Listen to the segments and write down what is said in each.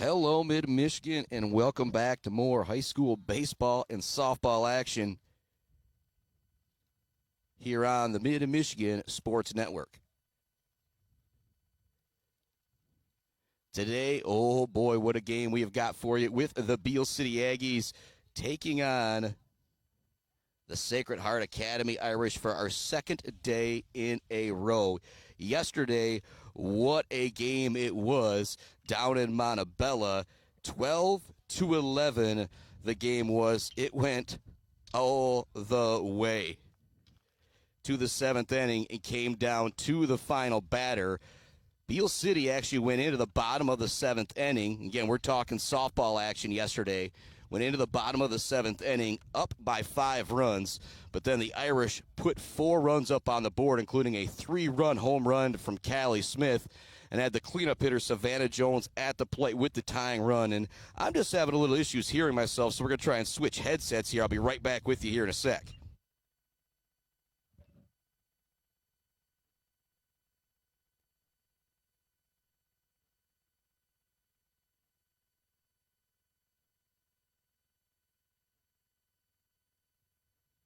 Hello, Mid-Michigan, and welcome back to more high school baseball and softball action here on the Mid-Michigan Sports Network. Today, oh boy, what a game we have got for you with the Beal City Aggies taking on the Sacred Heart Academy Irish for our second day in a row. Yesterday, what a game it was down in Montebello. 12-11 the game was. It went all the way to the seventh inning and came down to the final batter. Beal City actually went into the bottom of the seventh inning. Again, we're talking softball action yesterday. Went into the bottom of the seventh inning, up by 5 runs. But then the Irish put 4 runs up on the board, including a 3-run home run from Callie Smith, and had the cleanup hitter Savannah Jones at the plate with the tying run. And I'm just having a little issues hearing myself, so we're going to try and switch headsets here. I'll be right back with you here in a sec.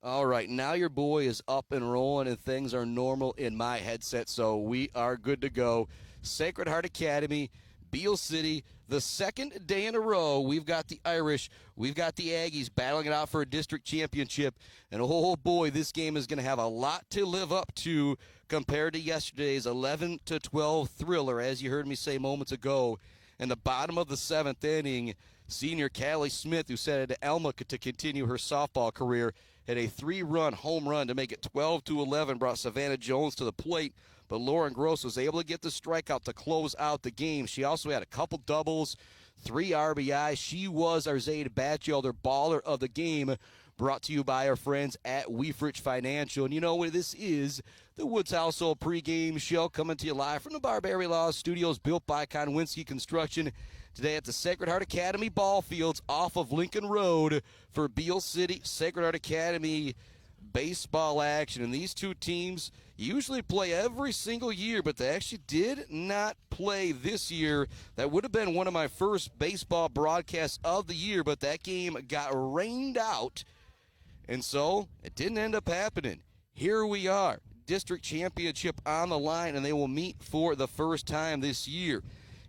All right, now your boy is up and rolling, and things are normal in my headset, so we are good to go. Sacred Heart Academy, Beal City, the second day in a row. We've got the Irish, we've got the Aggies battling it out for a district championship, and oh boy, this game is going to have a lot to live up to compared to yesterday's 11-12 thriller, as you heard me say moments ago. In the bottom of the seventh inning, senior Callie Smith, who set it to Elma to continue her softball career, had a 3-run home run to make it 12-11, brought Savannah Jones to the plate, but Lauren Gross was able to get the strikeout to close out the game. She also had a couple doubles, 3 RBI. She was our Zayda Batchelder baller of the game, brought to you by our friends at Weefrich Financial. And you know what this is? The Woods Household pregame show coming to you live from the Barbary Law Studios, built by Konwinski Construction. Today at the Sacred Heart Academy ball fields off of Lincoln Road for Beal City Sacred Heart Academy baseball action. And these two teams usually play every single year, but they actually did not play this year. That would have been one of my first baseball broadcasts of the year, but that game got rained out, and so it didn't end up happening. Here we are, district championship on the line, and they will meet for the first time this year.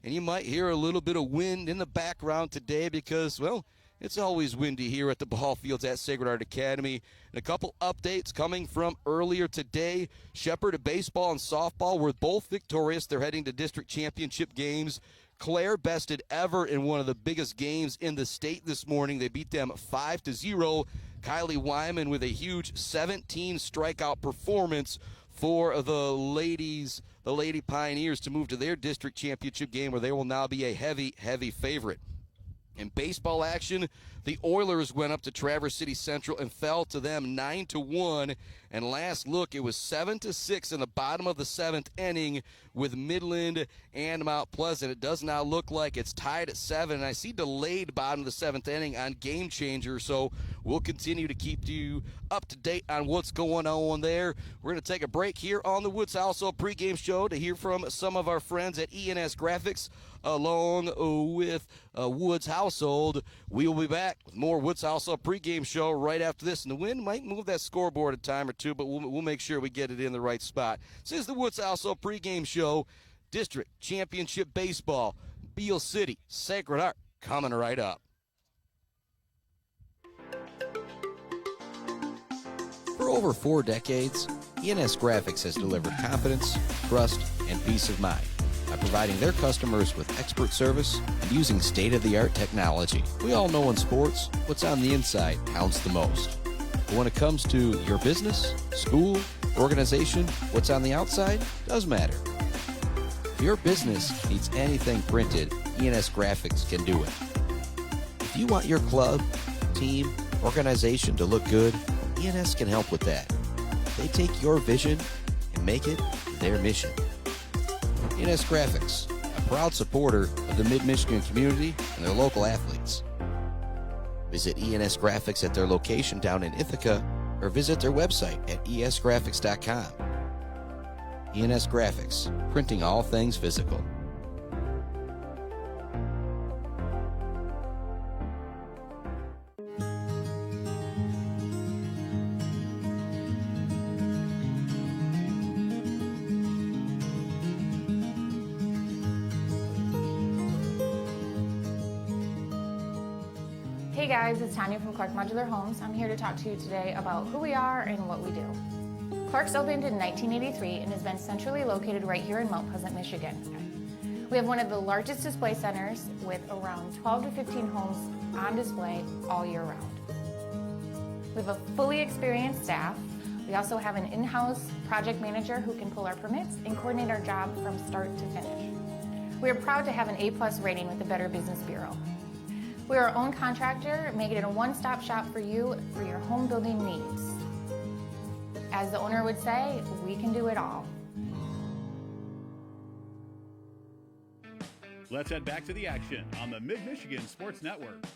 And you might hear a little bit of wind in the background today because, well, it's always windy here at the ball fields at Sacred Heart Academy. And a couple updates coming from earlier today. Shepherd baseball and softball were both victorious. They're heading to district championship games. Clare bested ever in one of the biggest games in the state this morning. They beat them 5-0. Kylie Wyman with a huge 17 strikeout performance for the ladies, the Lady Pioneers, to move to their district championship game where they will now be a heavy, heavy favorite. In baseball action, the Oilers went up to Traverse City Central and fell to them 9-1. And last look, it was 7-6 in the bottom of the seventh inning with Midland and Mount Pleasant. It does now look like it's tied at 7. And I see delayed bottom of the seventh inning on Game Changer. So we'll continue to keep you up to date on what's going on there. We're going to take a break here on the Woods Household pregame show to hear from some of our friends at ENS Graphics along with Woods Household. We will be back with more Woods Household pregame show right after this. And the wind might move that scoreboard a time or two, but we'll make sure we get it in the right spot. This is the Woods Household pregame show. District Championship Baseball, Beal City, Sacred Heart, coming right up. For over 4 decades, ENS Graphics has delivered confidence, trust, and peace of mind by providing their customers with expert service and using state-of-the-art technology. We all know in sports, what's on the inside counts the most. But when it comes to your business, school, organization, what's on the outside does matter. If your business needs anything printed, ENS Graphics can do it. If you want your club, team, organization to look good, ENS can help with that. They take your vision and make it their mission. ENS Graphics, a proud supporter of the Mid-Michigan community and their local athletes. Visit ENS Graphics at their location down in Ithaca or visit their website at esgraphics.com. ENS Graphics, printing all things physical. Hey guys, it's Tanya from Clark Modular Homes. I'm here to talk to you today about who we are and what we do. Clark's opened in 1983 and has been centrally located right here in Mount Pleasant, Michigan. We have one of the largest display centers with around 12 to 15 homes on display all year round. We have a fully experienced staff. We also have an in-house project manager who can pull our permits and coordinate our job from start to finish. We are proud to have an A+ rating with the Better Business Bureau. We are our own contractor, making it a one-stop shop for you for your home building needs. As the owner would say, we can do it all. Let's head back to the action on the Mid-Michigan Sports Network.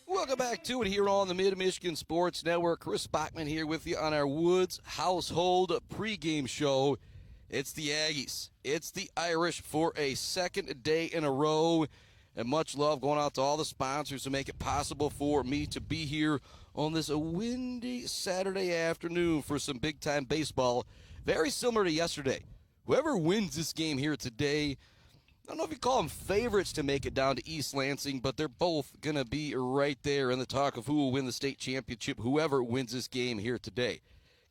Welcome back to it here on the Mid-Michigan Sports Network. Chris Bachman here with you on our Woods Household pregame show. It's the Aggies. It's the Irish for a second day in a row. And much love going out to all the sponsors who make it possible for me to be here on this windy Saturday afternoon for some big-time baseball. Very similar to yesterday. Whoever wins this game here today, I don't know if you call them favorites to make it down to East Lansing, but they're both going to be right there in the talk of who will win the state championship, whoever wins this game here today.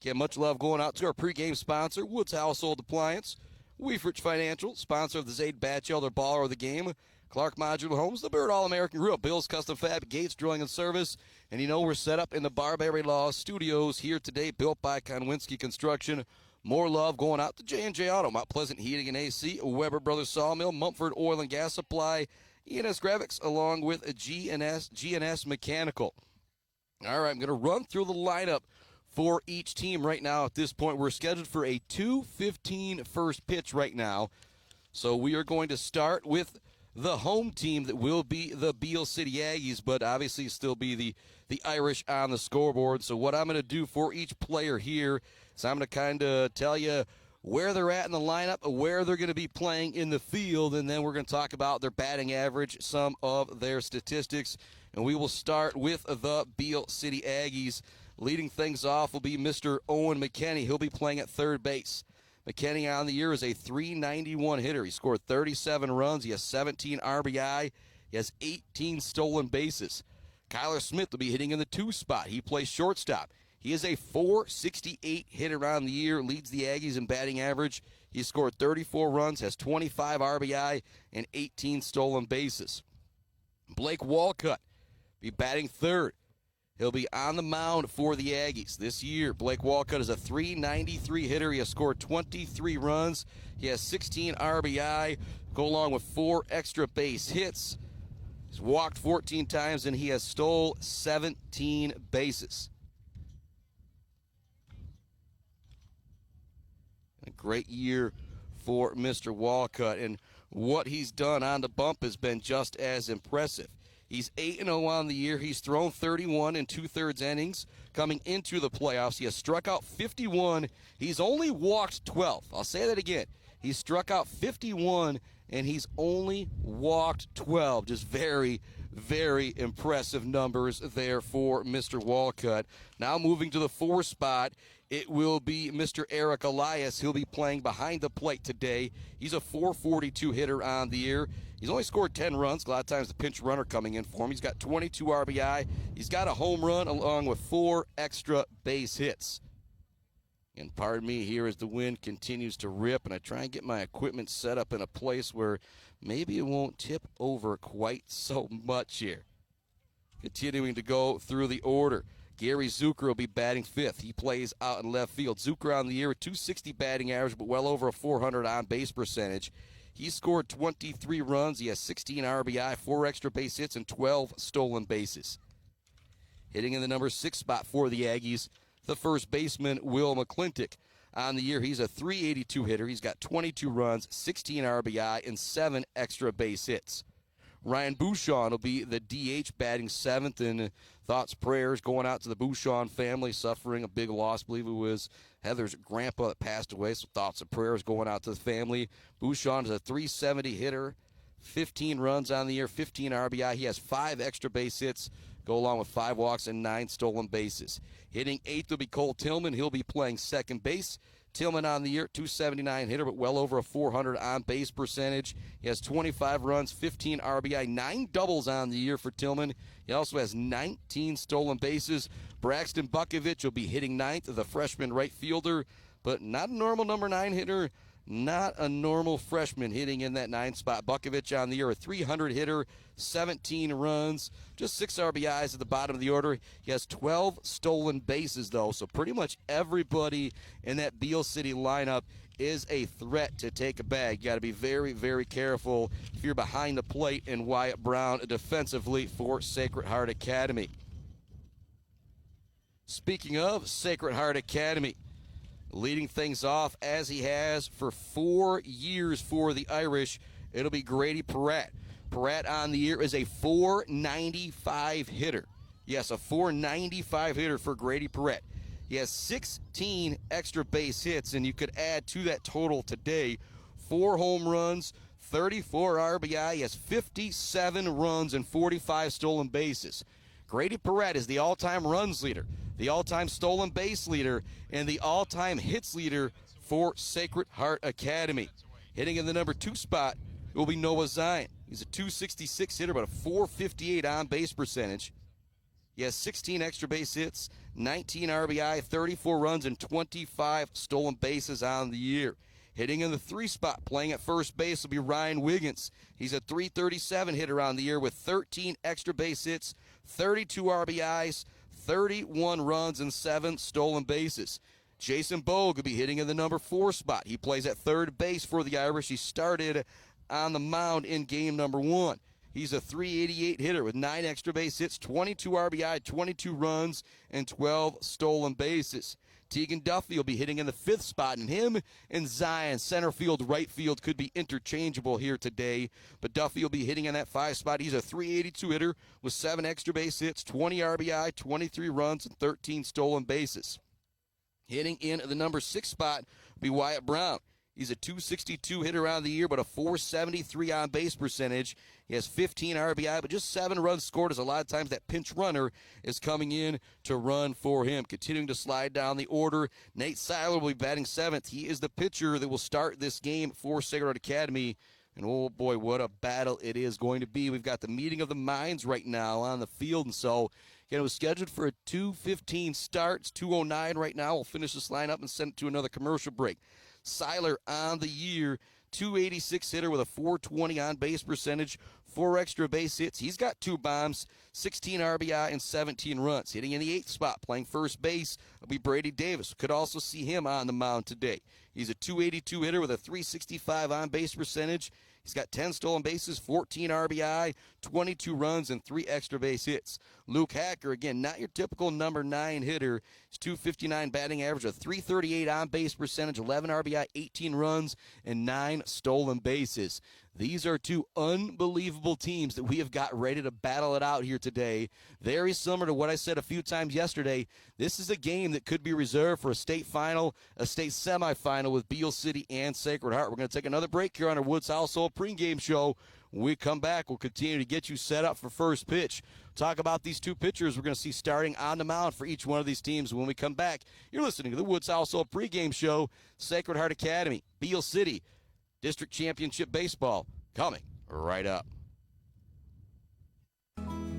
Again, much love going out to our pregame sponsor, Woods Household Appliance, Weefrich Financial, sponsor of the Zaid Batchelder Baller of the Game, Clark Modular Homes, the Bird All-American Grill, Bill's Custom Fab, Gates Drilling and Service, and you know we're set up in the Barberry Law Studios here today, built by Konwinski Construction. More love going out to J&J Auto, Mount Pleasant Heating and AC, Weber Brothers Sawmill, Mumford Oil and Gas Supply, E&S Graphics, along with G&S Mechanical. All right, I'm going to run through the lineup for each team right now. At this point, we're scheduled for a 2:15 first pitch right now. So we are going to start with the home team that will be the Beal City Aggies, but obviously still be the Irish on the scoreboard. So what I'm going to do for each player here is I'm going to kind of tell you where they're at in the lineup, where they're going to be playing in the field, and then we're going to talk about their batting average, some of their statistics. And we will start with the Beal City Aggies. Leading things off will be Mr. Owen McKenney. He'll be playing at third base. McKenney on the year is a .391 hitter. He scored 37 runs. He has 17 RBI. He has 18 stolen bases. Kyler Smith will be hitting in the 2 spot. He plays shortstop. He is a .468 hitter on the year, leads the Aggies in batting average. He scored 34 runs, has 25 RBI, and 18 stolen bases. Blake Walcott be batting third. He'll be on the mound for the Aggies this year. Blake Walcott is a .393 hitter. He has scored 23 runs. He has 16 RBI, go along with 4 extra base hits. He's walked 14 times, and he has stole 17 bases. A great year for Mr. Walcott, and what he's done on the bump has been just as impressive. He's 8-0 on the year. He's thrown 31 and 2/3 innings. Coming into the playoffs, he has struck out 51. He's only walked 12. I'll say that again. He's struck out 51, and he's only walked 12. Just very, very impressive numbers there for Mr. Walcott. Now moving to the 4 spot, it will be Mr. Eric Elias. He'll be playing behind the plate today. He's a .442 hitter on the year. He's only scored 10 runs. A lot of times the pinch runner coming in for him. He's got 22 RBI. He's got a home run along with 4 extra base hits. And pardon me here as the wind continues to rip, and I try and get my equipment set up in a place where maybe it won't tip over quite so much here. Continuing to go through the order. Gary Zucker will be batting 5th. He plays out in left field. Zucker on the year, a .260 batting average, but well over a .400 on-base percentage. He scored 23 runs. He has 16 RBI, 4 extra base hits, and 12 stolen bases. Hitting in the number 6 spot for the Aggies, the first baseman, Will McClintock. On the year, he's a .382 hitter. He's got 22 runs, 16 RBI, and 7 extra base hits. Ryan Bouchon will be the DH batting 7th, and thoughts, prayers going out to the Bouchon family suffering a big loss. I believe it was Heather's grandpa that passed away, so thoughts and prayers going out to the family. Bouchon is a .370 hitter, 15 runs on the year, 15 RBI. He has 5 extra base hits, go along with 5 walks and 9 stolen bases. Hitting 8th will be Cole Tillman. He'll be playing second base. Tillman on the year, 279 hitter, but well over a 400 on-base percentage. He has 25 runs, 15 RBI, 9 doubles on the year for Tillman. He also has 19 stolen bases. Braxton Bukovich will be hitting ninth, the freshman right fielder, but not a normal number 9 hitter. Not a normal freshman hitting in that 9 spot. Bukovich on the year, a 300 hitter, 17 runs, just 6 RBIs at the bottom of the order. He has 12 stolen bases, though, so pretty much everybody in that Beal City lineup is a threat to take a bag. You got to be very, very careful if you're behind the plate and Wyatt Brown defensively for Sacred Heart Academy. Speaking of Sacred Heart Academy, leading things off as he has for 4 years for the Irish, it'll be Grady Perrett. Perrett on the year is a .495 hitter. Yes, a .495 hitter for Grady Perrett. He has 16 extra base hits, and you could add to that total today 4 home runs, 34 RBI. He has 57 runs and 45 stolen bases. Grady Perrett is the all-time runs leader, the all-time stolen base leader, and the all-time hits leader for Sacred Heart Academy. Hitting in the number 2 spot will be Noah Zion. He's a .266 hitter, but a .458 on-base percentage. He has 16 extra base hits, 19 RBI, 34 runs, and 25 stolen bases on the year. Hitting in the 3 spot, playing at first base, will be Ryan Wiggins. He's a .337 hitter on the year with 13 extra base hits, 32 RBIs, 31 runs, and 7 stolen bases. Jason Bogue will be hitting in the number 4 spot. He plays at third base for the Irish. He started on the mound in game number 1. He's a .388 hitter with 9 extra base hits, 22 RBI, 22 runs, and 12 stolen bases. Tegan Duffy will be hitting in the 5th spot, and him and Zion, center field, right field, could be interchangeable here today. But Duffy will be hitting in that 5 spot. He's a .382 hitter with 7 extra base hits, 20 RBI, 23 runs, and 13 stolen bases. Hitting in the number 6 spot will be Wyatt Brown. He's a .262 hitter on the year, but a .473 on-base percentage. He has 15 RBI, but just 7 runs scored, as a lot of times that pinch runner is coming in to run for him. Continuing to slide down the order, Nate Siler will be batting 7th. He is the pitcher that will start this game for Sacred Heart Academy. And, oh, boy, what a battle it is going to be. We've got the meeting of the minds right now on the field, and so again, it was scheduled for a 2:15 start. It's 2:09 right now. We'll finish this lineup and send it to another commercial break. Siler on the year, .286 hitter with a .420 on-base percentage, 4 extra base hits. He's got 2 bombs, 16 RBI, and 17 runs. Hitting in the 8th spot, playing first base, will be Brady Davis. Could also see him on the mound today. He's a .282 hitter with a .365 on-base percentage. He's got 10 stolen bases, 14 RBI, 22 runs, and 3 extra base hits. Luke Hacker, again, not your typical number 9 hitter. He's .259 batting average, a .338 on-base percentage, 11 RBI, 18 runs, and 9 stolen bases. These are 2 unbelievable teams that we have got ready to battle it out here today. Very similar to what I said a few times yesterday. This is a game that could be reserved for a state final, a state semifinal with Beal City and Sacred Heart. We're going to take another break here on our Woods Household pregame show. When we come back, we'll continue to get you set up for first pitch. Talk about these 2 pitchers we're going to see starting on the mound for each one of these teams. When we come back, you're listening to the Woods Household pregame show, Sacred Heart Academy, Beal City, District Championship Baseball, coming right up.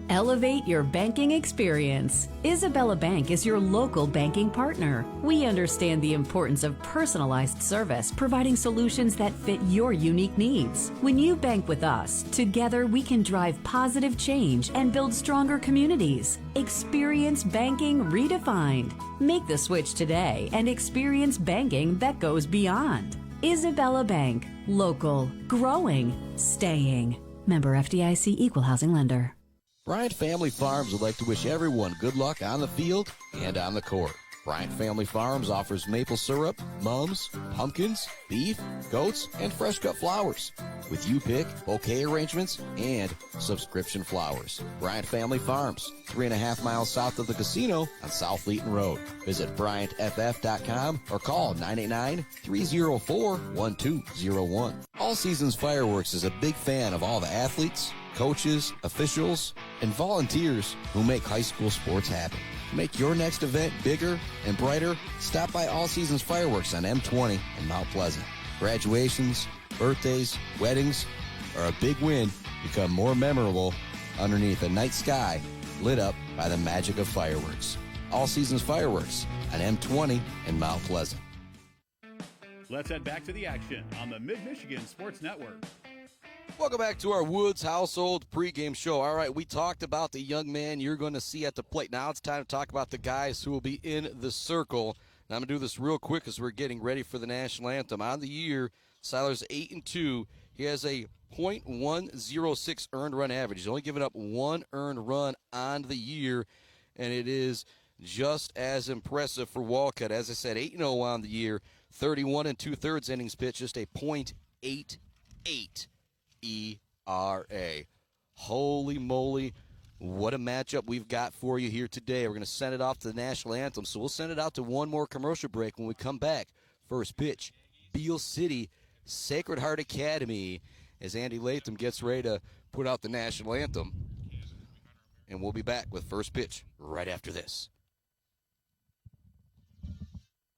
Elevate your banking experience. Isabella Bank is your local banking partner. We understand the importance of personalized service, providing solutions that fit your unique needs. When you bank with us, together we can drive positive change and build stronger communities. Experience banking redefined. Make the switch today and experience banking that goes beyond. Isabella Bank. Local. Growing. Staying. Member FDIC Equal Housing Lender. Bryant Family Farms would like to wish everyone good luck on the field and on the court. Bryant Family Farms offers maple syrup, mums, pumpkins, beef, goats, and fresh cut flowers. With you pick, bouquet arrangements, and subscription flowers. Bryant Family Farms, 3.5 miles south of the casino on South Leeton Road. Visit BryantFF.com or call 989-304-1201. All Seasons Fireworks is a big fan of all the athletes, coaches, officials, and volunteers who make high school sports happen. To make your next event bigger and brighter, stop by All Seasons Fireworks on M20 in Mount Pleasant. Graduations, birthdays, weddings, or a big win become more memorable underneath a night sky lit up by the magic of fireworks. All Seasons Fireworks on M20 in Mount Pleasant. Let's head back to the action on the Mid-Michigan Sports Network. Welcome back to our Woods Household pregame show. All right, we talked about the young man you're going to see at the plate. Now it's time to talk about the guys who will be in the circle. Now I'm going to do this real quick as we're getting ready for the national anthem. On the year, Siler's 8-2. He has a .106 earned run average. He's only given up one earned run on the year, and it is just as impressive for Walcott. As I said, 8-0 on the year, 31 2/3 innings pitched, just a .88 ERA. Holy moly, what a matchup we've got for you here today. We're going to send it off to the national anthem, so we'll send it out to one more commercial break when we come back. First pitch, Beal City, Sacred Heart Academy, as Andy Latham gets ready to put out the national anthem. And we'll be back with first pitch right after this.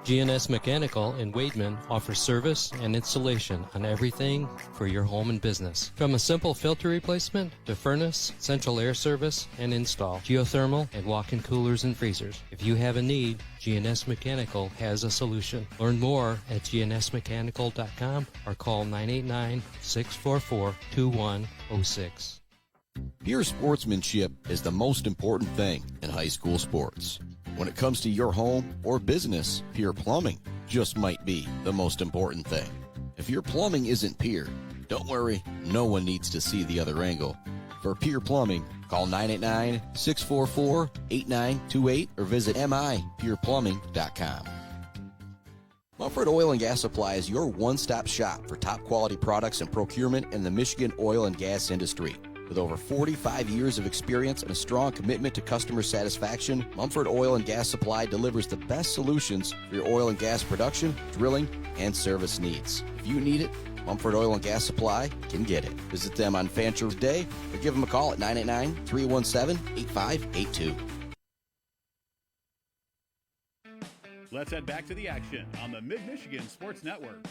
GNS Mechanical in Wademan offers service and installation on everything for your home and business. From a simple filter replacement to furnace, central air service, and install, geothermal, and walk-in coolers and freezers. If you have a need, GNS Mechanical has a solution. Learn more at gnsmechanical.com or call 989-644-2106. Pure sportsmanship is the most important thing in high school sports. When it comes to your home or business, Pure Plumbing just might be the most important thing. If your plumbing isn't Pure, don't worry, no one needs to see the other angle. For Pure Plumbing, call 989-644-8928 or visit mipureplumbing.com. Mumford Oil and Gas Supply is your one-stop shop for top quality products and procurement in the Michigan oil and gas industry. With over 45 years of experience and a strong commitment to customer satisfaction, Mumford Oil and Gas Supply delivers the best solutions for your oil and gas production, drilling, and service needs. If you need it, Mumford Oil and Gas Supply can get it. Visit them on Fancher's Day or give them a call at 989-317-8582. Let's head back to the action on the Mid-Michigan Sports Network.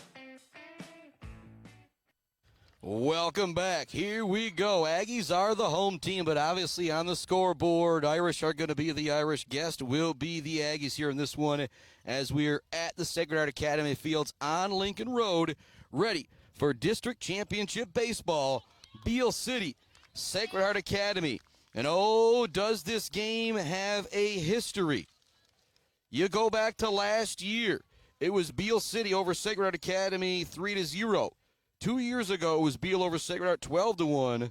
Welcome back. Here we go. Aggies are the home team, but obviously on the scoreboard, Irish are going to be the Irish. Guest will be the Aggies here in this one as we're at the Sacred Heart Academy Fields on Lincoln Road, ready for District Championship Baseball. Beal City, Sacred Heart Academy. And oh, does this game have a history? You go back to last year. It was Beal City over Sacred Heart Academy 3-0. 2 years ago, it was Beal over Sacred Heart 12-1.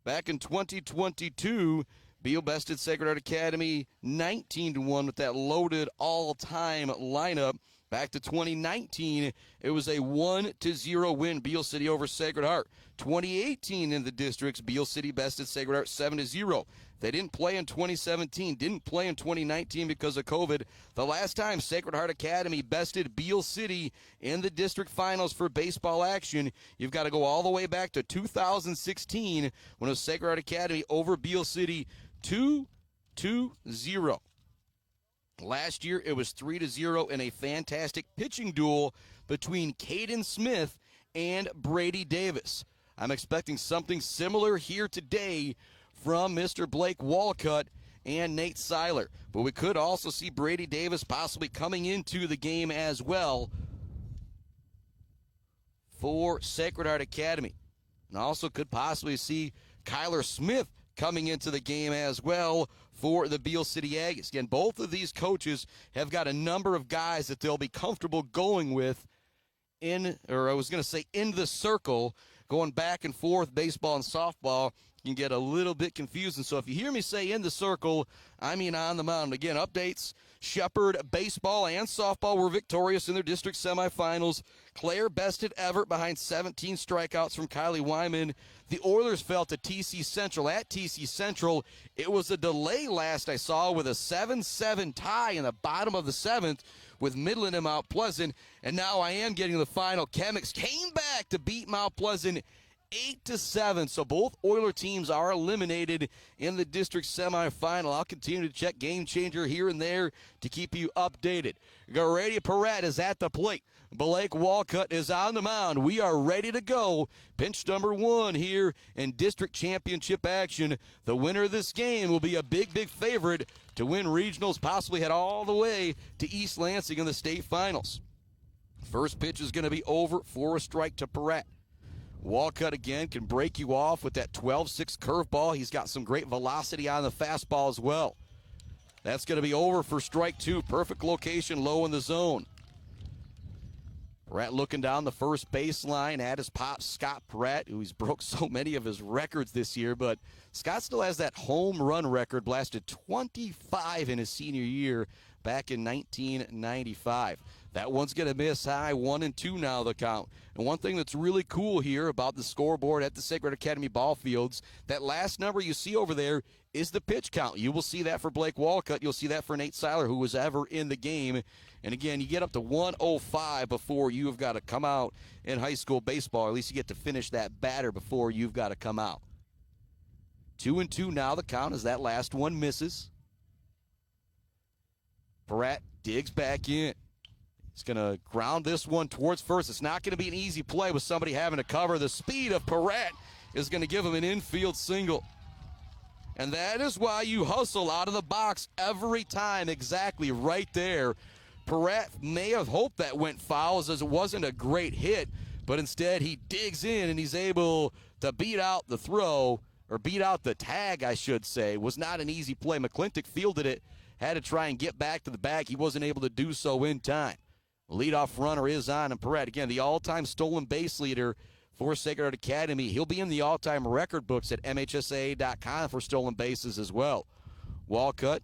Back in 2022, Beal bested Sacred Heart Academy 19-1 with that loaded all-time lineup. Back to 2019, it was a 1-0 win, Beal City over Sacred Heart. 2018 in the districts, Beal City bested Sacred Heart 7-0. They didn't play in 2017, didn't play in 2019 because of COVID. The last time Sacred Heart Academy bested Beal City in the district finals for baseball action, you've got to go all the way back to 2016 when it was Sacred Heart Academy over Beal City 2-0. Last year, it was 3-0 in a fantastic pitching duel between Caden Smith and Brady Davis. I'm expecting something similar here today from Mr. Blake Walcott and Nate Siler. But we could also see Brady Davis possibly coming into the game as well for Sacred Heart Academy. And also could possibly see Kyler Smith coming into the game as well for the Beal City Aggies. Again, both of these coaches have got a number of guys that they'll be comfortable going with in the circle, going back and forth, baseball and softball can get a little bit confusing. So if you hear me say in the circle, I mean on the mound. Again, updates. Shepherd baseball and softball were victorious in their district semifinals. Clare bested Everett behind 17 strikeouts from Kylie Wyman. The Oilers fell to TC Central. At TC Central, it was a delay last I saw with a 7-7 tie in the bottom of the seventh with Midland and Mount Pleasant. And now I am getting the final. Chemics came back to beat Mount Pleasant 8-7. So both Oiler teams are eliminated in the district semifinal. I'll continue to check Game Changer here and there to keep you updated. Grady Perrette is at the plate. Blake Walcott is on the mound. We are ready to go. Pinch number 1 here in district championship action. The winner of this game will be a big, big favorite to win regionals, possibly head all the way to East Lansing in the state finals. First pitch is going to be over for a strike to Perrette. Walcott, again, can break you off with that 12-6 curveball. He's got some great velocity on the fastball as well. That's going to be over for strike 2. Perfect location, low in the zone. Perrette looking down the first baseline at his pop, Scott Perrette, who he's broke so many of his records this year, but Scott still has that home run record, blasted 25 in his senior year back in 1995. That one's going to miss high, 1-2 now the count. And one thing that's really cool here about the scoreboard at the Sacred Academy ball fields, that last number you see over there is the pitch count. You will see that for Blake Walcott. You'll see that for Nate Siler, who was ever in the game. And again, you get up to 105 before you've got to come out in high school baseball. At least you get to finish that batter before you've got to come out. 2-2 now the count as that last one misses. Perrette digs back in. He's going to ground this one towards first. It's not going to be an easy play with somebody having to cover. The speed of Perrette is going to give him an infield single. And that is why you hustle out of the box every time, exactly right there. Perrette may have hoped that went foul as it wasn't a great hit, but instead he digs in and he's able to beat out the throw, or beat out the tag, I should say. It was not an easy play. McClintock fielded it, had to try and get back to the bag. He wasn't able to do so in time. Leadoff runner is on, and Perrette, again, the all-time stolen base leader for Sacred Heart Academy. He'll be in the all-time record books at MHSAA.com for stolen bases as well. Walcott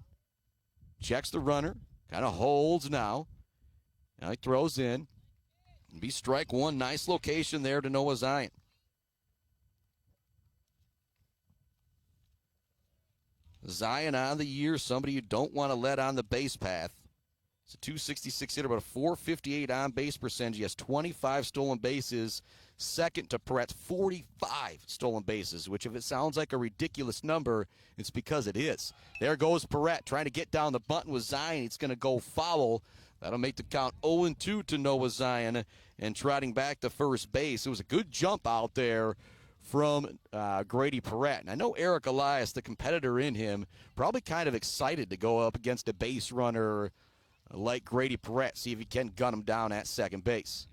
checks the runner, kind of holds now. Now he throws in. It'll be strike 1. Nice location there to Noah Zion. Zion on the year, somebody you don't want to let on the base path. It's a 266 hitter, but a 458 on-base percentage. He has 25 stolen bases, second to Perrette's 45 stolen bases, which if it sounds like a ridiculous number, it's because it is. There goes Perrette trying to get down the button with Zion. It's going to go foul. That'll make the count 0-2 to Noah Zion, and trotting back to first base. It was a good jump out there from Grady Perrette. And I know Eric Elias, the competitor in him, probably kind of excited to go up against a base runner like Grady Perrette, see if he can gun him down at second base.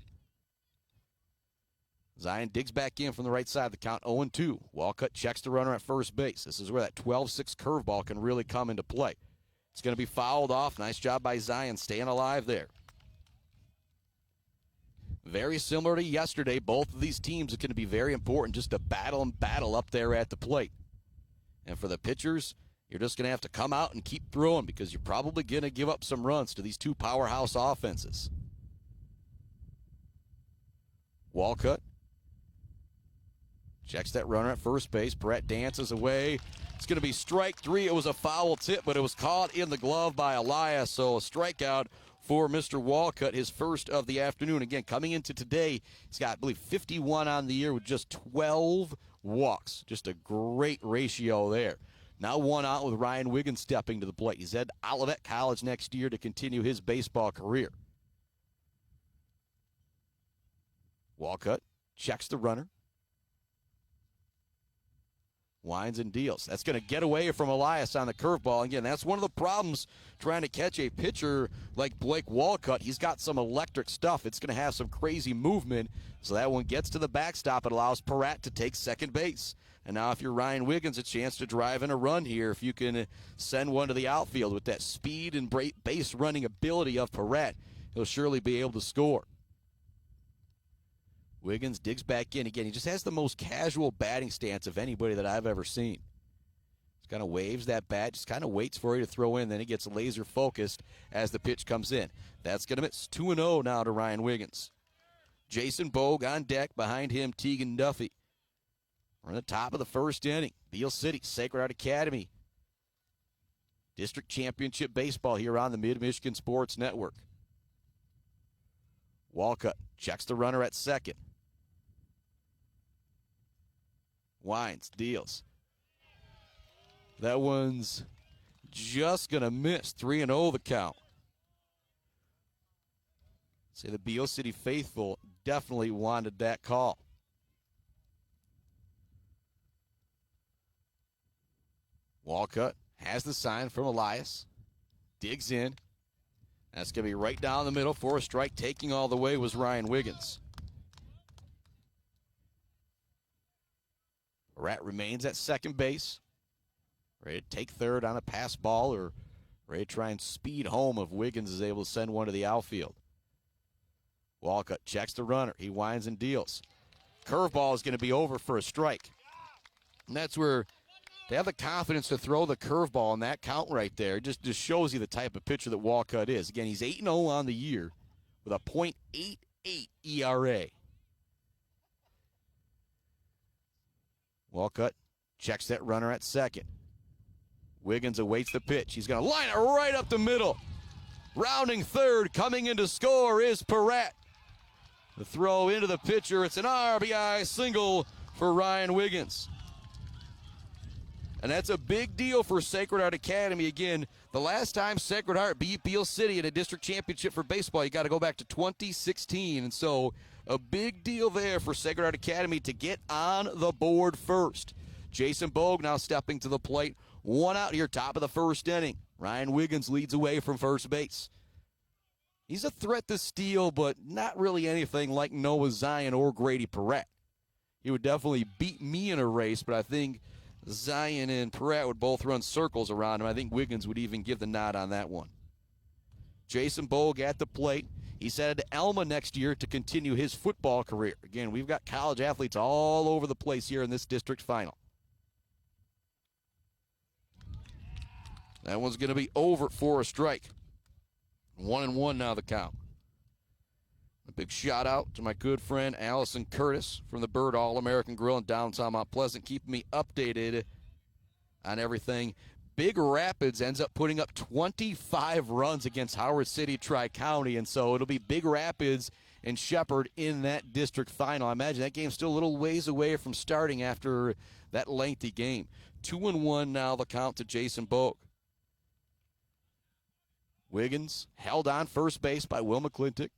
Zion digs back in from the right side of the count, 0-2. Walcott checks the runner at first base. This is where that 12-6 curveball can really come into play. It's going to be fouled off. Nice job by Zion staying alive there. Very similar to yesterday, both of these teams are going to be very important just to battle and battle up there at the plate. And for the pitchers, you're just going to have to come out and keep throwing because you're probably going to give up some runs to these two powerhouse offenses. Walcott checks that runner at first base. Perrette dances away. It's going to be strike 3. It was a foul tip, but it was caught in the glove by Elias, so a strikeout for Mr. Walcott, his first of the afternoon. Again, coming into today, he's got, I believe, 51 on the year with just 12 walks. Just a great ratio there. Now one out with Ryan Wiggins stepping to the plate. He's at Olivet College next year to continue his baseball career. Walcott checks the runner. Winds and deals. That's going to get away from Elias on the curveball. Again, that's one of the problems trying to catch a pitcher like Blake Walcott. He's got some electric stuff. It's going to have some crazy movement. So that one gets to the backstop. It allows Perrette to take second base. And now if you're Ryan Wiggins, a chance to drive in a run here if you can send one to the outfield with that speed and base running ability of Perrette. He'll surely be able to score. Wiggins digs back in again. He just has the most casual batting stance of anybody that I've ever seen. Just kind of waves that bat, just kind of waits for you to throw in, then he gets laser focused as the pitch comes in. That's going to miss. 2-0 now to Ryan Wiggins. Jason Bogue on deck, behind him Tegan Duffy. We're in the top of the first inning. Beal City, Sacred Heart Academy. District Championship Baseball here on the Mid-Michigan Sports Network. Walcott checks the runner at second. Winds, deals. That one's just going to miss. 3-0 the count. Say the Beal City faithful definitely wanted that call. Walcott has the sign from Elias. Digs in. That's going to be right down the middle for a strike. Taking all the way was Ryan Wiggins. Rat remains at second base. Ready to take third on a pass ball or ready to try and speed home if Wiggins is able to send one to the outfield. Walcott checks the runner. He winds and deals. Curveball is going to be over for a strike. And that's where they have the confidence to throw the curveball in that count right there. Just shows you the type of pitcher that Walcott is. Again, he's 8-0 on the year with a .88 ERA. Walcott checks that runner at second. Wiggins awaits the pitch. He's going to line it right up the middle. Rounding third, coming in to score is Perret. The throw into the pitcher. It's an RBI single for Ryan Wiggins. And that's a big deal for Sacred Heart Academy. Again, the last time Sacred Heart beat Beal City in a district championship for baseball, you got to go back to 2016. And so a big deal there for Sacred Heart Academy to get on the board first. Jason Bogue now stepping to the plate. One out here, top of the first inning. Ryan Wiggins leads away from first base. He's a threat to steal, but not really anything like Noah Zion or Grady Perret. He would definitely beat me in a race, but I think Zion and Perret would both run circles around him. I think Wiggins would even give the nod on that one. Jason Bogue at the plate. He's headed to Elma next year to continue his football career. Again, we've got college athletes all over the place here in this district final. That one's going to be over for a strike. 1-1 now the count. A big shout out to my good friend Allison Curtis from the Bird All-American Grill in downtown Mount Pleasant, keeping me updated on everything. Big Rapids ends up putting up 25 runs against Howard City Tri-County, and so it'll be Big Rapids and Shepherd in that district final. I imagine that game's still a little ways away from starting after that lengthy game. 2-1 now the count to Jason Bogue. Wiggins held on first base by Will McClintock.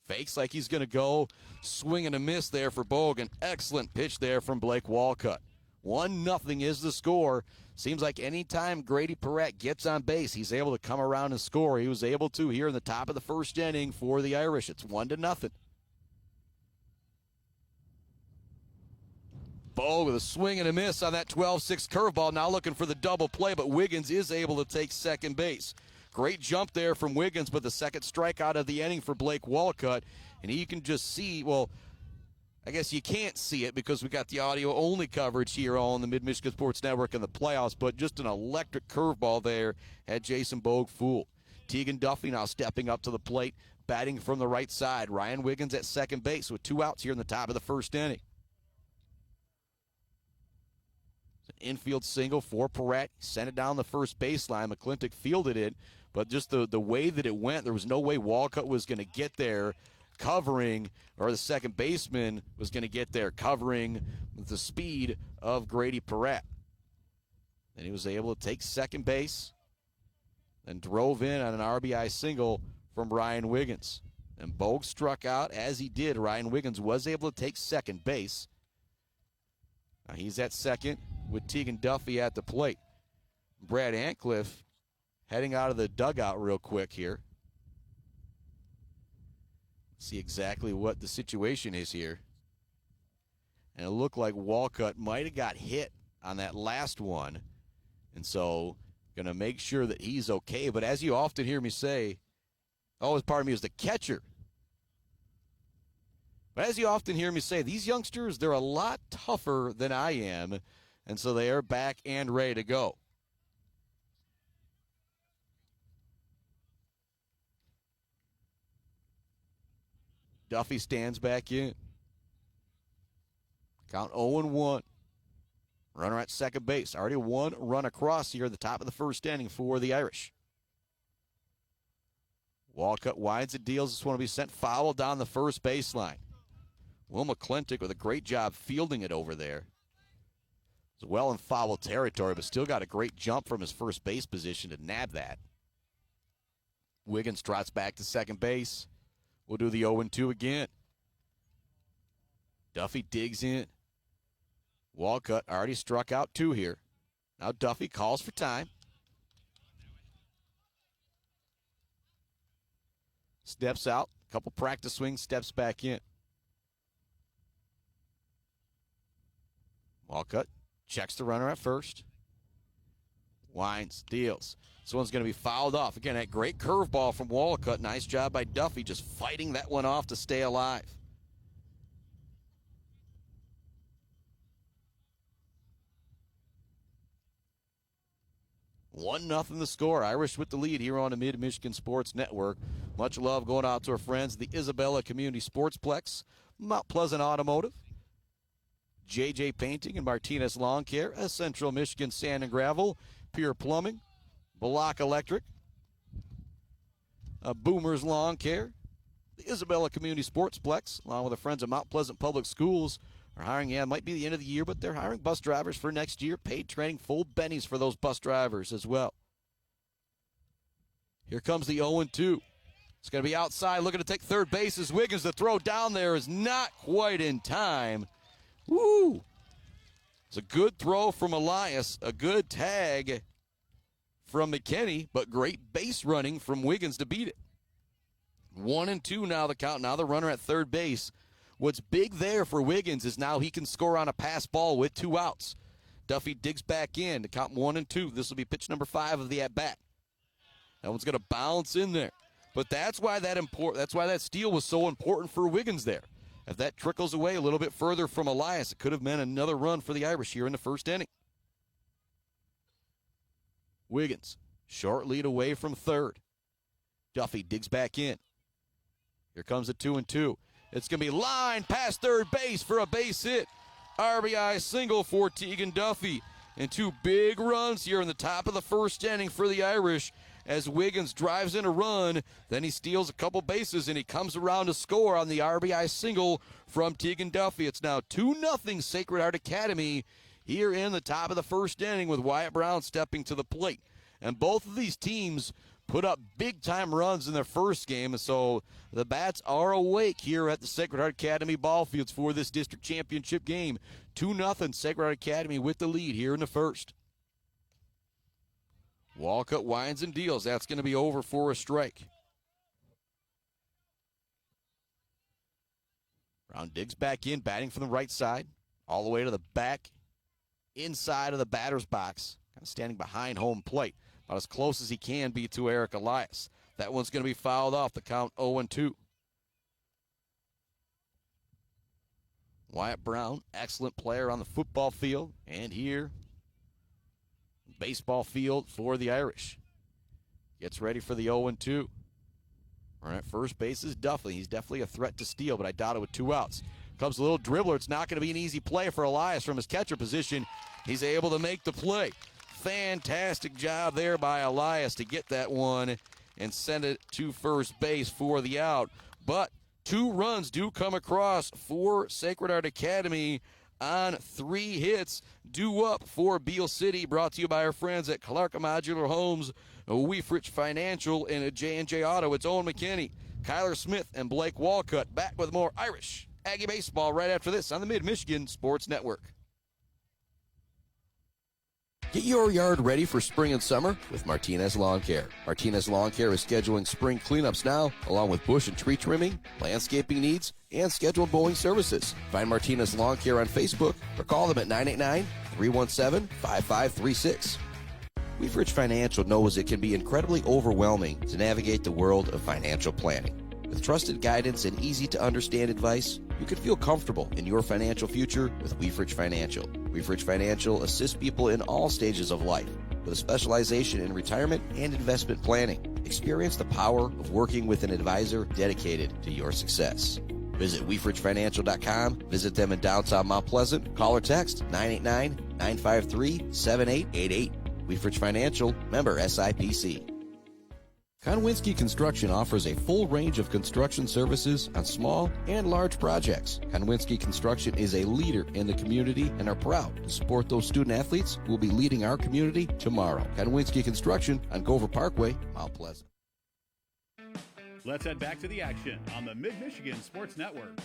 Fakes like he's going to go. Swing and a miss there for Bogue. An excellent pitch there from Blake Walcott. 1-0 is the score. Seems like anytime Grady Perret gets on base, he's able to come around and score. He was able to here in the top of the first inning for the Irish. It's 1-0. Bogue with a swing and a miss on that 12-6 curveball. Now looking for the double play, but Wiggins is able to take second base. Great jump there from Wiggins, but the second strikeout of the inning for Blake Walcott. And you can just see, well, I guess you can't see it because we got the audio-only coverage here on the Mid-Michigan Sports Network in the playoffs, but just an electric curveball there had Jason Bogue fooled. Tegan Duffy now stepping up to the plate, batting from the right side. Ryan Wiggins at second base with 2 outs here in the top of the first inning. Infield single for Perret. Sent it down the first baseline. McClintock fielded it, but just the way that it went, there was no way Walcott was going to get there covering, or the second baseman was going to get there covering with the speed of Grady Perret. And he was able to take second base and drove in on an RBI single from Ryan Wiggins. And Bogue struck out as he did. Ryan Wiggins was able to take second base. Now he's at second with Tegan Duffy at the plate. Brad Antcliffe heading out of the dugout real quick here. See exactly what the situation is here. And it looked like Walcott might have got hit on that last one. And so going to make sure that he's okay. But as you often hear me say, oh, pardon me, it was the catcher. But as you often hear me say, these youngsters, they're a lot tougher than I am. And so they are back and ready to go. Duffy stands back in. Count 0-1. Runner at second base. Already one run across here at the top of the first inning for the Irish. Walcott winds and deals. This one will be sent foul down the first baseline. Will McClintock with a great job fielding it over there. It's well in foul territory, but still got a great jump from his first base position to nab that. Wiggins trots back to second base. We'll do the 0-2 again. Duffy digs in. Walcott already struck out 2 here. Now Duffy calls for time. Steps out. A couple practice swings. Steps back in. Walcott checks the runner at first. Winds, deals. This one's going to be fouled off. Again, that great curveball from Walcott. Nice job by Duffy just fighting that one off to stay alive. 1-0 the score. Irish with the lead here on the Mid-Michigan Sports Network. Much love going out to our friends, the Isabella Community Sportsplex, Mount Pleasant Automotive, JJ Painting and Martinez Lawn Care, Central Michigan Sand and Gravel, Pure Plumbing, Block Electric, Boomers Lawn Care, the Isabella Community Sportsplex, along with the friends of Mount Pleasant Public Schools, are hiring, it might be the end of the year, but they're hiring bus drivers for next year. Paid training, full bennies for those bus drivers as well. Here comes the 0-2. It's going to be outside, looking to take third base as Wiggins. The throw down there is not quite in time. Woo! It's a good throw from Elias, a good tag from McKinney, but great base running from Wiggins to beat it. 1-2 now the count. Now the runner at third base. What's big there for Wiggins is now he can score on a pass ball with 2 outs. Duffy digs back in to count 1-2. This will be pitch number 5 of the at-bat. That one's going to bounce in there. But that's why that steal was so important for Wiggins there. If that trickles away a little bit further from Elias, it could have meant another run for the Irish here in the first inning. Wiggins, short lead away from third. Duffy digs back in. Here comes a 2-2. It's going to be lined past third base for a base hit. RBI single for Tegan Duffy. And 2 big runs here in the top of the first inning for the Irish as Wiggins drives in a run. Then he steals a couple bases and he comes around to score on the RBI single from Tegan Duffy. It's now 2-0 Sacred Heart Academy here in the top of the first inning with Wyatt Brown stepping to the plate. And both of these teams put up big-time runs in their first game, and so the bats are awake here at the Sacred Heart Academy ball fields for this district championship game. 2-0 Sacred Heart Academy with the lead here in the first. Walcott winds and deals. That's going to be over for a strike. Brown digs back in, batting from the right side, all the way to the back inside of the batter's box, kind of standing behind home plate. About as close as he can be to Eric Elias. That one's going to be fouled off. The count 0-2. Wyatt Brown, excellent player on the football field. And here, baseball field for the Irish. Gets ready for the 0-2. All right, first base is Duffy. He's definitely a threat to steal, but I doubt it with 2 outs. Comes a little dribbler. It's not going to be an easy play for Elias from his catcher position. He's able to make the play. Fantastic job there by Elias to get that one and send it to first base for the out. But 2 runs do come across for Sacred Heart Academy on 3 hits. Due up for Beal City, brought to you by our friends at Clark Modular Homes, Weefrich Financial, and J&J Auto. It's Owen McKinney, Kyler Smith, and Blake Walcott back with more Irish Aggie baseball right after this on the Mid-Michigan Sports Network. Get your yard ready for spring and summer with Martinez Lawn Care. Martinez Lawn Care is scheduling spring cleanups now, along with bush and tree trimming, landscaping needs, and scheduled mowing services. Find Martinez Lawn Care on Facebook or call them at 989-317-5536. Weefrich Financial knows it can be incredibly overwhelming to navigate the world of financial planning. With trusted guidance and easy-to-understand advice, you can feel comfortable in your financial future with Weefrich Financial. Weefrich Financial assists people in all stages of life with a specialization in retirement and investment planning. Experience the power of working with an advisor dedicated to your success. Visit WeefrichFinancial.com. Visit them in downtown Mount Pleasant. Call or text 989-953-7888. Weefrich Financial, member SIPC. Konwinski Construction offers a full range of construction services on small and large projects. Konwinski Construction is a leader in the community and are proud to support those student athletes who will be leading our community tomorrow. Konwinski Construction on Gover Parkway, Mount Pleasant. Let's head back to the action on the Mid-Michigan Sports Network.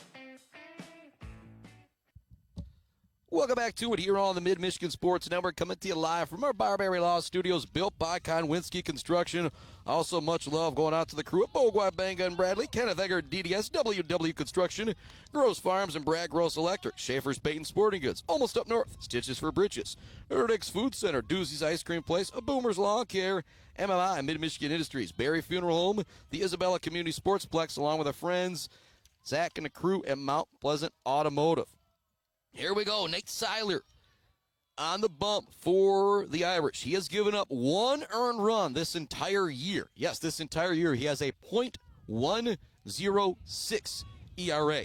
Welcome back to it here on the Mid-Michigan Sports Network, coming to you live from our Barbary Law Studios, built by Konwinski Construction. Also, much love going out to the crew at Bogwa, Banga, and Bradley, Kenneth Egger, DDS, WW Construction, Gross Farms, and Brad Gross Electric, Schaefer's Bait and Sporting Goods, almost up north, Stitches for Britches, Erdix Food Center, Doozy's Ice Cream Place, A Boomer's Lawn Care, MMI, Mid-Michigan Industries, Barry Funeral Home, the Isabella Community Sportsplex, along with our friends, Zach and the crew at Mount Pleasant Automotive. Here we go, Nate Siler on the bump for the Irish. He has given up one earned run this entire year. Yes, this entire year he has a .106 ERA.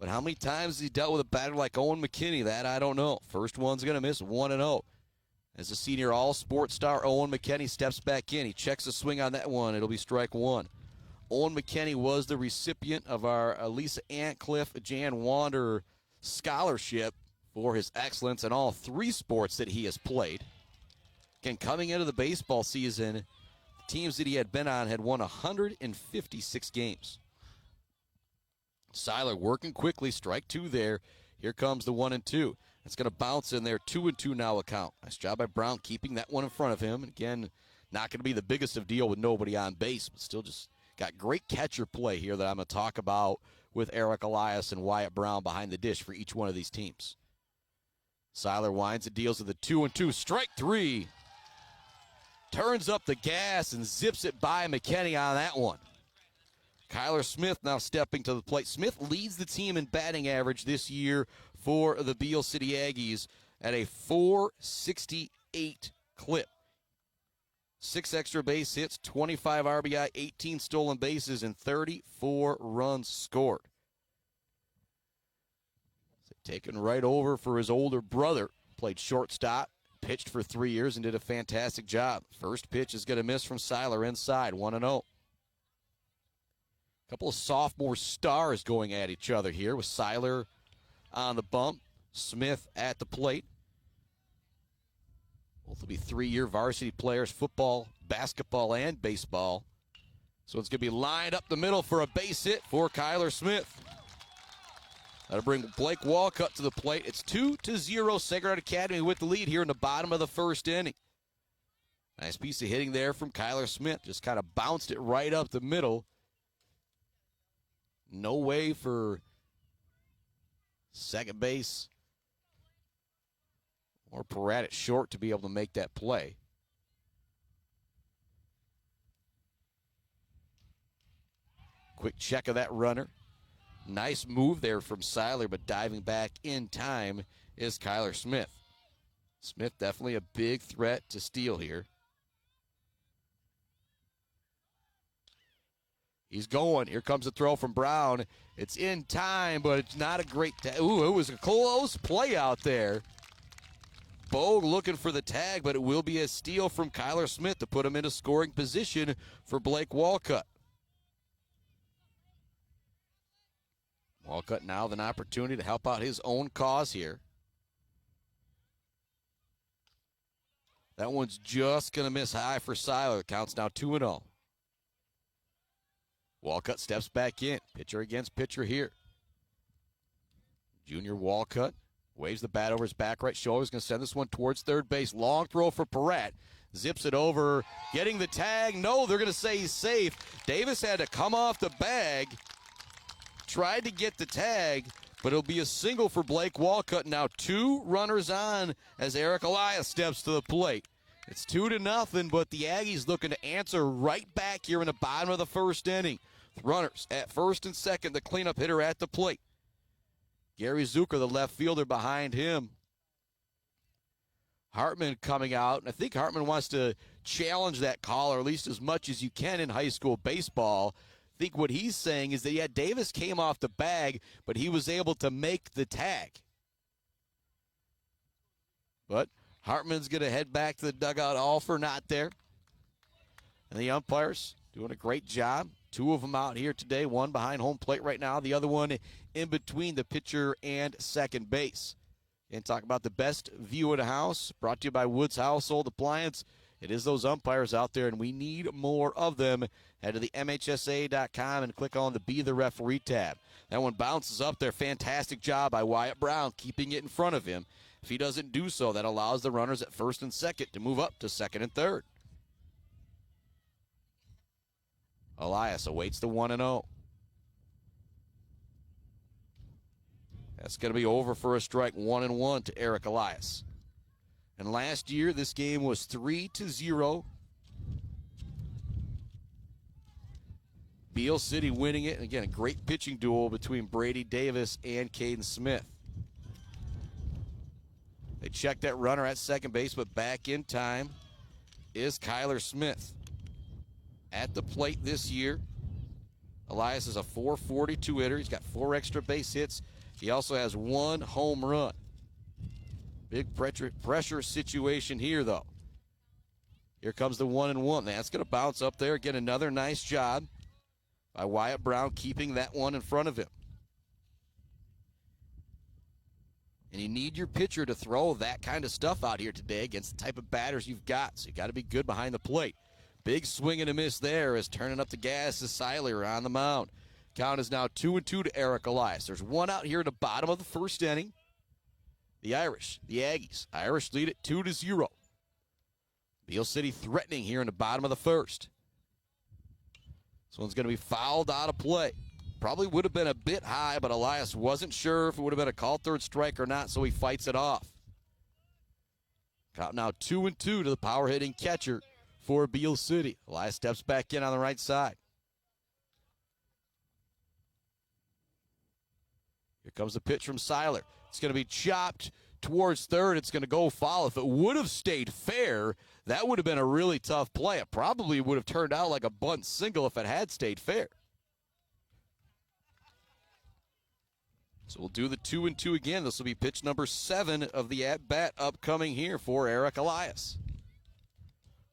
But how many times has he dealt with a batter like Owen McKinney? That I don't know. First one's going to miss 1-0. As the senior all-sports star, Owen McKinney steps back in. He checks the swing on that one. It'll be strike one. Owen McKinney was the recipient of our Lisa Antcliffe Jan Wander Scholarship for his excellence in all three sports that he has played. Again, coming into the baseball season, the teams that he had been on had won 156 games. Siler working quickly, strike two there. Here comes the 1-2. It's going to bounce in there, 2-2 now a count. Nice job by Brown keeping that one in front of him. And again, not going to be the biggest of deal with nobody on base, but still just got great catcher play here that I'm going to talk about with Eric Elias and Wyatt Brown behind the dish for each one of these teams. Siler winds and deals with the 2-2. Strike three. Turns up the gas and zips it by McKinney on that one. Kyler Smith now stepping to the plate. Smith leads the team in batting average this year for the Beal City Aggies at a .468 clip. 6 extra base hits, 25 RBI, 18 stolen bases, and 34 runs scored. Taken right over for his older brother. Played shortstop, pitched for 3 years, and did a fantastic job. First pitch is going to miss from Siler inside, 1-0. A couple of sophomore stars going at each other here with Siler on the bump, Smith at the plate. Both will be 3-year varsity players, football, basketball, and baseball. So it's going to be lined up the middle for a base hit for Kyler Smith. That'll bring Blake Walcott to the plate. It's 2-0, Sacred Heart Academy with the lead here in the bottom of the first inning. Nice piece of hitting there from Kyler Smith. Just kind of bounced it right up the middle. No way for second base or Peratt at short to be able to make that play. Quick check of that runner. Nice move there from Siler, but diving back in time is Kyler Smith. Smith definitely a big threat to steal here. He's going. Here comes a throw from Brown. It's in time, but it's not a great ooh, it was a close play out there. Bogue looking for the tag, but it will be a steal from Kyler Smith to put him in a scoring position for Blake Walcott. Walcott now with an opportunity to help out his own cause here. That one's just going to miss high for Siler. The count's now 2-0. Walcott steps back in. Pitcher against pitcher here. Junior Walcott waves the bat over his back right shoulder. He's going to send this one towards third base. Long throw for Peratt. Zips it over. Getting the tag. No, they're going to say he's safe. Davis had to come off the bag. Tried to get the tag, but it'll be a single for Blake Walcott. Now 2 runners on as Eric Elias steps to the plate. It's 2-0, but the Aggies looking to answer right back here in the bottom of the first inning. Runners at first and second, the cleanup hitter at the plate. Gary Zucker, the left fielder, behind him. Hartman coming out, and I think Hartman wants to challenge that call, or at least as much as you can in high school baseball. I think what he's saying is that, yeah, Davis came off the bag, but he was able to make the tag. But Hartman's going to head back to the dugout, all for not there. And the umpires doing a great job. Two of them out here today, one behind home plate right now, the other one in between the pitcher and second base. And talk about the best view of the house, brought to you by Woods Household Appliance. It is those umpires out there, and we need more of them. Head to the MHSA.com and click on the Be the Referee tab. That one bounces up there. Fantastic job by Wyatt Brown, keeping it in front of him. If he doesn't do so, that allows the runners at first and second to move up to second and third. Elias awaits the 1-0. That's going to be over for a strike, 1-1 to Eric Elias. And last year, this game was 3-0. Beal City winning it. And again, a great pitching duel between Brady Davis and Caden Smith. They checked that runner at second base, but back in time is Kyler Smith. At the plate this year, Elias is a .442 hitter. He's got 4 extra base hits. He also has 1 home run. Big pressure situation here, though. Here comes the 1-1. That's going to bounce up there. Again, another nice job by Wyatt Brown keeping that one in front of him. And you need your pitcher to throw that kind of stuff out here today against the type of batters you've got. So you got to be good behind the plate. Big swing and a miss there as turning up the gas is Siler on the mound. Count is now 2-2 to Eric Elias. There's one out here at the bottom of the first inning. The Aggies. Irish lead it 2-0. Beal City threatening here in the bottom of the first. This one's going to be fouled out of play. Probably would have been a bit high, but Elias wasn't sure if it would have been a called third strike or not, so he fights it off. Count now 2-2 to the power hitting catcher for Beal City. Elias steps back in on the right side. Here comes the pitch from Siler. It's going to be chopped towards third. It's going to go foul. If it would have stayed fair, that would have been a really tough play. It probably would have turned out like a bunt single if it had stayed fair. So we'll do the 2-2 again. This will be pitch number 7 of the at-bat upcoming here for Eric Elias.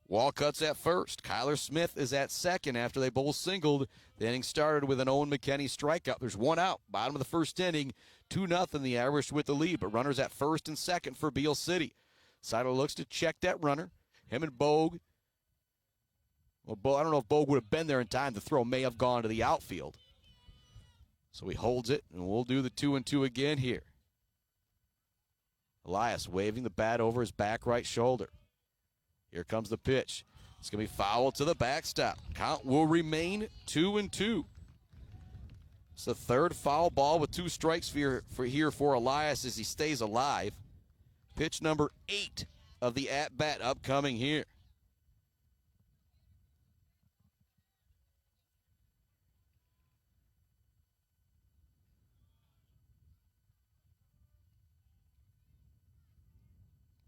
Walcutt's at first. Kyler Smith is at second after they both singled. The inning started with an Owen McKinney strikeout. There's one out. Bottom of the first inning, 2-0 the Irish with the lead, but runners at first and second for Beal City. Siler looks to check that runner. Him and Bogue. Well, I don't know if Bogue would have been there in time. The throw may have gone to the outfield. So he holds it, and we'll do the 2-2 again here. Elias waving the bat over his back right shoulder. Here comes the pitch. It's going to be foul to the backstop. Count will remain 2-2. It's the third foul ball with 2 strikes for Elias as he stays alive. Pitch number 8 of the at-bat upcoming here.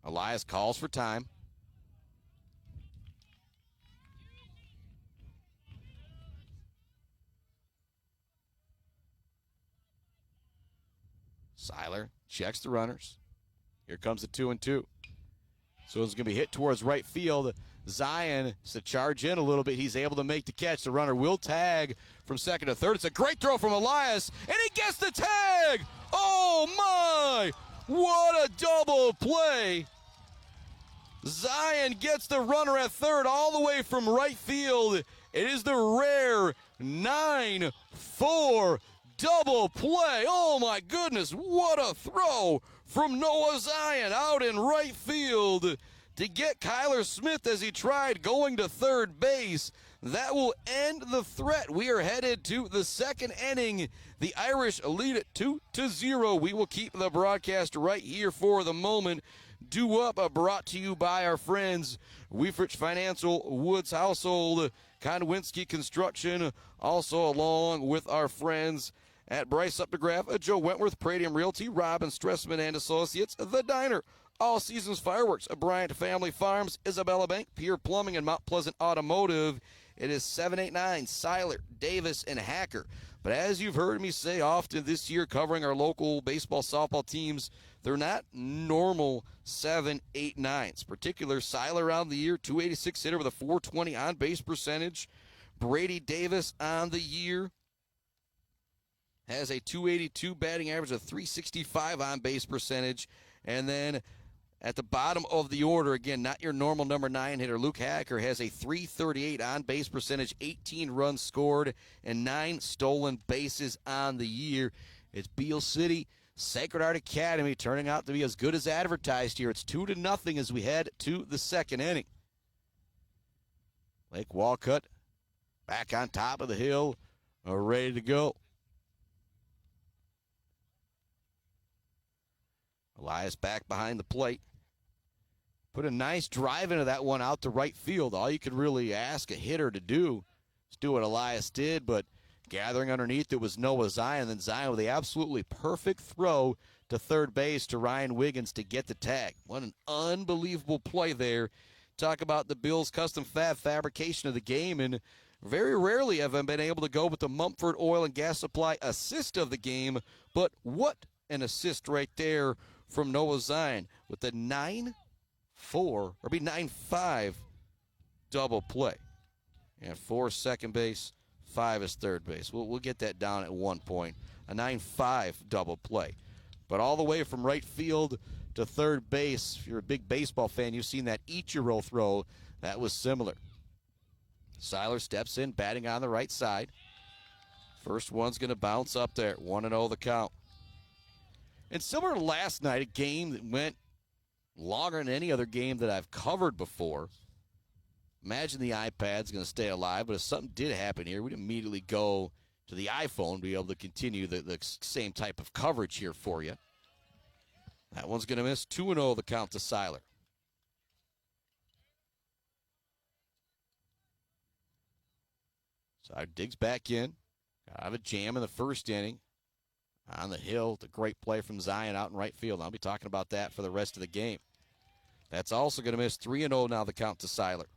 Elias calls for time. Siler checks the runners. Here comes the 2-2. So it's going to be hit towards right field. Zion is to charge in a little bit. He's able to make the catch. The runner will tag from second to third. It's a great throw from Elias, and he gets the tag. Oh, my. What a double play. Zion gets the runner at third all the way from right field. It is the rare 9-4 double play. Oh, my goodness. What a throw from Noah Zion out in right field to get Kyler Smith as he tried going to third base. That will end the threat. We are headed to the second inning. The Irish lead it 2-0. We will keep the broadcast right here for the moment. Due Up, brought to you by our friends Weefrich Financial, Woods Household, Konwinski Construction, also along with our friends at Bryce Updegraff, Joe Wentworth, Pradium Realty, Robin Stressman and Associates, The Diner, All Seasons Fireworks, Bryant Family Farms, Isabella Bank, Pier Plumbing, and Mount Pleasant Automotive. It is 789, Siler, Davis, and Hacker. But as you've heard me say often this year, covering our local baseball, softball teams they're not normal 7, 8, 9s. Particular Siler around the year, 286 hitter with a 420 on-base percentage. Brady Davis on the year has a 282 batting average, a 365 on-base percentage. And then at the bottom of the order, again, not your normal number 9 hitter, Luke Hacker has a 338 on-base percentage, 18 runs scored, and 9 stolen bases on the year. It's Beal City, Sacred Heart Academy, turning out to be as good as advertised here. It's 2-0 as we head to the second inning. Blake Walcott back on top of the hill, ready to go. Elias back behind the plate. Put a nice drive into that one out to right field. All you could really ask a hitter to do is do what Elias did, but gathering underneath it was Noah Zion. Then Zion with the absolutely perfect throw to third base to Ryan Wiggins to get the tag. What an unbelievable play there. Talk about the Bills' custom fabrication of the game, and very rarely have I been able to go with the Mumford Oil and Gas Supply assist of the game, but what an assist right there from Noah Zion with the 9-5 double play. And 4 second base, 5 is third base. We'll get that down at one point. A 9-5 double play. But all the way from right field to third base, if you're a big baseball fan, you've seen that Ichiro throw. That was similar. Siler steps in, batting on the right side. First one's going to bounce up there. 1-0 the count. And similar to last night, a game that went longer than any other game that I've covered before. Imagine the iPad's going to stay alive, but if something did happen here, we'd immediately go to the iPhone to be able to continue the same type of coverage here for you. That one's going to miss. 2-0 the count to Siler. Siler digs back in. Got out of a jam in the first inning. On the hill, the great play from Zion out in right field. I'll be talking about that for the rest of the game. That's also going to miss. 3-0 now the count to Siler.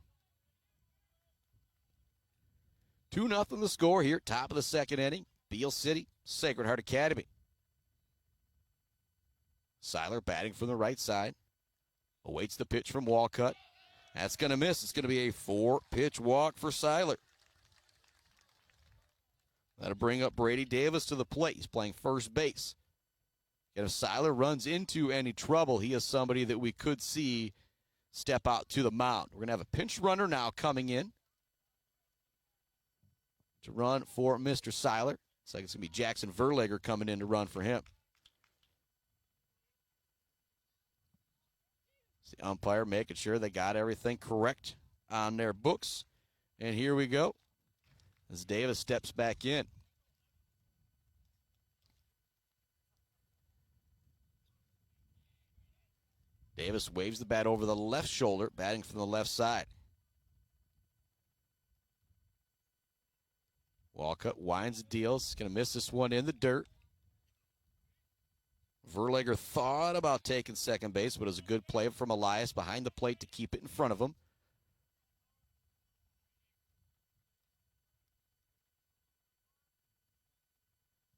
2-0 the score here, top of the second inning. Beal City, Sacred Heart Academy. Siler batting from the right side. Awaits the pitch from Walcott. That's going to miss. It's going to be a 4-pitch walk for Siler. That'll bring up Brady Davis to the plate. He's playing first base. And if Siler runs into any trouble, he is somebody that we could see step out to the mound. We're going to have a pinch runner now coming in to run for Mr. Siler. Looks like it's going to be Jackson Verlager coming in to run for him. It's the umpire making sure they got everything correct on their books. And here we go as Davis steps back in. Davis waves the bat over the left shoulder, batting from the left side. Walcott winds the deals. He's going to miss this one in the dirt. Verlager thought about taking second base, but it was a good play from Elias behind the plate to keep it in front of him.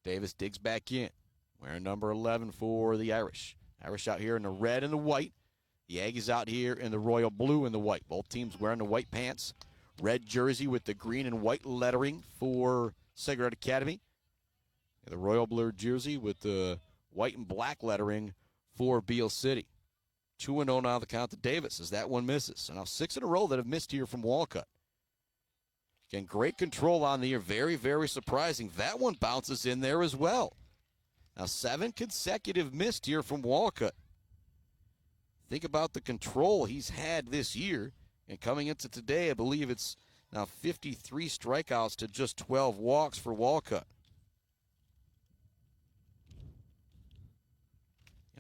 Davis digs back in, wearing number 11 for the Irish. Irish out here in the red and the white. The Aggies out here in the royal blue and the white. Both teams wearing the white pants. Red jersey with the green and white lettering for Sacred Heart Academy. And the royal blue jersey with the white and black lettering for Beal City. 2-0 now the count to Davis as that one misses. So now 6 in a row that have missed here from Walcott. Again, great control on the year. Very, very surprising. That one bounces in there as well. Now 7 consecutive missed here from Walcott. Think about the control he's had this year. And coming into today, I believe it's now 53 strikeouts to just 12 walks for Walcott.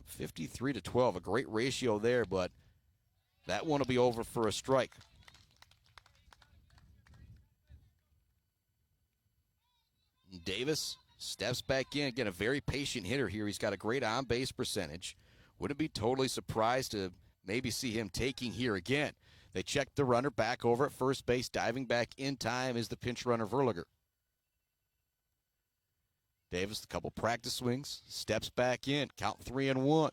53 to 12, a great ratio there, but that one will be over for a strike. Davis steps back in. Again, a very patient hitter here. He's got a great on-base percentage. Wouldn't be totally surprised to maybe see him taking here again. They check the runner back over at first base. Diving back in time is the pinch runner Verlager. Davis, a couple practice swings, steps back in. Count 3-1.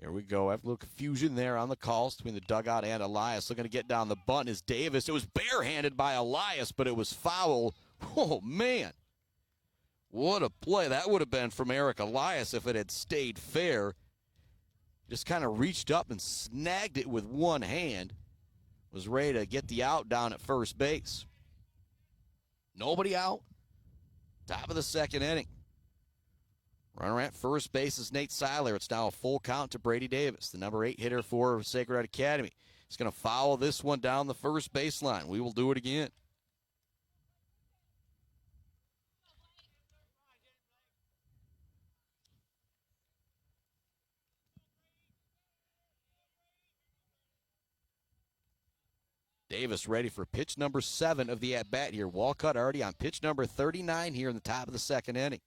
There we go. I have a little confusion there on the calls between the dugout and Elias. Looking to get down the bunt is Davis. It was barehanded by Elias, but it was foul. Oh, man. What a play that would have been from Eric Elias if it had stayed fair. Just kind of reached up and snagged it with one hand. Was ready to get the out down at first base. Nobody out. Top of the second inning. Runner at first base is Nate Siler. It's now a full count to Brady Davis, the number 8 hitter for Sacred Heart Academy. He's going to foul this one down the first baseline. We will do it again. Davis ready for pitch number 7 of the at-bat here. Walcott already on pitch number 39 here in the top of the second inning.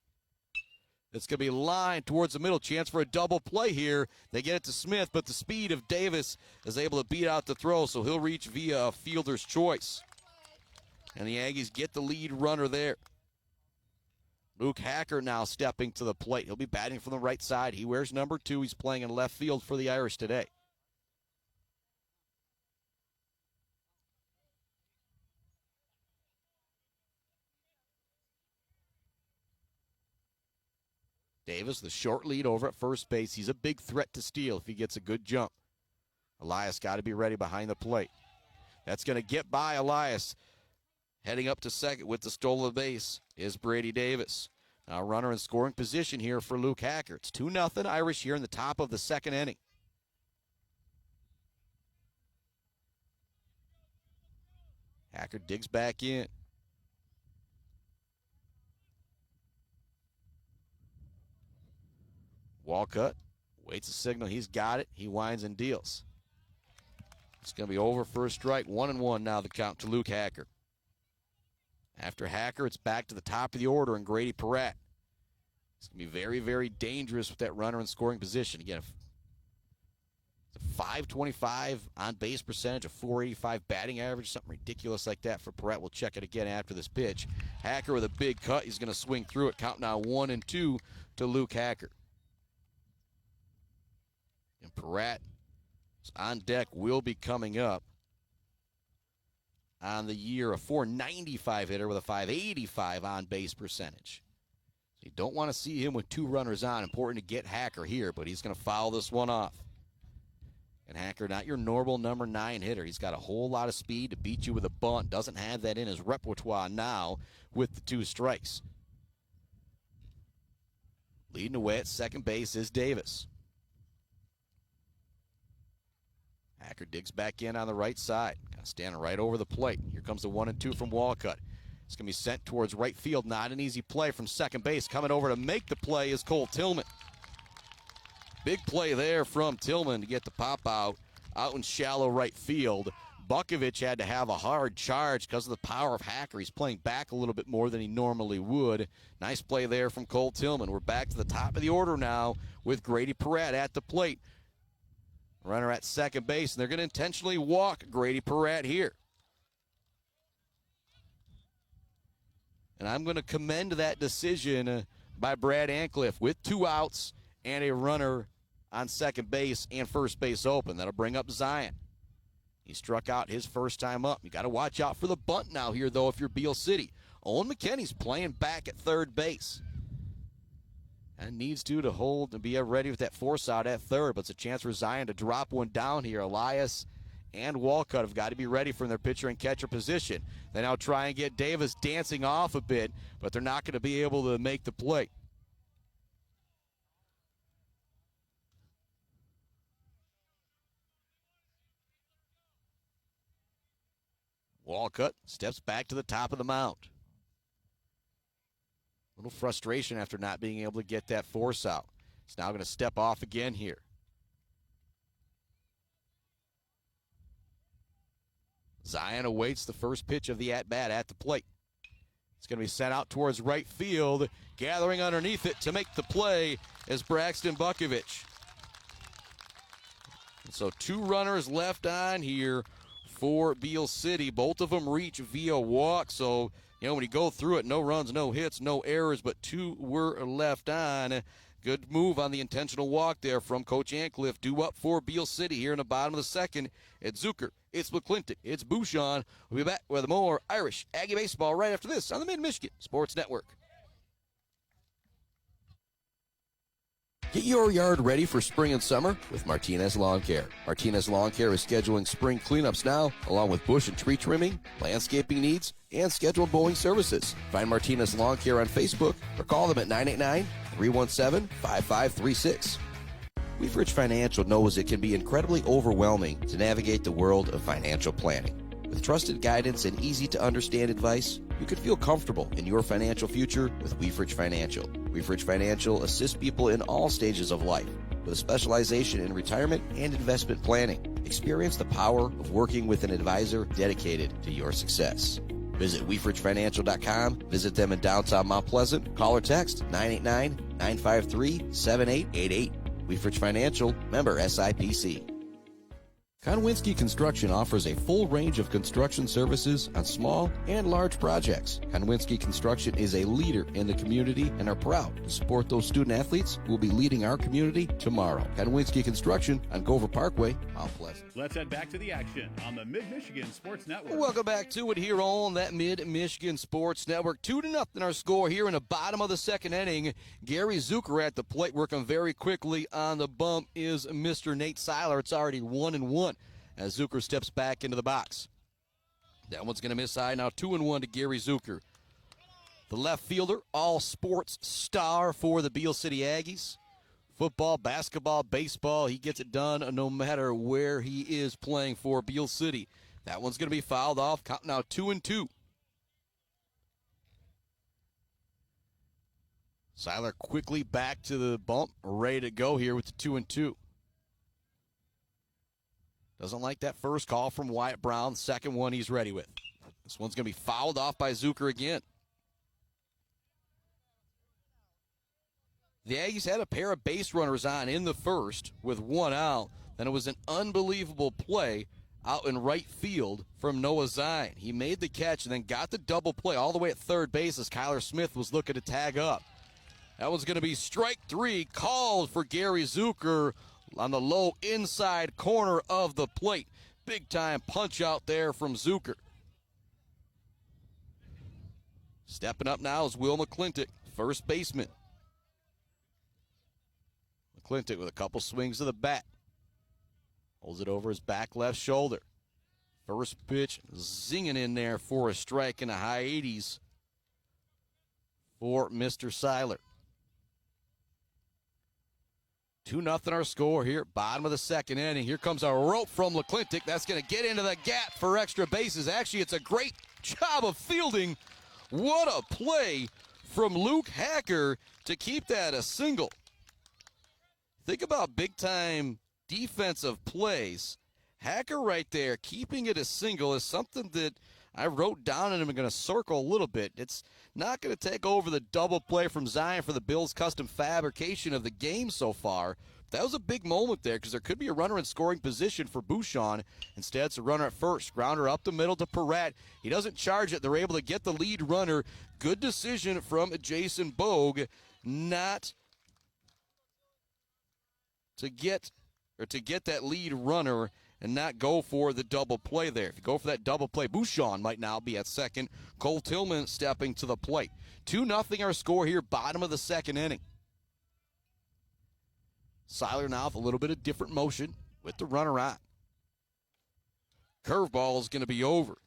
It's going to be lined towards the middle. Chance for a double play here. They get it to Smith, but the speed of Davis is able to beat out the throw, so he'll reach via a fielder's choice. And the Aggies get the lead runner there. Luke Hacker now stepping to the plate. He'll be batting from the right side. He wears number 2. He's playing in left field for the Irish today. Davis, the short lead over at first base. He's a big threat to steal if he gets a good jump. Elias got to be ready behind the plate. That's going to get by Elias. Heading up to second with the stolen base is Brady Davis. Now runner in scoring position here for Luke Hacker. It's 2-0 Irish here in the top of the second inning. Hacker digs back in. Walcott waits a signal. He's got it. He winds and deals. It's going to be over for a strike. 1-1 now the count to Luke Hacker. After Hacker, it's back to the top of the order and Grady Peratt. It's going to be very, very dangerous with that runner in scoring position. Again, it's a .525 on base percentage, a .485 batting average, something ridiculous like that for Peratt. We'll check it again after this pitch. Hacker with a big cut. He's going to swing through it. Count now 1-2 to Luke Hacker. And Peratt on deck will be coming up on the year, a .495 hitter with a .585 on base percentage. So you don't want to see him with 2 runners on. Important to get Hacker here, but he's going to foul this one off. And Hacker, not your normal number 9 hitter. He's got a whole lot of speed to beat you with a bunt. Doesn't have that in his repertoire now with the 2 strikes. Leading away at second base is Davis. Hacker digs back in on the right side. Standing right over the plate. Here comes the 1-2 from Walcott. It's going to be sent towards right field. Not an easy play from second base. Coming over to make the play is Cole Tillman. Big play there from Tillman to get the pop out in shallow right field. Bukovic had to have a hard charge because of the power of Hacker. He's playing back a little bit more than he normally would. Nice play there from Cole Tillman. We're back to the top of the order now with Grady Peratt at the plate. Runner at second base, and they're going to intentionally walk Grady Peratt here. And I'm going to commend that decision by Brad Ancliffe with 2 outs and a runner on second base and first base open. That'll bring up Zion. He struck out his first time up. You got to watch out for the bunt now here, though, if you're Beal City. Owen McKinney's playing back at third base. And needs to hold and be ready with that force out at third. But it's a chance for Zion to drop one down here. Elias and Walcott have got to be ready from their pitcher and catcher position. They now try and get Davis dancing off a bit, but they're not going to be able to make the play. Walcott steps back to the top of the mound. A little frustration after not being able to get that force out. He's now going to step off again here. Zion awaits the first pitch of the at-bat at the plate. It's going to be sent out towards right field. Gathering underneath it to make the play is Braxton Bukovic. And so 2 runners left on here for Beal City. Both of them reach via walk. So, when you go through it, no runs, no hits, no errors, but 2 were left on. Good move on the intentional walk there from Coach Ancliffe. Due up for Beal City here in the bottom of the second. It's Zucker. It's McClintock. It's Bouchon. We'll be back with more Irish Aggie baseball right after this on the Mid-Michigan Sports Network. Get your yard ready for spring and summer with Martinez Lawn Care. Martinez Lawn Care is scheduling spring cleanups now, along with bush and tree trimming, landscaping needs, and scheduled mowing services. Find Martinez Lawn Care on Facebook or call them at 989-317-5536. Weefridge Financial knows it can be incredibly overwhelming to navigate the world of financial planning. With trusted guidance and easy-to-understand advice, you can feel comfortable in your financial future with Weefridge Financial. Weefridge Financial assists people in all stages of life with a specialization in retirement and investment planning. Experience the power of working with an advisor dedicated to your success. Visit WeefridgeFinancial.com. Visit them in downtown Mount Pleasant. Call or text 989-953-7888. Weefridge Financial, member SIPC. Konwinski Construction offers a full range of construction services on small and large projects. Konwinski Construction is a leader in the community and are proud to support those student athletes who will be leading our community tomorrow. Konwinski Construction on Gover Parkway, Mount Pleasant. Let's head back to the action on the Mid-Michigan Sports Network. Welcome back to it here on that Mid-Michigan Sports Network. 2-0 our score here in the bottom of the second inning. Gary Zucker at the plate working very quickly on the bump is Mr. Nate Siler. It's already 1-1 as Zucker steps back into the box. That one's going to miss high. Now 2-1 to Gary Zucker. The left fielder, all sports star for the Beal City Aggies. Football, basketball, baseball, he gets it done no matter where he is playing for Beal City. That one's going to be fouled off. Count now 2-2. Siler quickly back to the bump, ready to go here with the 2-2. Doesn't like that first call from Wyatt Brown. The second one he's ready with. This one's going to be fouled off by Zucker again. The Aggies had a pair of base runners on in the first with one out. Then it was an unbelievable play out in right field from Noah Zine. He made the catch and then got the double play all the way at third base as Kyler Smith was looking to tag up. That one's going to be strike three, called for Gary Zucker on the low inside corner of the plate. Big time punch out there from Zucker. Stepping up now is Will McClintock, first baseman. McClintock with a couple swings of the bat. Holds it over his back left shoulder. First pitch zinging in there for a strike in the high 80s for Mr. Siler. 2-0 our score here, bottom of the second inning. Here comes a rope from McClintock. That's going to get into the gap for extra bases. Actually, it's a great job of fielding. What a play from Luke Hacker to keep that a single. Think about big-time defensive plays. Hacker right there, keeping it a single, is something that I wrote down and I'm going to circle a little bit. It's not going to take over the double play from Zion for the Bills' custom fabrication of the game so far. That was a big moment there because there could be a runner in scoring position for Bouchon. Instead, it's a runner at first. Grounder up the middle to Perrette. He doesn't charge it. They're able to get the lead runner. Good decision from Jason Bogue not to get that lead runner and not go for the double play there. If you go for that double play, Bouchon might now be at second. Cole Tillman stepping to the plate. 2-0 our score here, bottom of the second inning. Siler now with a little bit of different motion with the runner on. Curveball is going to be over.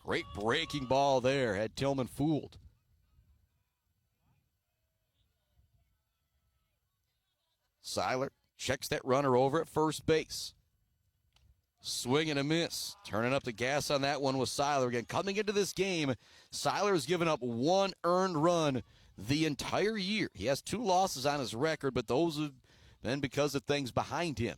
Great breaking ball there, had Tillman fooled. Siler checks that runner over at first base. Swing and a miss. Turning up the gas on that one was Siler again. Coming into this game, Siler has given up one earned run the entire year. He has 2 losses on his record, but those have been because of things behind him.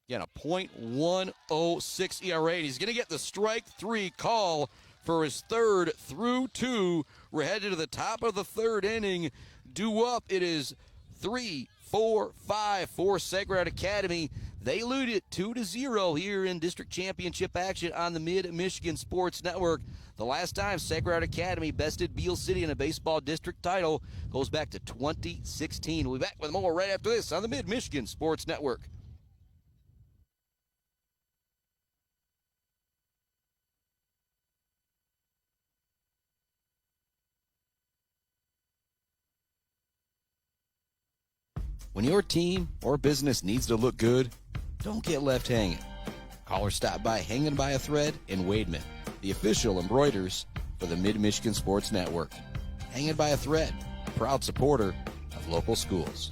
Again, a .106 ERA. And he's going to get the strike 3 call for his third through 2. We're headed to the top of the third inning. Due up, it is 3-4-5 for Sacred Heart Academy. They lead it 2-0 here in district championship action on the Mid-Michigan Sports Network. The last time Sacred Heart Academy bested Beal City in a baseball district title goes back to 2016. We'll be back with more right after this on the Mid-Michigan Sports Network. When your team or business needs to look good, don't get left hanging. Call or stop by Hanging by a Thread in Wademan, the official embroiders for the Mid-Michigan Sports Network. Hanging by a Thread, a proud supporter of local schools.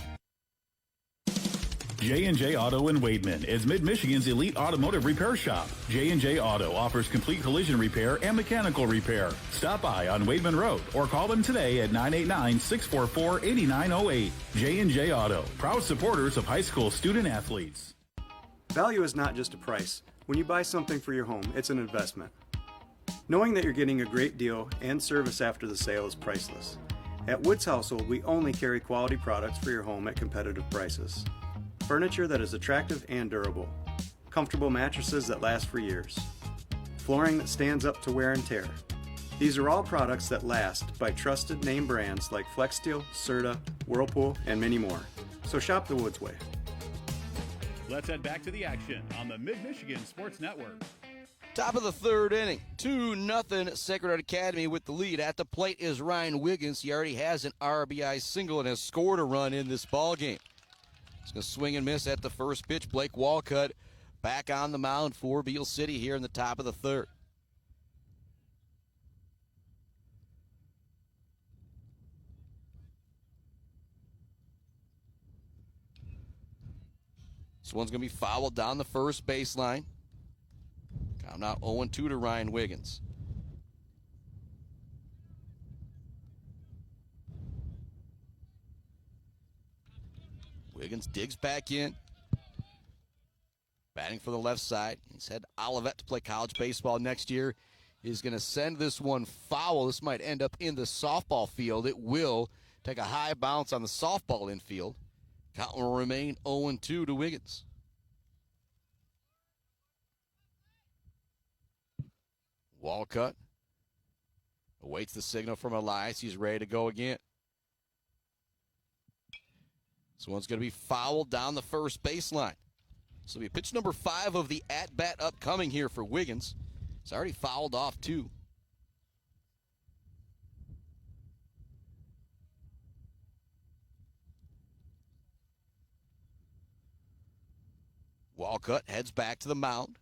J&J Auto in Wademan is Mid-Michigan's elite automotive repair shop. J&J Auto offers complete collision repair and mechanical repair. Stop by on Wademan Road or call them today at 989-644-8908. J&J Auto, proud supporters of high school student athletes. Value is not just a price. When you buy something for your home, it's an investment. Knowing that you're getting a great deal and service after the sale is priceless. At Woods Household, we only carry quality products for your home at competitive prices. Furniture that is attractive and durable. Comfortable mattresses that last for years. Flooring that stands up to wear and tear. These are all products that last by trusted name brands like FlexSteel, Serta, Whirlpool, and many more. So shop the Woods way. Let's head back to the action on the Mid-Michigan Sports Network. Top of the third inning, 2-0 Sacred Heart Academy with the lead. At the plate is Ryan Wiggins. He already has an RBI single and has scored a run in this ballgame. He's going to swing and miss at the first pitch. Blake Walcott back on the mound for Beal City here in the top of the third. This one's going to be fouled down the first baseline. Count now 0-2 to Ryan Wiggins. Wiggins digs back in. Batting for the left side. He's head Olivet to play college baseball next year. He's going to send this one foul. This might end up in the softball field. It will take a high bounce on the softball infield. Count will remain 0-2 to Wiggins. Walcott awaits the signal from Elias. He's ready to go again. This one's going to be fouled down the first baseline. This will be pitch number 5 of the at-bat upcoming here for Wiggins. It's already fouled off 2. Walcott heads back to the mound.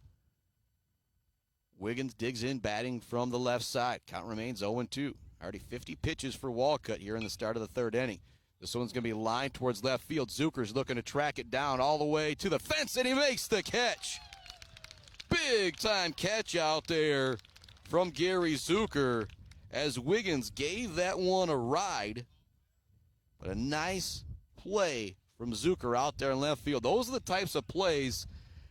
Wiggins digs in, batting from the left side. Count remains 0-2. Already 50 pitches for Walcott here in the start of the third inning. This one's going to be lined towards left field. Zucker's looking to track it down all the way to the fence, and he makes the catch. Big-time catch out there from Gary Zucker as Wiggins gave that one a ride. But a nice play from Zucker out there in left field. Those are the types of plays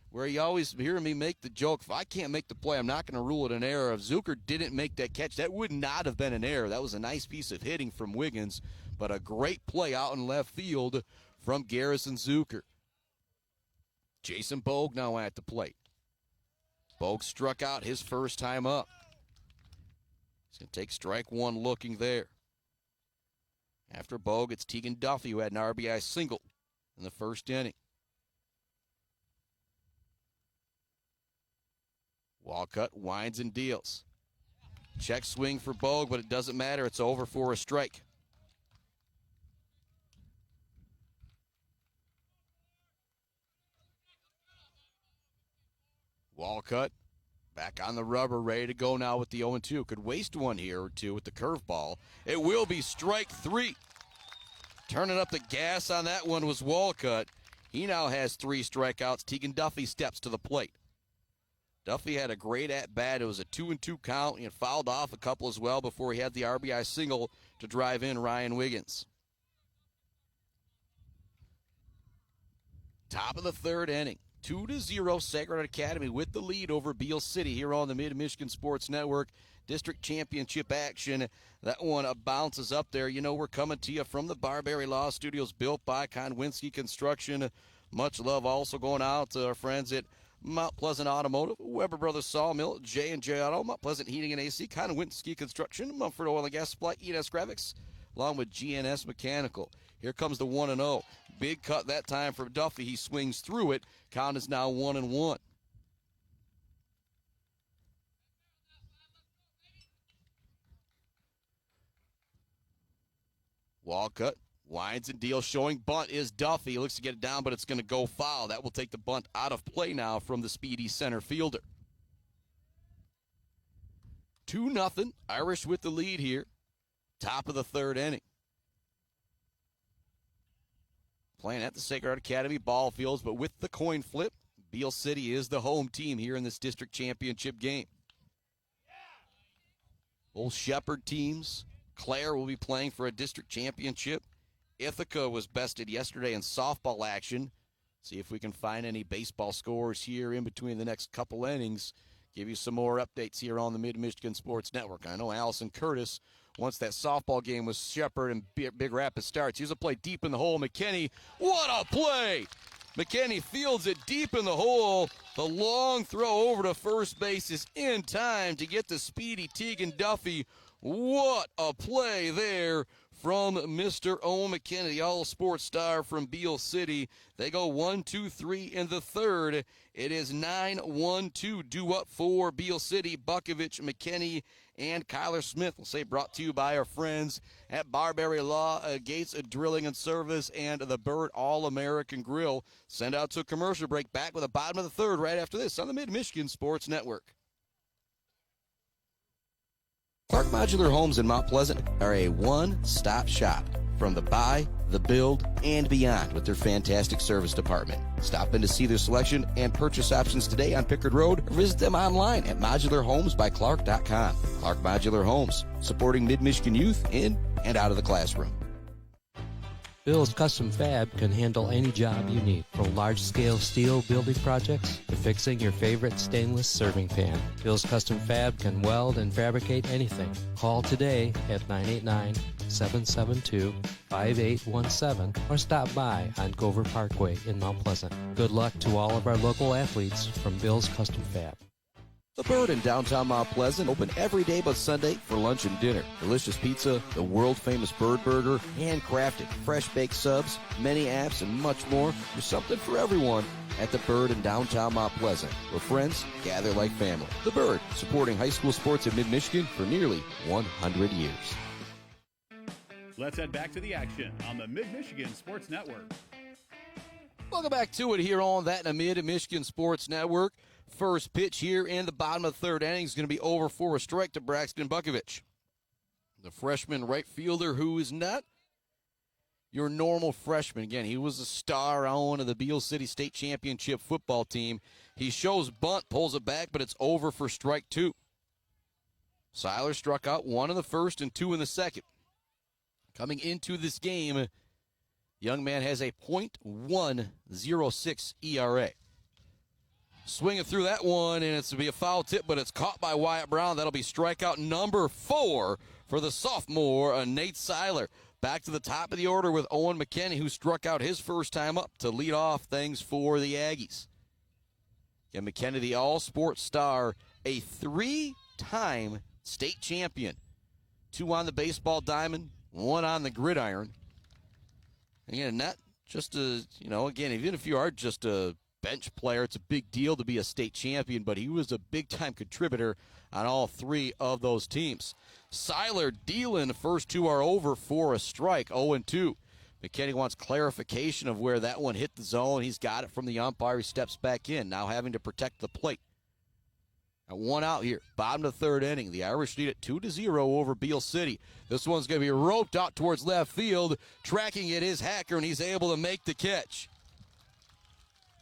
where you always hear me make the joke, if I can't make the play, I'm not going to rule it an error. If Zucker didn't make that catch, that would not have been an error. That was a nice piece of hitting from Wiggins, but a great play out in left field from Garrison Zucker. Jason Bogue now at the plate. Bogue struck out his first time up. He's going to take strike one looking there. After Bogue, it's Tegan Duffy, who had an RBI single in the first inning. Walcott winds and deals. Check swing for Bogue, but it doesn't matter. It's over for a strike. Walcott back on the rubber, ready to go now with the 0-2. Could waste one here or two with the curveball. It will be strike 3. Turning up the gas on that one was Walcott. He now has 3 strikeouts. Tegan Duffy steps to the plate. Duffy had a great at-bat. It was a 2-2 count. He had fouled off a couple as well before he had the RBI single to drive in Ryan Wiggins. Top of the third inning. 2-0 Sacred Heart Academy with the lead over Beal City here on the Mid-Michigan Sports Network. District championship action. That one bounces up there. You know, we're coming to you from the Barberry Law Studios, built by Konwinski Construction. Much love also going out to our friends at Mount Pleasant Automotive, Weber Brothers Sawmill, J&J Auto, Mount Pleasant Heating and AC, Conn Winton Ski Construction, Mumford Oil and Gas Supply, E&S Graphics, along with GNS Mechanical. Here comes the 1-0. Big cut that time for Duffy. He swings through it. Count is now 1-1. Walcott winds and deals, showing bunt is Duffy. He looks to get it down, but it's going to go foul. That will take the bunt out of play now from the speedy center fielder. 2-0. Irish with the lead here. Top of the third inning. Playing at the Sacred Heart Academy ball fields, but with the coin flip, Beal City is the home team here in this district championship game. Both Shepherd teams. Clare will be playing for a district championship. Ithaca was bested yesterday in softball action. See if we can find any baseball scores here in between the next couple innings. Give you some more updates here on the Mid-Michigan Sports Network. I know Allison Curtis, once that softball game was Shepherd and Big Rapids starts. Here's a play deep in the hole. McKinney, what a play! McKinney fields it deep in the hole. The long throw over to first base is in time to get the speedy Tegan Duffy. What a play there from Mr. Owen McKinney, the all-sports star from Beal City. They go 1-2-3 in the third. It is 9-1-2 due up for Beal City. Bukovich, McKinney, and Kyler Smith. We'll say brought to you by our friends at Barberry Law, Gates Drilling and Service, and the Bird All-American Grill. Send out to a commercial break. Back with the bottom of the third right after this on the Mid-Michigan Sports Network. Clark Modular Homes in Mount Pleasant are a one-stop shop from the buy, the build, and beyond with their fantastic service department. Stop in to see their selection and purchase options today on Pickard Road or visit them online at modularhomesbyclark.com. Clark Modular Homes, supporting Mid-Michigan youth in and out of the classroom. Bill's Custom Fab can handle any job you need, from large-scale steel building projects to fixing your favorite stainless serving pan. Bill's Custom Fab can weld and fabricate anything. Call today at 989-772-5817 or stop by on Gover Parkway in Mount Pleasant. Good luck to all of our local athletes from Bill's Custom Fab. The Bird in downtown Mount Pleasant, open every day but Sunday for lunch and dinner. Delicious pizza, the world-famous Bird Burger, handcrafted, fresh-baked subs, many apps, and much more. There's something for everyone at The Bird in downtown Mount Pleasant, where friends gather like family. The Bird, supporting high school sports in mid-Michigan for nearly 100 years. Let's head back to the action on the Mid-Michigan Sports Network. Welcome back to it here on that Mid-Michigan Sports Network. First pitch here in the bottom of the third inning is going to be over for a strike to Braxton Bukovich. The freshman right fielder who is not your normal freshman. Again, he was a star on the Beal City State Championship football team. He shows bunt, pulls it back, but it's over for strike two. Siler struck out 1 in the first and 2 in the second. Coming into this game, young man has a .106 ERA. Swinging through that one, and it's to be a foul tip, but it's caught by Wyatt Brown. That'll be strikeout number 4 for the sophomore, Nate Siler. Back to the top of the order with Owen McKinney, who struck out his first time up to lead off things for the Aggies. And McKinney, the all-sports star, a 3-time state champion. 2 on the baseball diamond, 1 on the gridiron. Again, not just a, again, even if you are just a bench player, it's a big deal to be a state champion, but he was a big-time contributor on all 3 of those teams. Siler dealing, the first 2 are over for a strike, 0-2. McKinney wants clarification of where that one hit the zone. He's got it from the umpire. He steps back in, now having to protect the plate. Now 1 out here, bottom of the third inning. The Irish lead it 2-0 over Beal City. This one's going to be roped out towards left field. Tracking it is Hacker, and he's able to make the catch.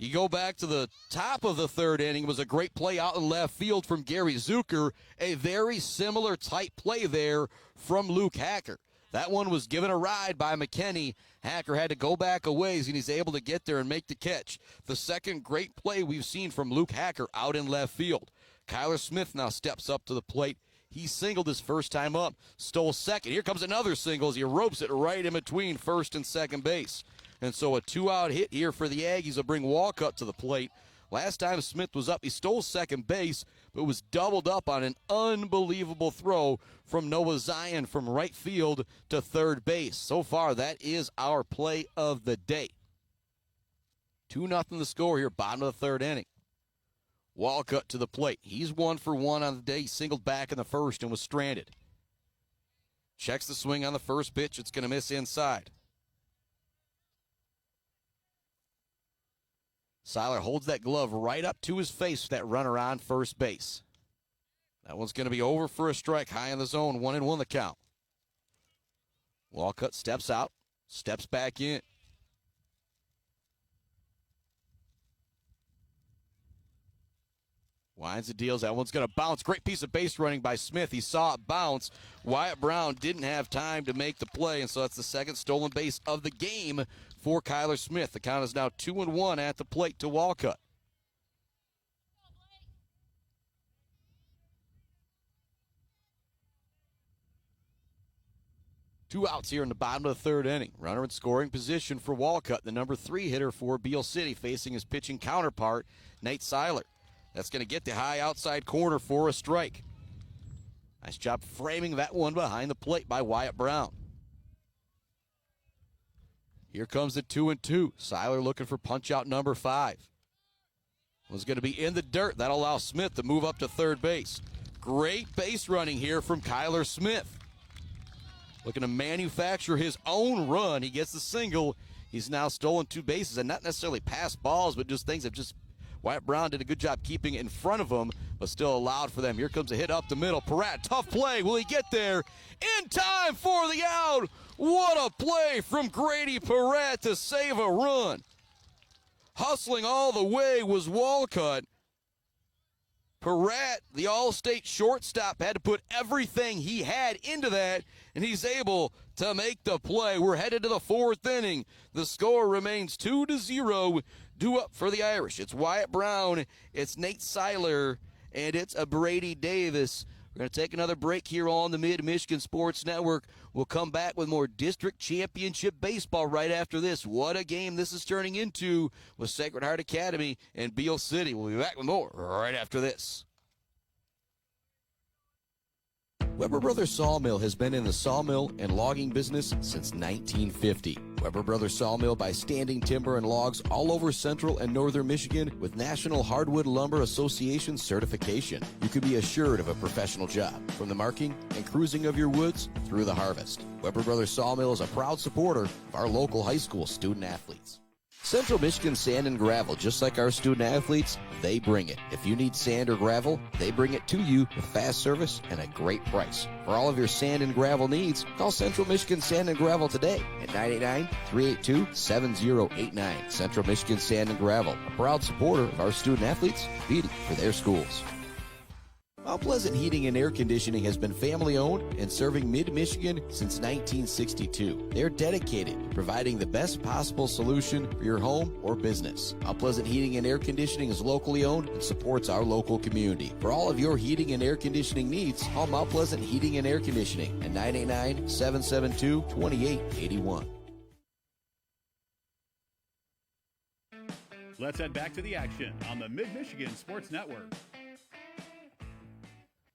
You go back to the top of the third inning, it was a great play out in left field from Gary Zucker. A very similar type play there from Luke Hacker. That one was given a ride by McKinney. Hacker had to go back a ways, and he's able to get there and make the catch. The second great play we've seen from Luke Hacker out in left field. Kyler Smith now steps up to the plate. He singled his first time up, stole second. Here comes another single as he ropes it right in between first and second base. And so a 2-out hit here for the Aggies will bring Walcott to the plate. Last time Smith was up, he stole second base, but was doubled up on an unbelievable throw from Noah Zion from right field to third base. So far, that is our play of the day. 2-0 the score here, bottom of the third inning. Walcott to the plate. He's 1 for 1 on the day. He singled back in the first and was stranded. Checks the swing on the first pitch. It's going to miss inside. Siler holds that glove right up to his face with that runner on first base. That one's going to be over for a strike, high in the zone, 1-1 the count. Walcott steps out, steps back in. Winds the deals. That one's going to bounce. Great piece of base running by Smith. He saw it bounce. Wyatt Brown didn't have time to make the play, and so that's the second stolen base of the game for Kyler Smith. The count is now 2-1 at the plate to Walcott. Two outs here in the bottom of the third inning. Runner in scoring position for Walcott, the number 3 hitter for Beal City, facing his pitching counterpart, Nate Siler. That's going to get the high outside corner for a strike. Nice job framing that one behind the plate by Wyatt Brown. Here comes the 2-2. Siler looking for punch out number 5. Was going to be in the dirt. That'll allow Smith to move up to third base. Great base running here from Kyler Smith. Looking to manufacture his own run. He gets the single. He's now stolen 2 bases, and not necessarily past balls, but just things that just Wyatt Brown did a good job keeping it in front of him, but still allowed for them. Here comes a hit up the middle. Peratt, tough play. Will he get there in time for the out? What a play from Grady Peratt to save a run. Hustling all the way was Walcott. Peratt, the All-State shortstop, had to put everything he had into that, and he's able to make the play. We're headed to the 4th inning. The score remains 2-0. Due up for the Irish. It's Wyatt Brown, it's Nate Siler, and it's a Brady Davis. We're going to take another break here on the Mid-Michigan Sports Network. We'll come back with more district championship baseball right after this. What a game this is turning into with Sacred Heart Academy and Beal City. We'll be back with more right after this. Weber Brothers Sawmill has been in the sawmill and logging business since 1950. Weber Brothers Sawmill buys standing timber and logs all over central and northern Michigan with National Hardwood Lumber Association certification. You can be assured of a professional job, from the marking and cruising of your woods through the harvest. Weber Brothers Sawmill is a proud supporter of our local high school student athletes. Central Michigan Sand and Gravel, just like our student athletes, they bring it. If you need sand or gravel, they bring it to you with fast service and a great price. For all of your sand and gravel needs, call Central Michigan Sand and Gravel today at 989-382-7089. Central Michigan Sand and Gravel, a proud supporter of our student athletes competing for their schools. Mount Pleasant Heating and Air Conditioning has been family-owned and serving mid-Michigan since 1962. They're dedicated to providing the best possible solution for your home or business. Mount Pleasant Heating and Air Conditioning is locally owned and supports our local community. For all of your heating and air conditioning needs, call Mount Pleasant Heating and Air Conditioning at 989-772-2881. Let's head back to the action on the Mid-Michigan Sports Network.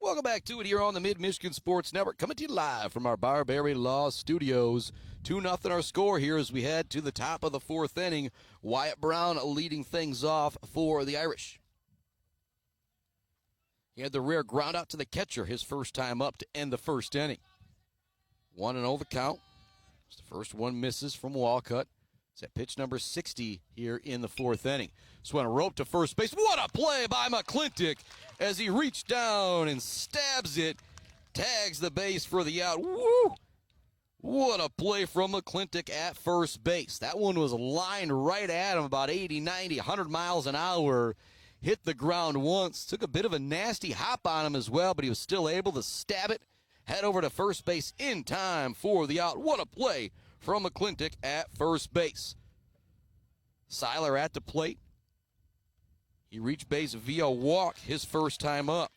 Welcome back to it here on the Mid-Michigan Sports Network, coming to you live from our Barberry Law Studios. 2-0 our score here as we head to the top of the 4th inning. Wyatt Brown leading things off for the Irish. He had the rare ground out to the catcher his first time up to end the 1st inning. 1-0 the count. The first one misses from Walcott. It's at pitch number 60 here in the 4th inning. Swung a rope to first base. What a play by McClintock as he reached down and stabs it. Tags the base for the out. Woo! What a play from McClintock at first base. That one was lined right at him, about 80, 90, 100 miles an hour. Hit the ground once. Took a bit of a nasty hop on him as well, but he was still able to stab it. Head over to first base in time for the out. What a play from McClintock at first base. Siler at the plate. He reached base via walk his first time up.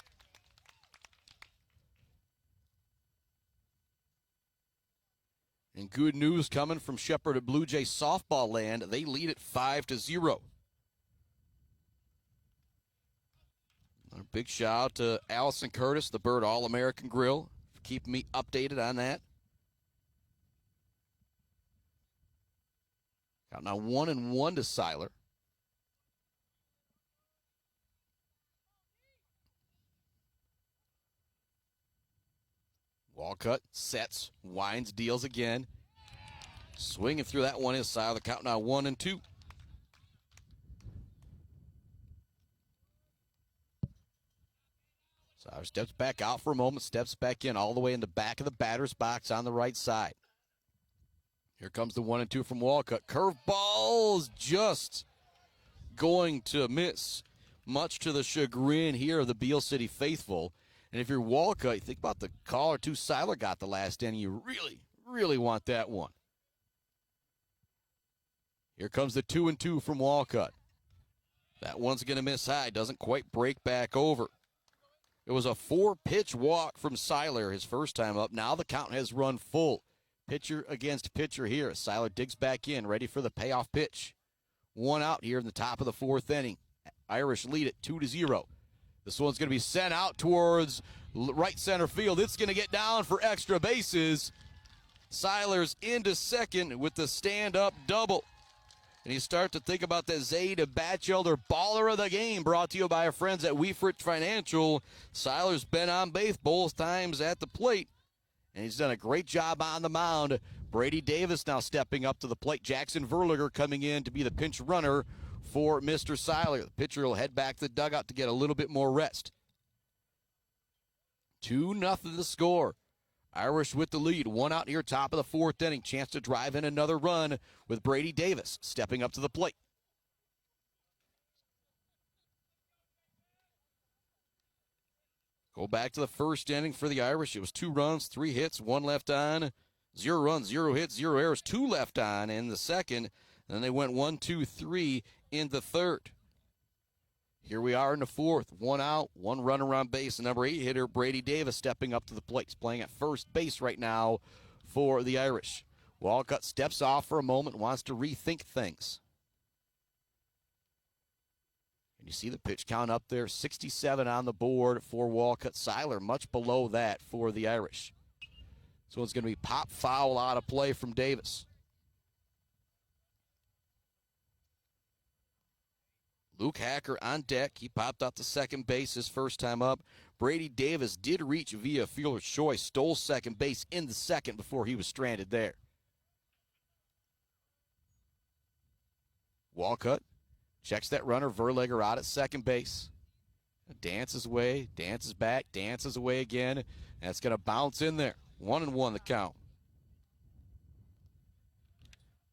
And good news coming from Shepherd Blue Jay softball land. They lead it 5-0. A big shout out to Allison Curtis, the Bird All-American Grill, for keeping me updated on that. Got now 1-1 to Siler. Walcott sets, winds, deals again. Swinging through that one is Siler. Count now 1-2. Siler steps back out for a moment, steps back in all the way in the back of the batter's box on the right side. Here comes the 1-2 from Walcott. Curveball's just going to miss, much to the chagrin here of the Beal City faithful. And if you're Walcott, you think about the call or two Siler got the last inning. You really, really want that one. Here comes the 2-2 from Walcott. That one's going to miss high. Doesn't quite break back over. It was a 4-pitch walk from Siler his first time up. Now the count has run full. Pitcher against pitcher here. Siler digs back in, ready for the payoff pitch. One out here in the top of the 4th inning. Irish lead it 2-0. This one's going to be sent out towards right center field. It's going to get down for extra bases. Siler's into second with the stand-up double. And you start to think about that Zayda Batchelder baller of the game, brought to you by our friends at Weefrich Financial. Siler's been on base both times at the plate, and he's done a great job on the mound. Brady Davis now stepping up to the plate. Jackson Verliger coming in to be the pinch runner for Mr. Siler. The pitcher will head back to the dugout to get a little bit more rest. 2-0 the score. Irish with the lead. One out here, top of the 4th inning. Chance to drive in another run with Brady Davis stepping up to the plate. Go back to the 1st inning for the Irish. It was 2 runs, 3 hits, 1 left on. 0 runs, 0 hits, 0 errors, 2 left on in the second. And then they went 1, 2, 3 in the third. Here we are in the 4th. 1 out, 1 runner on base. The number 8 hitter, Brady Davis, stepping up to the plate. He's playing at first base right now for the Irish. Walcott steps off for a moment, wants to rethink things. And you see the pitch count up there, 67 on the board for Walcott. Siler much below that for the Irish. So it's going to be pop foul out of play from Davis. Luke Hacker on deck. He popped out to second base his first time up. Brady Davis did reach via fielder's choice, stole second base in the second before he was stranded there. Walcott checks that runner, Verliger out at second base. Dances away, dances back, dances away again. And it's going to bounce in there. 1-1 the count.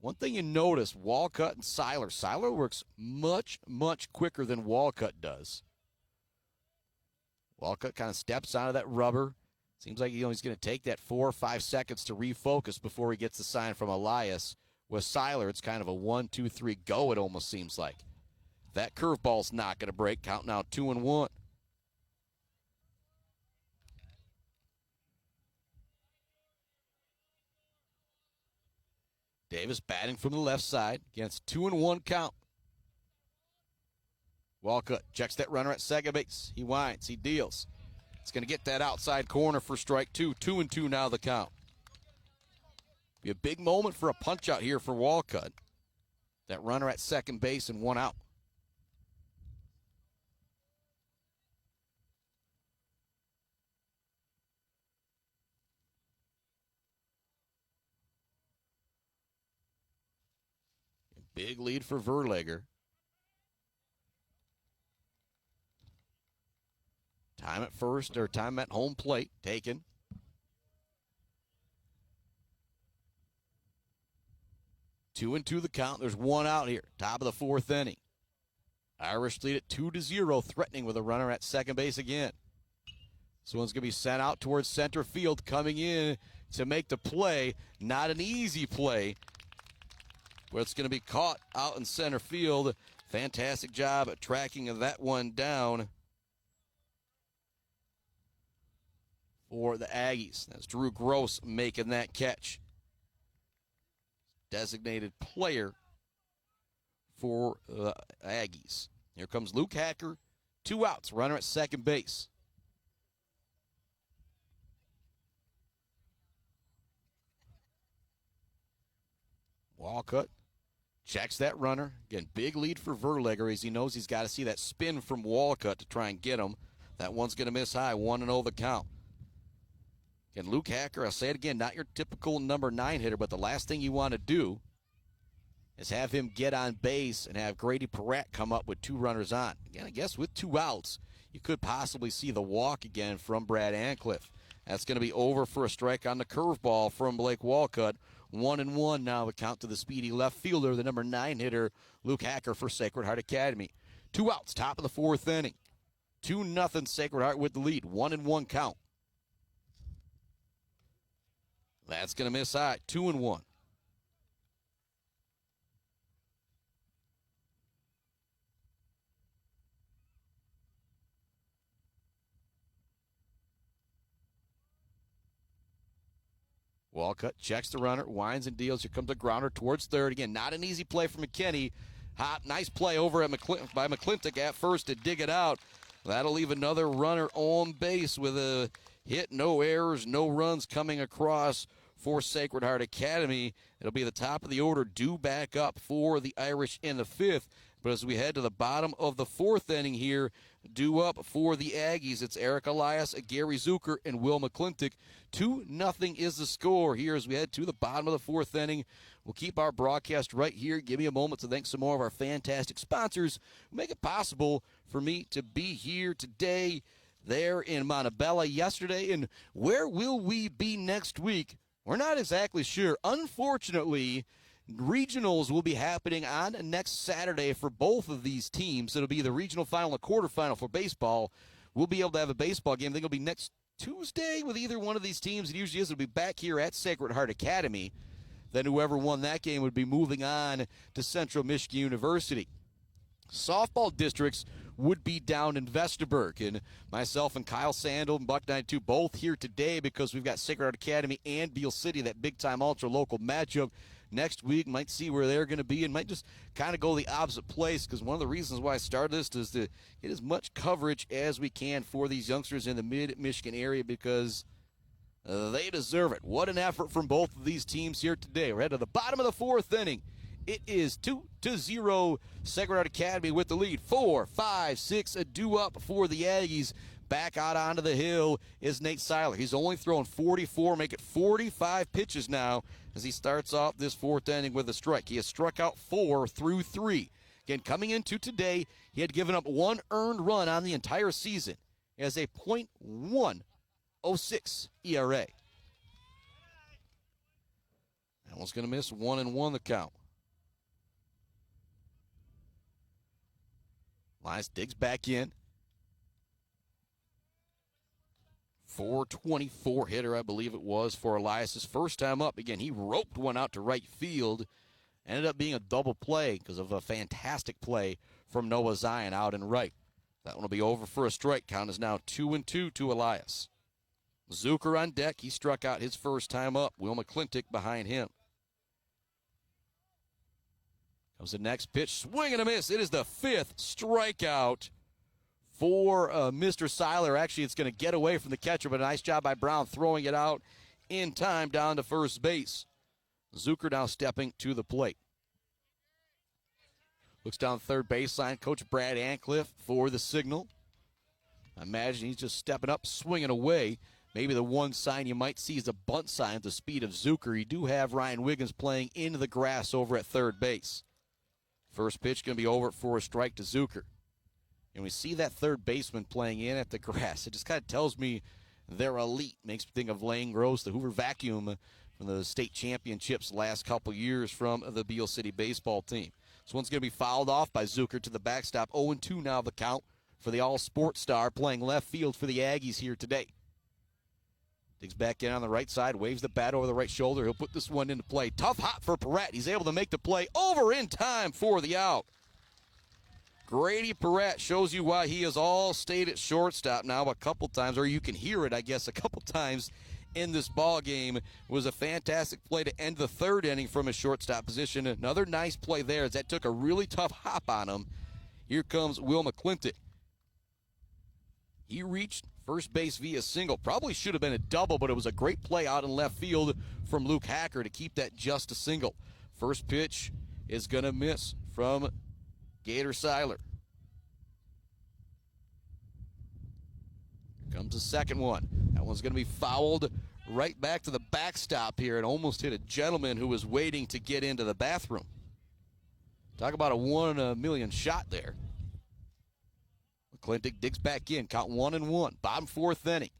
One thing you notice, Walcott and Siler. Siler works much, much quicker than Walcott does. Walcott kind of steps out of that rubber. Seems like he's going to take that 4 or 5 seconds to refocus before he gets the sign from Elias. With Siler, it's kind of a 1, 2, 3 go, it almost seems like. That curveball's not going to break. Count now 2-1. Davis batting from the left side against 2-1 count. Walcott checks that runner at second base. He winds, he deals. It's going to get that outside corner for strike 2. 2-2 now the count. Be a big moment for a punch out here for Walcott. That runner at second base and 1 out. Big lead for Verliger. Time at first, or time at home plate, taken. Two and two the count. There's 1 out here. Top of the 4th inning. Irish lead at 2-0, threatening with a runner at second base again. This one's going to be sent out towards center field, coming in to make the play. Not an easy play, but it's going to be caught out in center field. Fantastic job at tracking that one down for the Aggies. That's Drew Gross making that catch. designated player for the Aggies. Here comes Luke Hacker, 2 outs, runner at second base. Walcott checks that runner. Again, big lead for Verlegger as he knows he's got to see that spin from Walcott to try and get him. That one's going to miss high, 1-0 the count. Again, Luke Hacker, I'll say it again, not your typical number 9 hitter, but the last thing you want to do is have him get on base and have Grady Perrette come up with 2 runners on. Again, I guess with 2 outs, you could possibly see the walk again from Brad Ancliffe. That's going to be over for a strike on the curveball from Blake Walcott. 1-1 now the count to the speedy left fielder, the number 9 hitter, Luke Hacker for Sacred Heart Academy. 2 outs, top of the 4th inning. 2-0 Sacred Heart with the lead. 1-1 count. That's going to miss high. 2-1. Walcott checks the runner, winds and deals. Here comes a grounder towards third. Again, not an easy play for McKinney. Nice play over by McClintock at first to dig it out. That'll leave another runner on base with a hit, no errors, no runs coming across for Sacred Heart Academy. It'll be the top of the order, due back up for the Irish in the 5th. But as we head to the bottom of the 4th inning here, due up for the Aggies, it's Eric Elias, Gary Zucker, and Will McClintock. 2-0 is the score here as we head to the bottom of the 4th inning. We'll keep our broadcast right here. Give me a moment to thank some more of our fantastic sponsors who make it possible for me to be here today, there in Montebello yesterday. And where will we be next week? We're not exactly sure. Unfortunately, regionals will be happening on next Saturday for both of these teams. It'll be the regional final and quarterfinal for baseball. We'll be able to have a baseball game. I think it'll be next Tuesday with either one of these teams. It usually is. It'll be back here at Sacred Heart Academy. Then whoever won that game would be moving on to Central Michigan University. Softball districts would be down in Vesterberg. And myself and Kyle Sandel and Buck 92 both here today because we've got Sacred Heart Academy and Beal City, that big-time ultra-local matchup. Next week, might see where they're going to be and might just kind of go the opposite place, because one of the reasons why I started this is to get as much coverage as we can for these youngsters in the mid-Michigan area, because they deserve it. What an effort from both of these teams here today. We're headed to the bottom of the 4th inning. It is 2-0 Sacred Heart Academy with the lead. 4, 5, 6, a due up for the Aggies. Back out onto the hill is Nate Siler. He's only thrown 44, make it 45 pitches now as he starts off this 4th inning with a strike. He has struck out 4 through 3. Again, coming into today, he had given up 1 earned run on the entire season. He has a .106 ERA. That one's going to miss. 1-1 the count. Elias digs back in. 424 hitter, I believe it was, for Elias' first time up. Again, he roped one out to right field. Ended up being a double play because of a fantastic play from Noah Zion out in right. That one will be over for a strike. Count is now 2-2 to Elias. Zucker on deck. He struck out his first time up. Will McClintock behind him. Comes the next pitch. Swing and a miss. It is the 5th strikeout for Mr. Siler. Actually, it's going to get away from the catcher, but a nice job by Brown throwing it out in time down to first base. Zucker now stepping to the plate. Looks down the third baseline. Coach Brad Ancliffe for the signal. I imagine he's just stepping up, swinging away. Maybe the one sign you might see is a bunt sign at the speed of Zucker. You do have Ryan Wiggins playing into the grass over at third base. First pitch going to be over for a strike to Zucker. And we see that third baseman playing in at the grass. It just kind of tells me they're elite. Makes me think of Lane Gross, the Hoover Vacuum from the state championships last couple years from the Beal City baseball team. This one's going to be fouled off by Zucker to the backstop. 0-2 now the count for the all-sport star playing left field for the Aggies here today. Digs back in on the right side, waves the bat over the right shoulder. He'll put this one into play. Tough hop for Perrette. He's able to make the play over in time for the out. Grady Perrette shows you why he has all stayed at shortstop now a couple times, or you can hear it, I guess, a couple times in this ball game. Was a fantastic play to end the third inning from a shortstop position. Another nice play there as that took a really tough hop on him. Here comes Will McClintock. He reached first base via single. Probably should have been a double, but it was a great play out in left field from Luke Hacker to keep that just a single. First pitch is going to miss from Gator Siler. Here comes the second one. That one's going to be fouled right back to the backstop here and almost hit a gentleman who was waiting to get into the bathroom. Talk about a 1 in a million shot there. McClintock digs back in, count 1-1. Bottom fourth inning.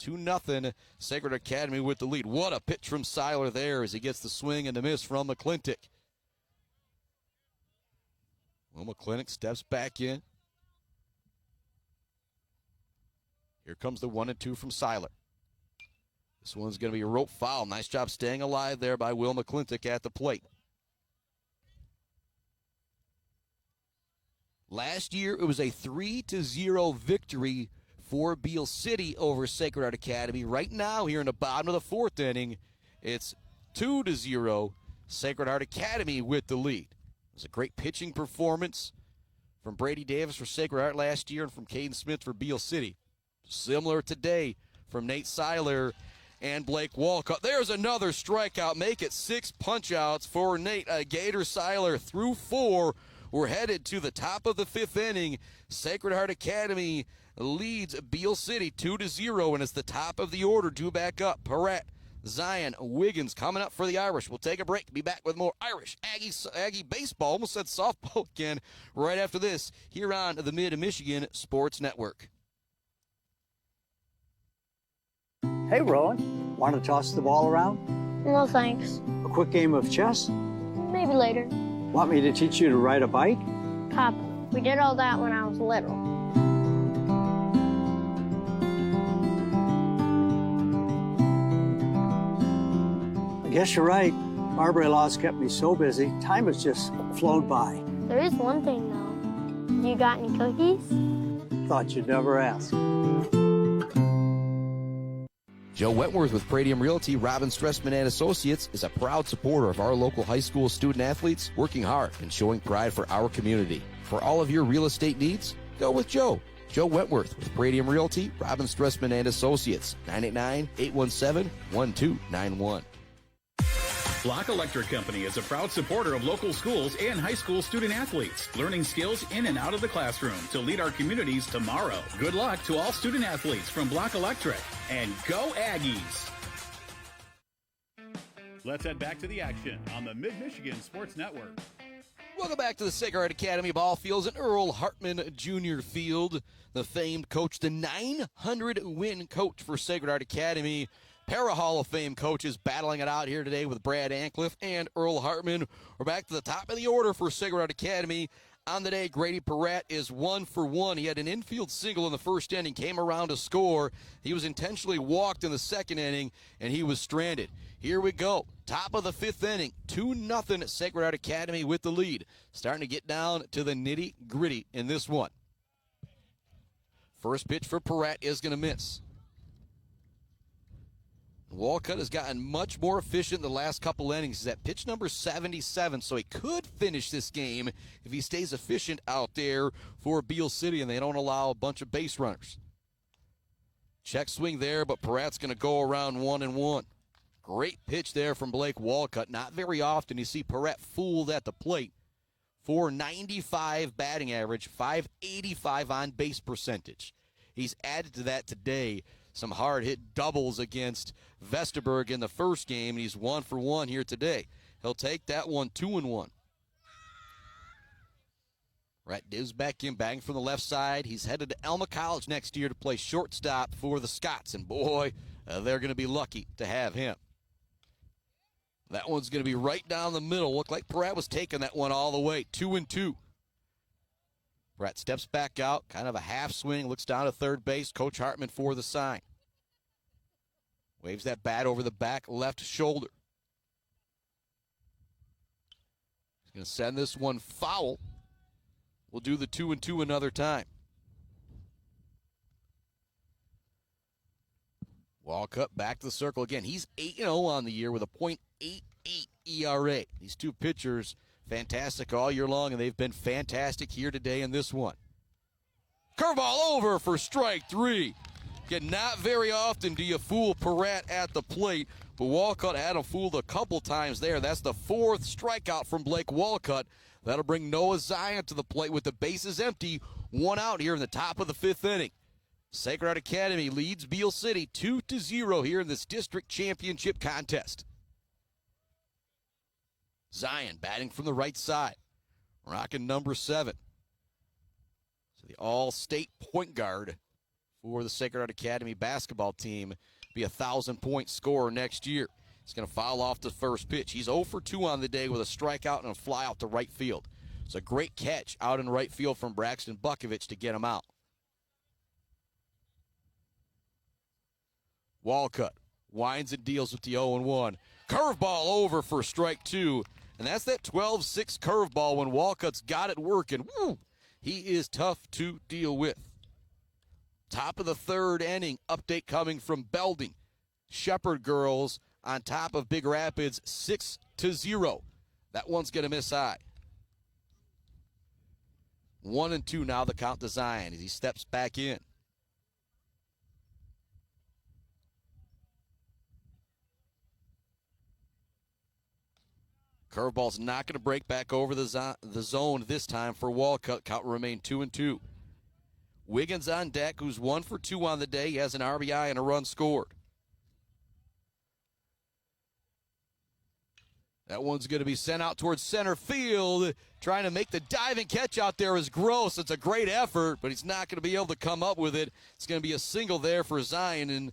2-0, Sacred Academy with the lead. What a pitch from Siler there as he gets the swing and the miss from McClintock. Well, McClintock steps back in. Here comes the 1-2 from Siler. This one's going to be a rope foul. Nice job staying alive there by Will McClintock at the plate. Last year, it was a 3-0 victory for Beal City over Sacred Heart Academy. Right now, here in the bottom of the fourth inning, it's 2-0, Sacred Heart Academy with the lead. It was a great pitching performance from Brady Davis for Sacred Heart last year and from Caden Smith for Beal City. Similar today from Nate Siler and Blake Walcott. There's another strikeout. Make it 6 punch-outs for Nate. Gator Siler through 4. We're headed to the top of the fifth inning. Sacred Heart Academy leads Beal City 2-0, and it's the top of the order. Due back up. Perrette, Zion, Wiggins coming up for the Irish. We'll take a break. Be back with more Irish Aggie baseball. Almost said softball again. Right after this, here on the Mid-Michigan Sports Network. Hey, Rowan. Want to toss the ball around? No, thanks. A quick game of chess? Maybe later. Want me to teach you to ride a bike? Papa, we did all that when I was little. I guess you're right. Marbury-Laws kept me so busy, time has just flown by. There is one thing, though. You got any cookies? Thought you'd never ask. Joe Wentworth with Pradium Realty, Robin Stressman and Associates is a proud supporter of our local high school student athletes, working hard and showing pride for our community. For all of your real estate needs, go with Joe. Joe Wentworth with Pradium Realty, Robin Stressman and Associates, 989-817-1291. Block Electric Company is a proud supporter of local schools and high school student athletes, learning skills in and out of the classroom to lead our communities tomorrow. Good luck to all student athletes from Block Electric, and go Aggies! Let's head back to the action on the Mid-Michigan Sports Network. Welcome back to the Sacred Heart Academy ball fields at Earl Hartman Jr. Field. The famed coach, the 900-win coach for Sacred Heart Academy. Para Hall of Fame coaches battling it out here today with Brad Ancliffe and Earl Hartman. We're back to the top of the order for Sacred Heart Academy. On the day, Grady Perrette is 1 for 1. He had an infield single in the first inning, came around to score. He was intentionally walked in the second inning, and he was stranded. Here we go. Top of the fifth inning, 2-0 Sacred Heart Academy with the lead. Starting to get down to the nitty-gritty in this one. First pitch for Perrette is going to miss. Walcott has gotten much more efficient the last couple innings. He's at pitch number 77, so he could finish this game if he stays efficient out there for Beal City and they don't allow a bunch of base runners. Check swing there, but Perrette's going to go around 1-1. Great pitch there from Blake Walcott. Not very often you see Perrette fooled at the plate. .495 batting average, .585 on base percentage. He's added to that today. Some hard-hit doubles against Vesterberg in the first game, and he's 1 for 1 here today. He'll take that one 2-1. Brett Divs back in, batting from the left side. He's headed to Elma College next year to play shortstop for the Scots, and boy, they're going to be lucky to have him. That one's going to be right down the middle. Looked like Perrette was taking that one all the way, 2-2. Brett steps back out, kind of a half swing, looks down to third base. Coach Hartman for the sign. Waves that bat over the back left shoulder. He's going to send this one foul. We'll do the 2-2 another time. Walcott back to the circle again. He's 8-0 on the year with a .88 ERA. These two pitchers, fantastic all year long, and they've been fantastic here today in this one. Curveball over for strike three. Again, not very often do you fool Peratt at the plate, but Walcott had him fooled a couple times there. That's the fourth strikeout from Blake Walcott. That'll bring Noah Zion to the plate with the bases empty. One out here in the top of the fifth inning. Sacred Heart Academy leads Beal City 2-0 here in this district championship contest. Zion batting from the right side, rocking number 7. So the all-state point guard for the Sacred Heart Academy basketball team, be a 1,000-point scorer next year. He's going to foul off the first pitch. He's 0 for 2 on the day with a strikeout and a fly out to right field. It's a great catch out in right field from Braxton Bukovich to get him out. Walcott winds and deals with the 0-1. Curveball over for strike 2. And that's that 12-6 curveball when Walcott's got it working. Woo! He is tough to deal with. Top of the third inning, update coming from Belding. Shepherd girls on top of Big Rapids 6-0. That one's going to miss high. 1-2 now the count to Zion as he steps back in. Curveball's not going to break back over the zone this time for Walcott. Count will remain 2-2. Wiggins on deck, who's 1 for 2 on the day. He has an RBI and a run scored. That one's going to be sent out towards center field. Trying to make the diving catch out there is Gross. It's a great effort, but he's not going to be able to come up with it. It's going to be a single there for Zion, and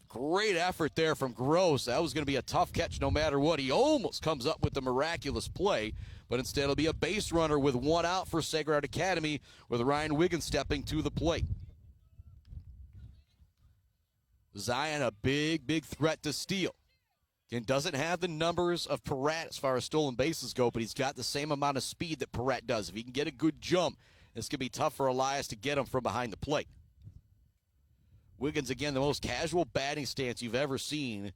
great effort there from Gross. That was going to be a tough catch no matter what. He almost comes up with the miraculous play, but instead it'll be a base runner with 1 out for Sacred Heart Academy with Ryan Wiggins stepping to the plate. Zion, a big threat to steal. Again, doesn't have the numbers of Peratt as far as stolen bases go, but he's got the same amount of speed that Peratt does. If he can get a good jump, it's going to be tough for Elias to get him from behind the plate. Wiggins, again, the most casual batting stance you've ever seen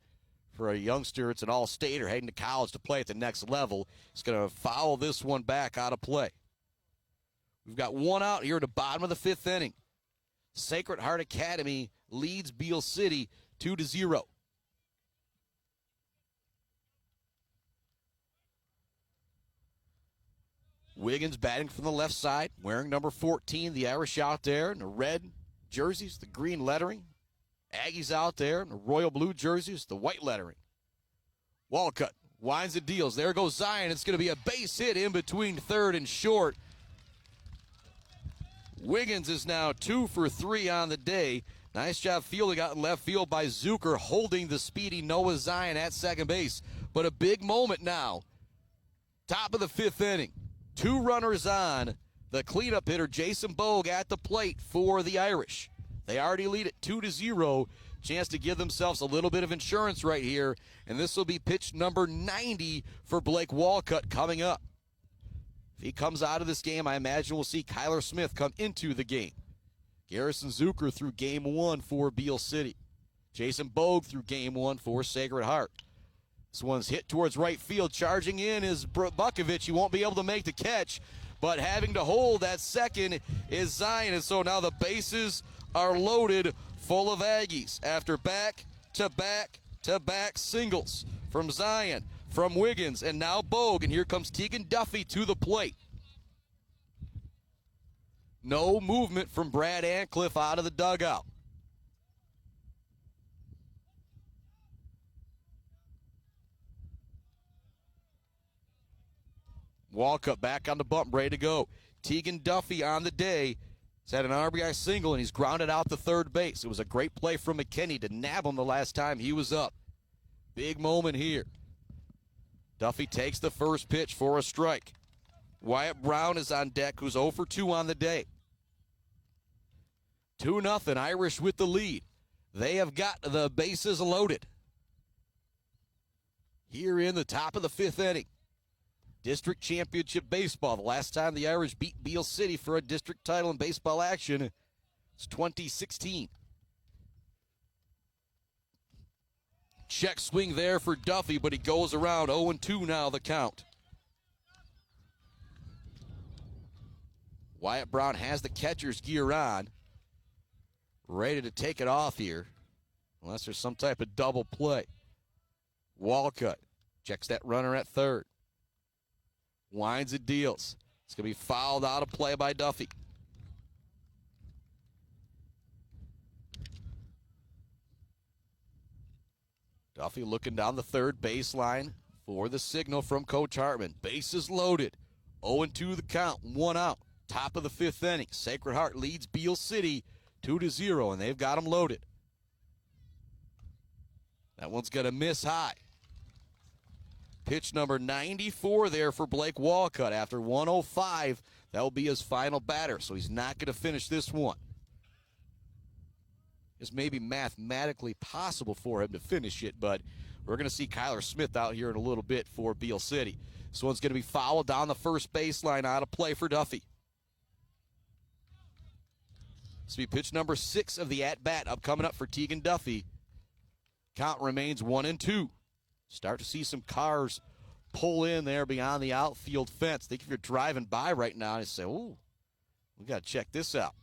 for a youngster. It's an all-stater heading to college to play at the next level. He's going to foul this one back out of play. We've got 1 out here at the bottom of the 5th inning. Sacred Heart Academy leads Beal City 2-0. Wiggins batting from the left side, wearing number 14, the Irish out there in the red jerseys, the green lettering. Aggies out there in the royal blue jerseys, the white lettering. Walcott winds and deals. There goes Zion. It's going to be a base hit in between third and short. Wiggins is now 2 for 3 on the day. Nice job fielding out in left field by Zucker, holding the speedy Noah Zion at second base. But a big moment now. Top of the 5th inning. 2 runners on. The cleanup hitter, Jason Bogue, at the plate for the Irish. They already lead it 2-0. Chance to give themselves a little bit of insurance right here. And this will be pitch number 90 for Blake Walcott coming up. If he comes out of this game, I imagine we'll see Kyler Smith come into the game. Garrison Zucker through game 1 for Beal City. Jason Bogue through game 1 for Sacred Heart. This one's hit towards right field. Charging in is Bukovich. He won't be able to make the catch, but having to hold that second is Zion. And so now the bases are loaded full of Aggies after back-to-back-to-back singles from Zion, from Wiggins, and now Bogue. And here comes Tegan Duffy to the plate. No movement from Brad Ancliffe out of the dugout. Walcott back on the bump, ready to go. Tegan Duffy on the day. He's had an RBI single, and he's grounded out to third base. It was a great play from McKinney to nab him the last time he was up. Big moment here. Duffy takes the first pitch for a strike. Wyatt Brown is on deck, who's 0 for 2 on the day. 2-0, Irish with the lead. They have got the bases loaded. Here in the top of the 5th inning. District Championship Baseball. The last time the Irish beat Beal City for a district title in baseball action was 2016. Check swing there for Duffy, but he goes around. 0-2 now the count. Wyatt Brown has the catcher's gear on. Ready to take it off here. Unless there's some type of double play. Walcott checks that runner at third. Winds and deals. It's going to be fouled out of play by Duffy. Duffy looking down the third baseline for the signal from Coach Hartman. Bases loaded. 0-2 the count. 1 out. Top of the 5th inning. Sacred Heart leads Beal City 2-0, and they've got them loaded. That one's going to miss high. Pitch number 94 there for Blake Walcott. After 105, that will be his final batter, so he's not going to finish this one. It's maybe mathematically possible for him to finish it, but we're going to see Kyler Smith out here in a little bit for Beal City. This one's going to be fouled down the first baseline, out of play for Duffy. This will be pitch number 6 of the at-bat coming up for Tegan Duffy. Count remains 1-2. Start to see some cars pull in there beyond the outfield fence. I think if you're driving by right now, you say, ooh, we got to check this out.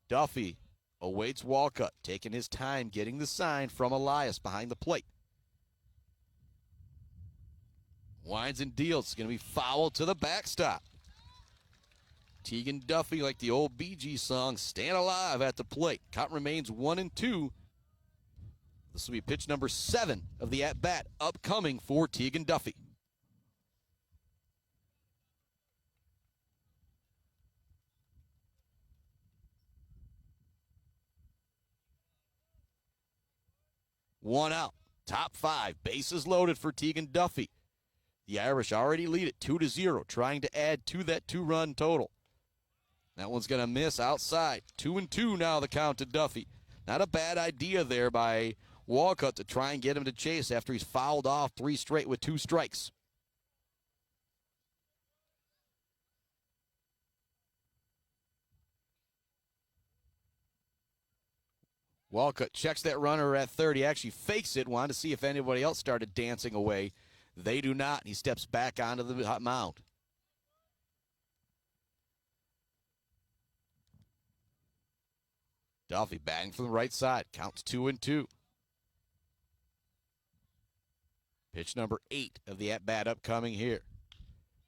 Duffy awaits Walcott, taking his time getting the sign from Elias behind the plate. Winds and deals. It's going to be fouled to the backstop. Tegan Duffy, like the old Bee Gees song, staying alive at the plate. Count remains 1-2. This will be pitch number 7 of the at-bat upcoming for Tegan Duffy. One out. Top 5. Bases loaded for Tegan Duffy. The Irish already lead it 2-0, trying to add to that 2-run total. That one's going to miss outside. 2-2 now the count to Duffy. Not a bad idea there by Walcott to try and get him to chase after he's fouled off 3 straight with 2 strikes. Walcott checks that runner at third. He actually fakes it, wanted to see if anybody else started dancing away. They do not. He steps back onto the mound. Duffy batting from the right side. Counts 2-2. Pitch number 8 of the at-bat upcoming here.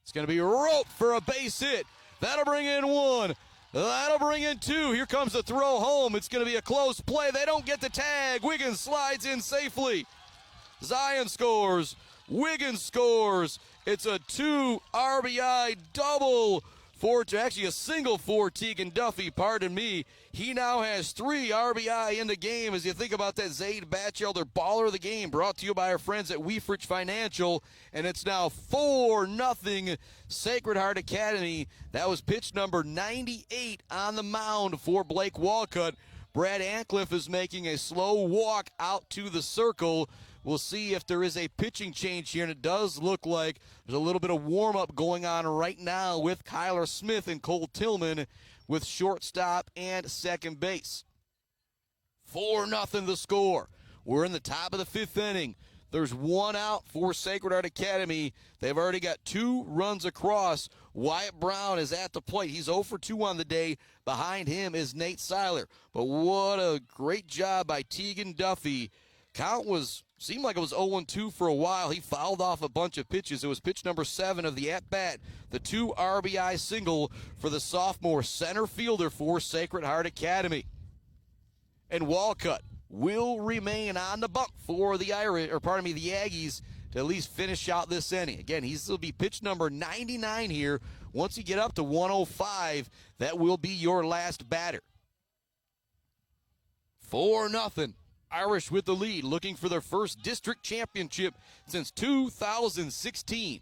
It's going to be roped for a base hit. That'll bring in 1. That'll bring in 2. Here comes the throw home. It's going to be a close play. They don't get the tag. Wiggins slides in safely. Zion scores. Wiggins scores. It's a 2 RBI double actually a single for Tegan Duffy, pardon me. He now has 3 RBI in the game as you think about that Zaid Batchelder baller of the game, brought to you by our friends at Weefrich Financial, and it's now 4-0 Sacred Heart Academy. That was pitch number 98 on the mound for Blake Walcott. Brad Ancliffe is making a slow walk out to the circle. We'll see if there is a pitching change here, and it does look like there's a little bit of warm-up going on right now with Kyler Smith and Cole Tillman with shortstop and second base. 4-0 the score. We're in the top of the 5th inning. There's 1 out for Sacred Heart Academy. They've already got 2 runs across. Wyatt Brown is at the plate. He's 0 for 2 on the day. Behind him is Nate Siler. But what a great job by Tegan Duffy. Count seemed like it was 0-2 for a while. He fouled off a bunch of pitches. It was pitch number 7 of the at-bat. The 2 RBI single for the sophomore center fielder for Sacred Heart Academy. And Walcott will remain on the bump for the Aggies to at least finish out this inning. Again, he'll be pitch number 99 here. Once you get up to 105, that will be your last batter. 4-0. Irish with the lead, looking for their first district championship since 2016.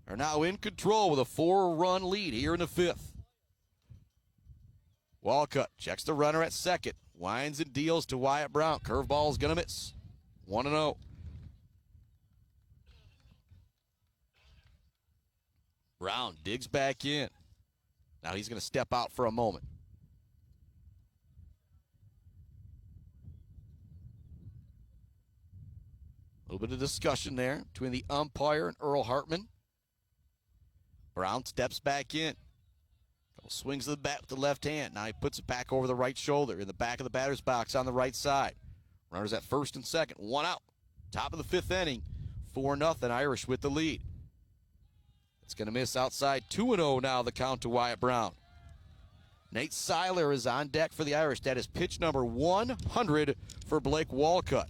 Are now in control with a 4-run lead here in the 5th. Walcott checks the runner at second. Winds and deals to Wyatt Brown. Curveball is going to miss. 1-0. Brown digs back in. Now he's going to step out for a moment. A little bit of discussion there between the umpire and Earl Hartman. Brown steps back in. Couple swings of the bat with the left hand. Now he puts it back over the right shoulder in the back of the batter's box on the right side. Runners at first and second. One out. Top of the fifth inning. 4-0 Irish with the lead. It's going to miss outside. 2-0 now the count to Wyatt Brown. Nate Siler is on deck for the Irish. That is pitch number 100 for Blake Walcott.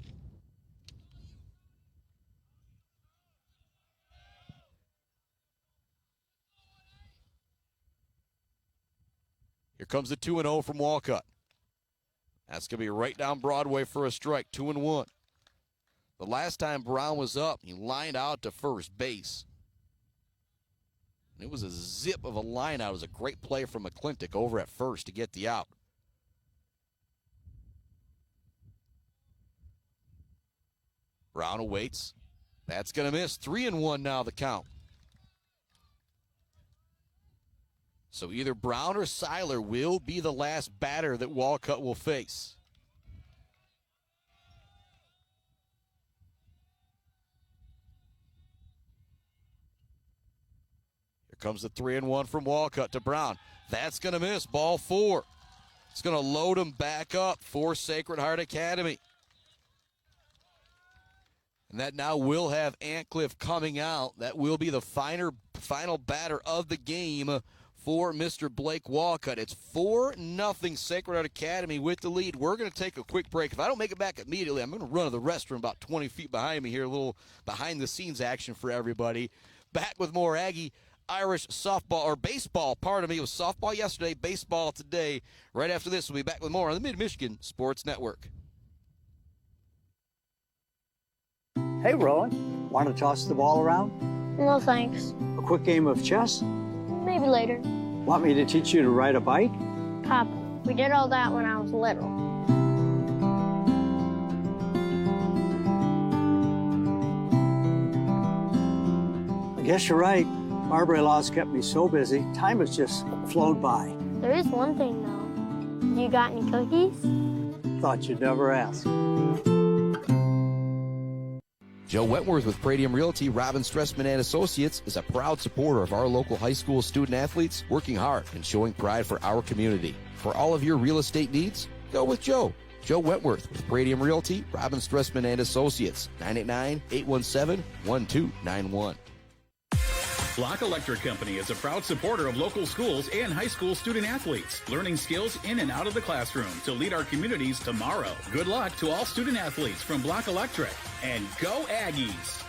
Here comes the 2-0 from Walcott. That's going to be right down Broadway for a strike, 2-1. The last time Brown was up, he lined out to first base. And it was a zip of a line out. It was a great play from McClintock over at first to get the out. Brown awaits. That's going to miss. 3-1 now the count. So either Brown or Siler will be the last batter that Walcott will face. Here comes the 3-1 from Walcott to Brown. That's going to miss. Ball 4. It's going to load him back up for Sacred Heart Academy. And that now will have Antcliffe coming out. That will be the final batter of the game for Mr. Blake Walcott. It's 4-0 Sacred Heart Academy with the lead. We're going to take a quick break. If I don't make it back immediately, I'm going to run to the restroom about 20 feet behind me here, a little behind-the-scenes action for everybody. Back with more Aggie Irish softball, or baseball, pardon me. It was softball yesterday, baseball today. Right after this, we'll be back with more on the Mid-Michigan Sports Network. Hey, Rowan, want to toss the ball around? No thanks. A quick game of chess? Maybe later. Want me to teach you to ride a bike? Pop, we did all that when I was little. I guess you're right. Marbury Law's kept me so busy, time has just flown by. There is one thing, though. You got any cookies? Thought you'd never ask. Joe Wentworth with Pradium Realty, Robin Stressman and Associates, is a proud supporter of our local high school student athletes, working hard and showing pride for our community. For all of your real estate needs, go with Joe. Joe Wentworth with Pradium Realty, Robin Stressman and Associates, 989-817-1291. Block Electric Company is a proud supporter of local schools and high school student athletes, learning skills in and out of the classroom to lead our communities tomorrow. Good luck to all student athletes from Block Electric, and go Aggies!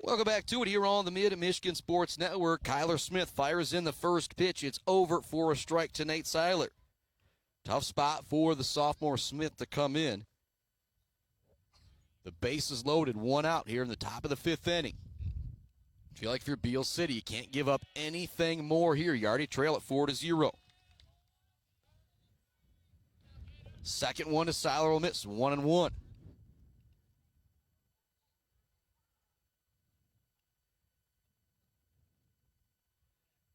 Welcome back to it here on the Mid-Michigan Sports Network. Kyler Smith fires in the first pitch. It's over for a strike to Nate Siler. Tough spot for the sophomore Smith to come in. The base is loaded, one out here in the top of the fifth inning. I feel like if you're Beal City, you can't give up anything more here. You already trail at 4-0. Second one to Siler will miss, 1-1.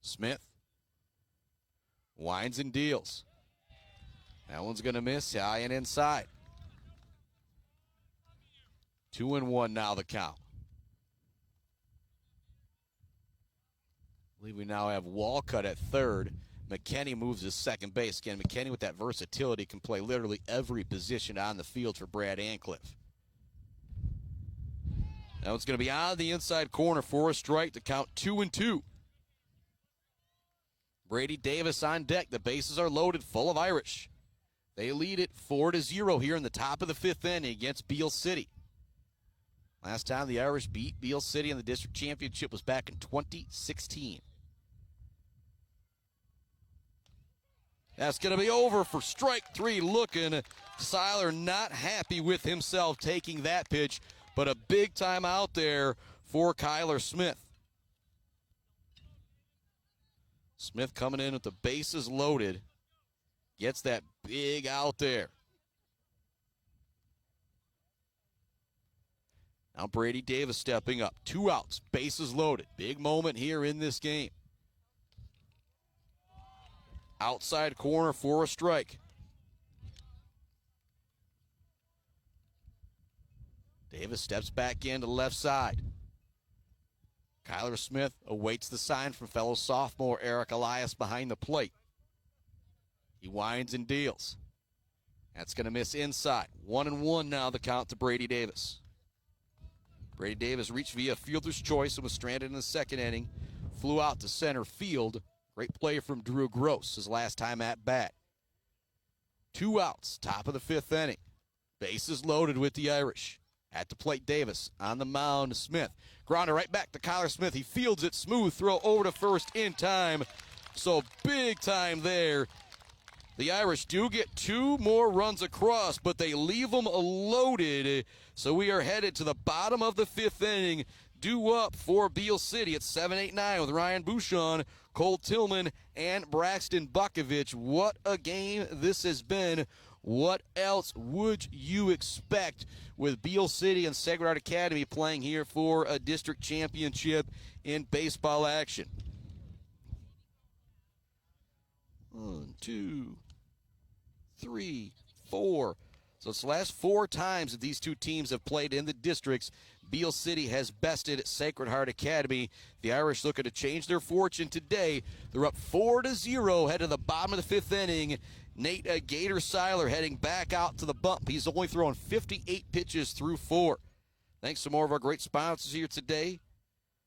Smith winds and deals. That one's going to miss, high and inside. 2-1 now the count. I believe we now have Walcott at third. McKinney moves to second base. Again, McKinney with that versatility can play literally every position on the field for Brad Antcliffe. That one's going to be on the inside corner for a strike to count 2-2. Brady Davis on deck. The bases are loaded, full of Irish. They lead it 4-0 here in the top of the fifth inning against Beal City. Last time the Irish beat Beal City in the district championship was back in 2016. That's going to be over for strike three. Looking, Siler not happy with himself taking that pitch, but a big time out there for Kyler Smith. Smith coming in with the bases loaded. Gets that big out there. Now Brady Davis stepping up. 2 outs, bases loaded. Big moment here in this game. Outside corner for a strike. Davis steps back into the left side. Kyler Smith awaits the sign from fellow sophomore Eric Elias behind the plate. He winds and deals. That's going to miss inside. 1-1 now the count to Brady Davis. Brady Davis reached via fielder's choice and was stranded in the second inning. Flew out to center field. Great play from Drew Gross his last time at bat. 2 outs, top of the fifth inning. Bases loaded with the Irish. At the plate, Davis. On the mound, Smith. Grounder right back to Kyler Smith. He fields it. Smooth throw over to first in time. So big time there. The Irish do get 2 more runs across, but they leave them loaded. So we are headed to the bottom of the fifth inning. Due up for Beal City at 7-8-9 with Ryan Bouchon, Cole Tillman, and Braxton Bukovich. What a game this has been. What else would you expect with Beal City and Sacred Heart Academy playing here for a district championship in baseball action? 1, 2, 3, 4. So it's the last 4 times that these two teams have played in the districts. Beal City has bested Sacred Heart Academy. The Irish looking to change their fortune today. They're up 4-0, head to the bottom of the fifth inning. Nate Gator Siler heading back out to the bump. He's only thrown 58 pitches through 4. Thanks to more of our great sponsors here today.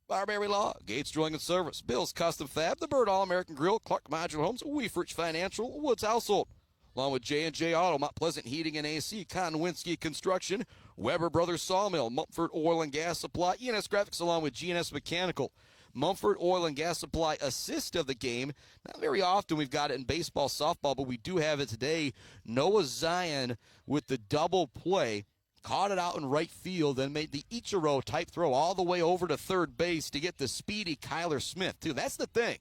Barberry Law, Gates Drilling and Service, Bill's Custom Fab, the Bird All-American Grill, Clark Modular Homes, Weefrich Financial, Woods Household, along with J&J Auto, Mount Pleasant Heating and AC, Conwinski Construction, Weber Brothers Sawmill, Mumford Oil and Gas Supply, ENS Graphics, along with GNS Mechanical. Mumford Oil and Gas Supply assist of the game. Not very often we've got it in baseball, softball, but we do have it today. Noah Zion with the double play. Caught it out in right field, then made the Ichiro type throw all the way over to third base to get the speedy Kyler Smith, too. That's the thing.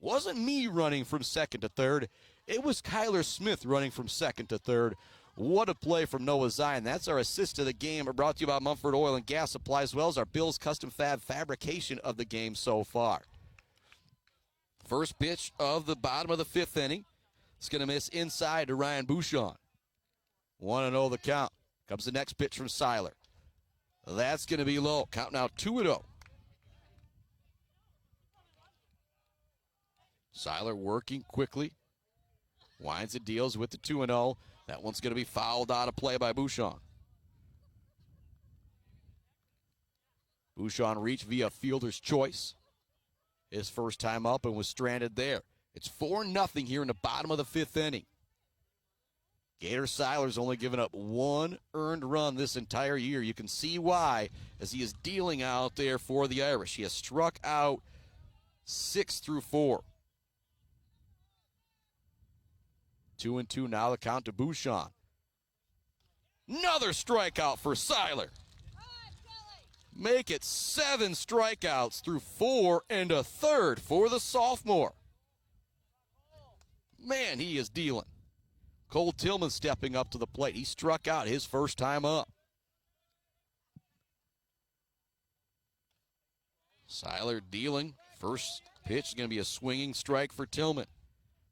Wasn't me running from second to third. It was Kyler Smith running from second to third. What a play from Noah Zion. That's our assist of the game. Brought to you by Mumford Oil and Gas Supply, as well as our Bill's Custom Fab fabrication of the game so far. First pitch of the bottom of the fifth inning. It's going to miss inside to Ryan Bouchon. 1-0 the count. Comes the next pitch from Siler. That's going to be low. Count now 2-0. Siler working quickly. Winds and deals with the 2-0. That one's going to be fouled out of play by Bouchon. Bouchon reached via fielder's choice. His first time up and was stranded there. It's 4-0 here in the bottom of the fifth inning. Gator Siler's only given up 1 earned run this entire year. You can see why as he is dealing out there for the Irish. He has struck out 6 through 4. 2-2 now the count to Bouchon. Another strikeout for Siler. Make it 7 strikeouts through 4 1/3 for the sophomore. Man, he is dealing. Cole Tillman stepping up to the plate. He struck out his first time up. Siler dealing. First pitch is going to be a swinging strike for Tillman.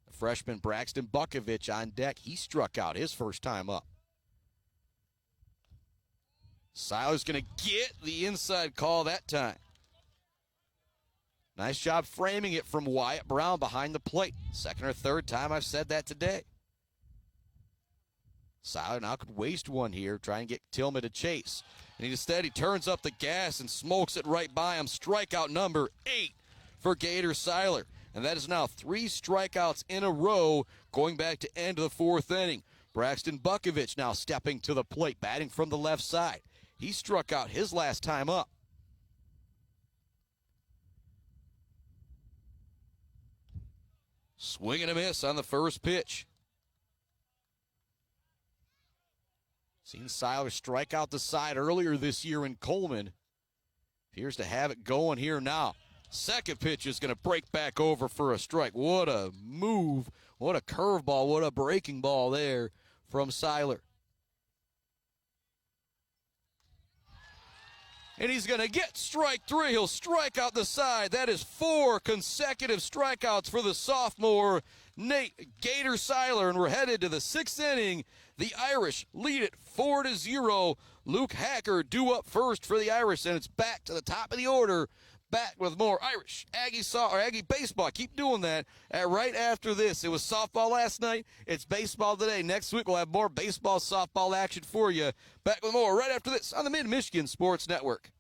The freshman Braxton Bukovich on deck. He struck out his first time up. Siler's going to get the inside call that time. Nice job framing it from Wyatt Brown behind the plate. Second or third time I've said that today. Siler now could waste one here, trying to get Tillman to chase. And instead he turns up the gas and smokes it right by him. Strikeout number 8 for Gator Siler. and that is now 3 strikeouts in a row going back to end of the 4th inning. Braxton Bukovich now stepping to the plate, batting from the left side. He struck out his last time up. Swing and a miss on the first pitch. Seen Siler strike out the side earlier this year in Coleman. Appears to have it going here now. Second pitch is going to break back over for a strike. What a move. What a curveball. What a breaking ball there from Siler. And he's going to get strike 3. He'll strike out the side. That is 4 consecutive strikeouts for the sophomore, Nate Gator Siler. And we're headed to the 6th inning. The Irish lead it 4-0. Luke Hacker due up first for the Irish, and it's back to the top of the order. Back with more Irish Aggie baseball. Keep doing that. Right after this, it was softball last night. It's baseball today. Next week, we'll have more baseball, softball action for you. Back with more right after this on the Mid-Michigan Sports Network.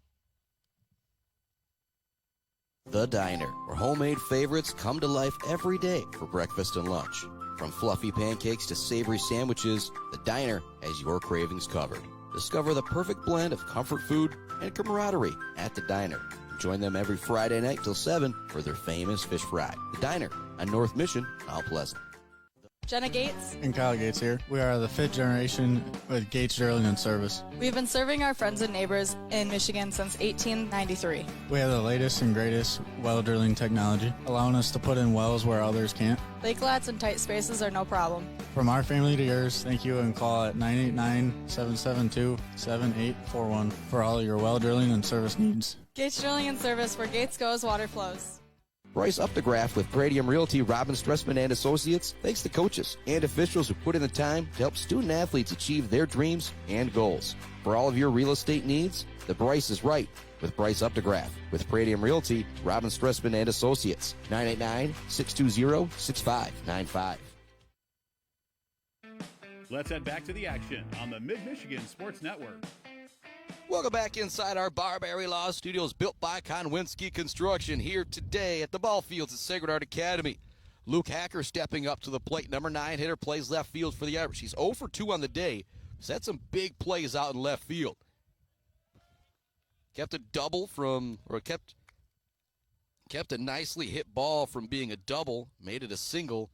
The Diner, where homemade favorites come to life every day for breakfast and lunch. From fluffy pancakes to savory sandwiches, The Diner has your cravings covered. Discover the perfect blend of comfort food and camaraderie at The Diner. Join them every Friday night till 7 for their famous fish fry. The Diner on North Mission, Mount Pleasant. Jenna Gates. And Kyle Gates here. We are the 5th generation with Gates Drilling and Service. We've been serving our friends and neighbors in Michigan since 1893. We have the latest and greatest well drilling technology, allowing us to put in wells where others can't. Lake lots and tight spaces are no problem. From our family to yours, thank you, and call at 989-772-7841 for all your well drilling and service needs. Gates Drilling and Service, where Gates goes, water flows. Bryce Updegraff with Pradium Realty, Robin Stressman and Associates. Thanks to coaches and officials who put in the time to help student athletes achieve their dreams and goals. For all of your real estate needs, the Bryce is right with Bryce Updegraff. With Pradium Realty, Robin Stressman and Associates. 989-620-6595. Let's head back to the action on the Mid-Michigan Sports Network. Welcome back inside our Barberry Law Studios, built by Konwinski Construction, here today at the ball fields at Sacred Heart Academy. Luke Hacker stepping up to the plate. Number 9 hitter plays left field for the Irish. He's 0 for 2 on the day. He's had some big plays out in left field. Kept a double from, or kept a nicely hit ball from being a double, made it a single.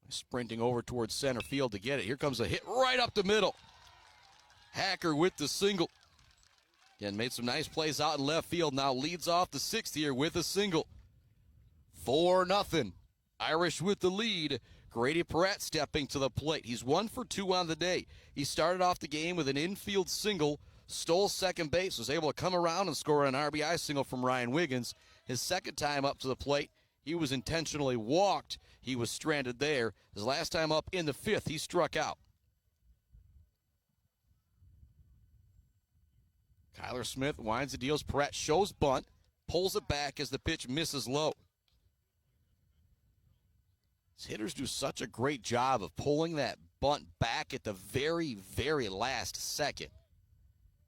Sprinting over towards center field to get it. Here comes a hit right up the middle. Hacker with the single. Again, made some nice plays out in left field. Now leads off the 6th here with a single. 4-0. Irish with the lead. Grady Perrette stepping to the plate. He's 1 for 2 on the day. He started off the game with an infield single, stole second base, was able to come around and score an RBI single from Ryan Wiggins. His second time up to the plate, he was intentionally walked. He was stranded there. His last time up in the 5th, he struck out. Kyler Smith winds the deals. Perrette shows bunt, pulls it back as the pitch misses low. His hitters do such a great job of pulling that bunt back at the very, very last second.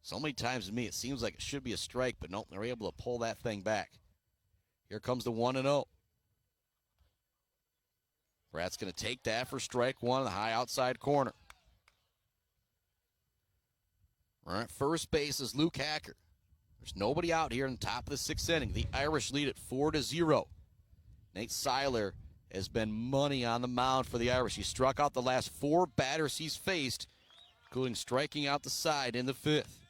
So many times to me it seems like it should be a strike, but nope, they're able to pull that thing back. Here comes the 1-0. Perrette's going to take that for strike 1 in the high outside corner. Right at first base is Luke Hacker. There's nobody out here in the top of the 6th inning. The Irish lead it 4-0. Nate Siler has been money on the mound for the Irish. He struck out the last 4 batters he's faced, including striking out the side in the 5th.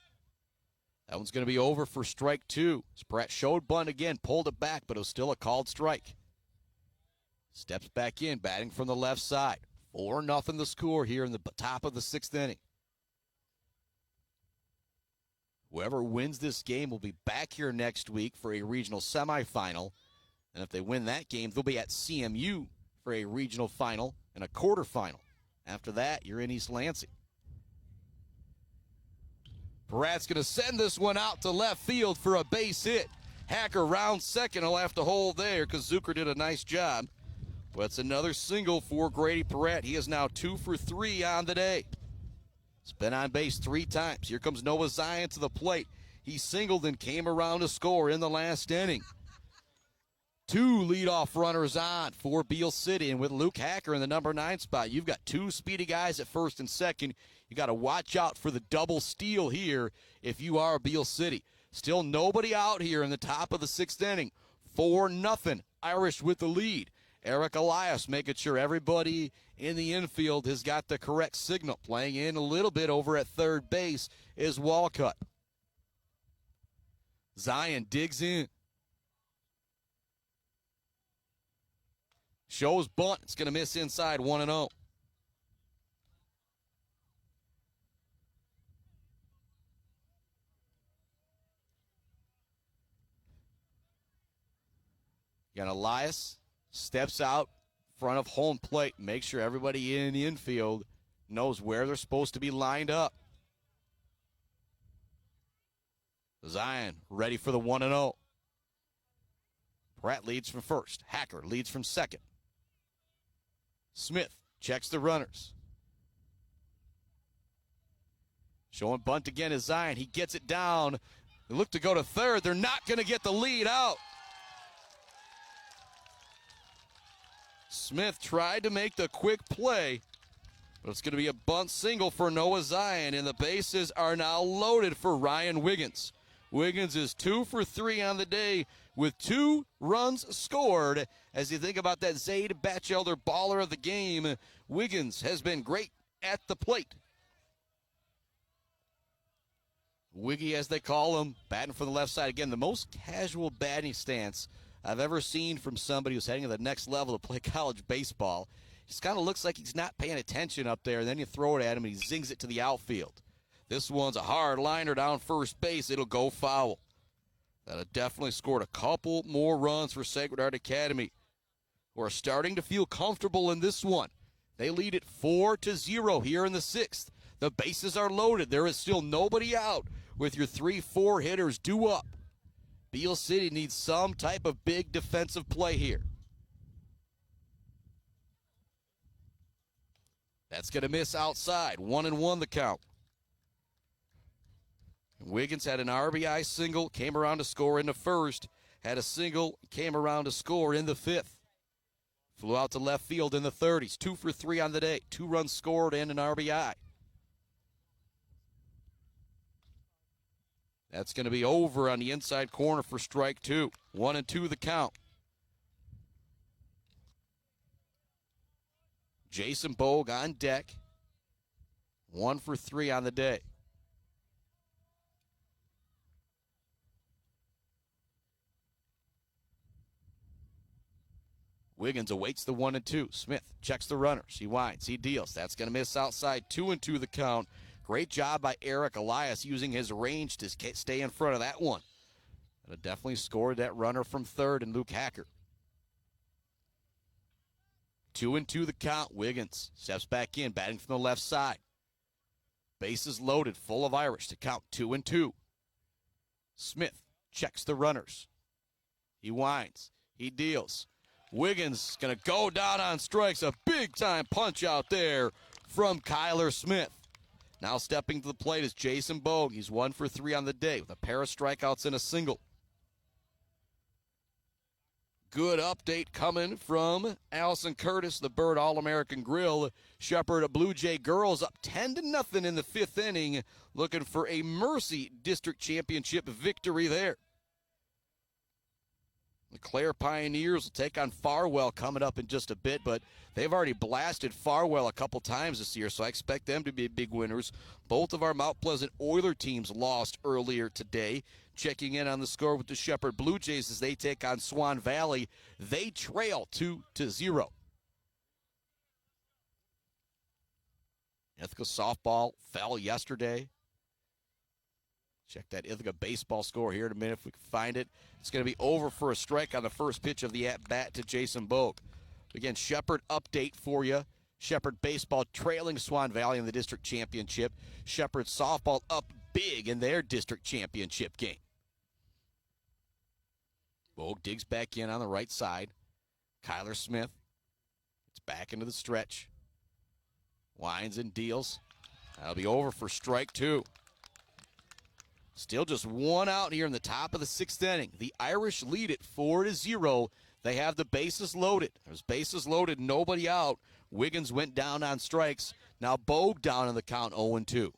That one's going to be over for strike 2. Perrette showed bunt again, pulled it back, but it was still a called strike. Steps back in, batting from the left side. 4-0 the score here in the top of the 6th inning. Whoever wins this game will be back here next week for a regional semifinal. And if they win that game, they'll be at CMU for a regional final and a quarterfinal. After that, you're in East Lansing. Perrette's going to send this one out to left field for a base hit. Hacker round second. He'll have to hold there because Zucker did a nice job. But it's another single for Grady Perrette. He is now 2 for 3 on the day. He's been on base 3 times. Here comes Noah Zion to the plate. He singled and came around to score in the last inning. Two leadoff runners on for Beal City, and with Luke Hacker in the number 9 spot, you've got two speedy guys at first and second. You got to watch out for the double steal here if you are Beal City. Still nobody out here in the top of the 6th inning. 4-0, Irish with the lead. Eric Elias making sure everybody in the infield has got the correct signal. Playing in a little bit over at third base is Walcott. Zion digs in. Shows bunt. It's going to miss inside 1-0. You got Elias, steps out front of home plate. Make sure everybody in the infield knows where they're supposed to be lined up. Zion ready for the 1-0. Pratt leads from first. Hacker leads from second. Smith checks the runners. Showing bunt again is Zion. He gets it down. They look to go to third. They're not going to get the lead out. Smith tried to make the quick play, but it's going to be a bunt single for Noah Zion, and the bases are now loaded for Ryan Wiggins. Wiggins is 2 for 3 on the day with 2 runs scored. As you think about that Zaid Batchelder baller of the game, Wiggins has been great at the plate. Wiggy, as they call him, batting from the left side. Again, the most casual batting stance I've ever seen from somebody who's heading to the next level to play college baseball. Just kind of looks like he's not paying attention up there, and then you throw it at him and he zings it to the outfield. This one's a hard liner down first base. It'll go foul. That have definitely scored a couple more runs for Sacred Heart Academy, who are starting to feel comfortable in this one. They lead it 4-0 here in the 6th. The bases are loaded. There is still nobody out with your 3-4 hitters due up. Beal City needs some type of big defensive play here. That's going to miss outside. 1-1 the count. Wiggins had an RBI single, came around to score in the first, had a single, came around to score in the 5th. Flew out to left field in the 30s, 2 for 3 on the day, 2 runs scored and an RBI. That's going to be over on the inside corner for strike 2. 1-2 the count. Jason Bogue on deck. 1 for 3 on the day. Wiggins awaits the 1-2. Smith checks the runners. He winds. He deals. That's going to miss outside. 2-2 the count. Great job by Eric Elias using his range to stay in front of that one. And definitely scored that runner from third and Luke Hacker. 2-2 the count. Wiggins steps back in, batting from the left side. Bases loaded, full of Irish to count 2-2. Smith checks the runners. He winds. He deals. Wiggins going to go down on strikes. A big-time punch out there from Kyler Smith. Now stepping to the plate is Jason Bogue. He's 1 for 3 on the day with a pair of strikeouts and a single. Good update coming from Allison Curtis, the Bird All-American Grill. Shepherd Blue Jay girls up 10-0 in the 5th inning, looking for a Mercy District Championship victory there. The Clare Pioneers will take on Farwell coming up in just a bit, but they've already blasted Farwell a couple times this year, so I expect them to be big winners. Both of our Mount Pleasant Oiler teams lost earlier today. Checking in on the score with the Shepherd Blue Jays as they take on Swan Valley. They trail 2-0. Ithaca softball fell yesterday. Check that Ithaca baseball score here in a minute if we can find it. It's going to be over for a strike on the first pitch of the at-bat to Jason Bogue. Again, Shepherd update for you. Shepherd baseball trailing Swan Valley in the district championship. Shepherd softball up big in their district championship game. Bogue digs back in on the right side. Kyler Smith. It's back into the stretch. Winds and deals. That'll be over for strike 2. Still just one out here in the top of the 6th inning. The Irish lead it 4-0. They have the bases loaded. There's bases loaded, nobody out. Wiggins went down on strikes. Now Bogue down in the count, 0-2.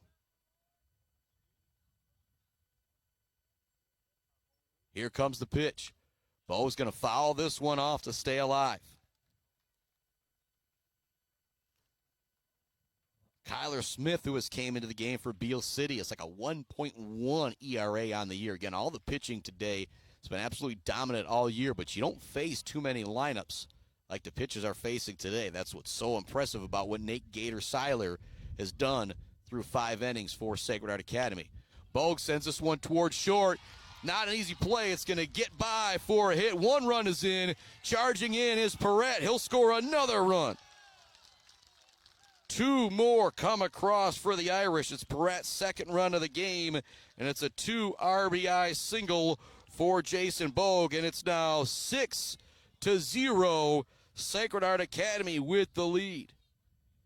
Here comes the pitch. Bogue's going to foul this one off to stay alive. Kyler Smith, who has came into the game for Beal City, it's like a 1.1 ERA on the year. Again, all the pitching today has been absolutely dominant all year, but you don't face too many lineups like the pitchers are facing today. That's what's so impressive about what Nate Gator Siler has done through 5 innings for Sacred Heart Academy. Bogue sends this one towards short. Not an easy play. It's going to get by for a hit. 1 run is in. Charging in is Perrette. He'll score another run. 2 more come across for the Irish. It's Perrette's second run of the game, and it's a 2 RBI single for Jason Bogue, and it's now 6-0. Sacred Heart Academy with the lead.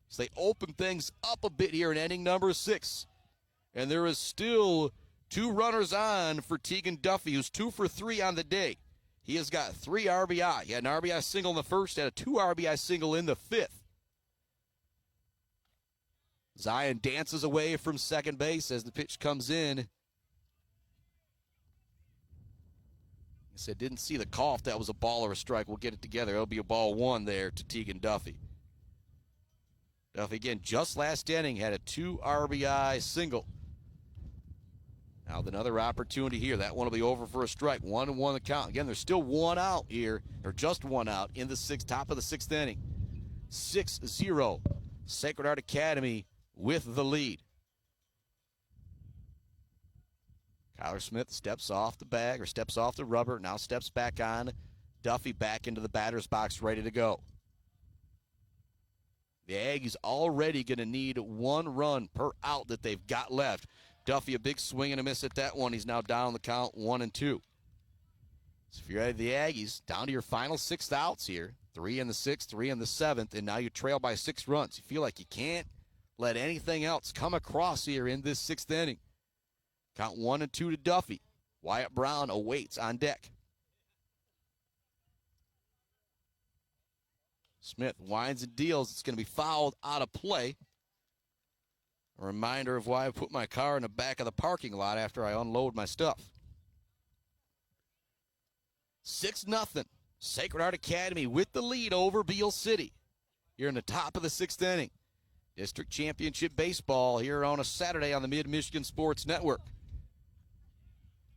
So they open things up a bit here in inning number 6, and there is still 2 runners on for Tegan Duffy, who's 2 for 3 on the day. He has got 3 RBI. He had an RBI single in the first, had a 2 RBI single in the 5th. Zion dances away from second base as the pitch comes in. I said, didn't see the call if that was a ball or a strike. We'll get it together. It'll be a ball 1 there to Tegan Duffy. Duffy, again, just last inning, had a 2 RBI single. Now another opportunity here. That one will be over for a strike. 1-1 the count. Again, there's still 1 out here, or just 1 out in the top of the 6th inning. 6-0. Sacred Heart Academy with the lead. Kyler Smith steps off the bag, or steps off the rubber, now steps back on. Duffy back into the batter's box, ready to go. The Aggies already going to need 1 run per out that they've got left. Duffy, a big swing and a miss at that one. He's now down the count, 1-2. So if you're the Aggies, down to your final 6 outs here, 3 in the 6th, 3 in the 7th, and now you trail by 6 runs. You feel like you can't let anything else come across here in this 6th inning. Count 1-2 to Duffy. Wyatt Brown awaits on deck. Smith winds and deals. It's going to be fouled out of play. A reminder of why I put my car in the back of the parking lot after I unload my stuff. 6-0. Sacred Heart Academy with the lead over Beal City. Here in the top of the 6th inning. District Championship Baseball here on a Saturday on the Mid-Michigan Sports Network.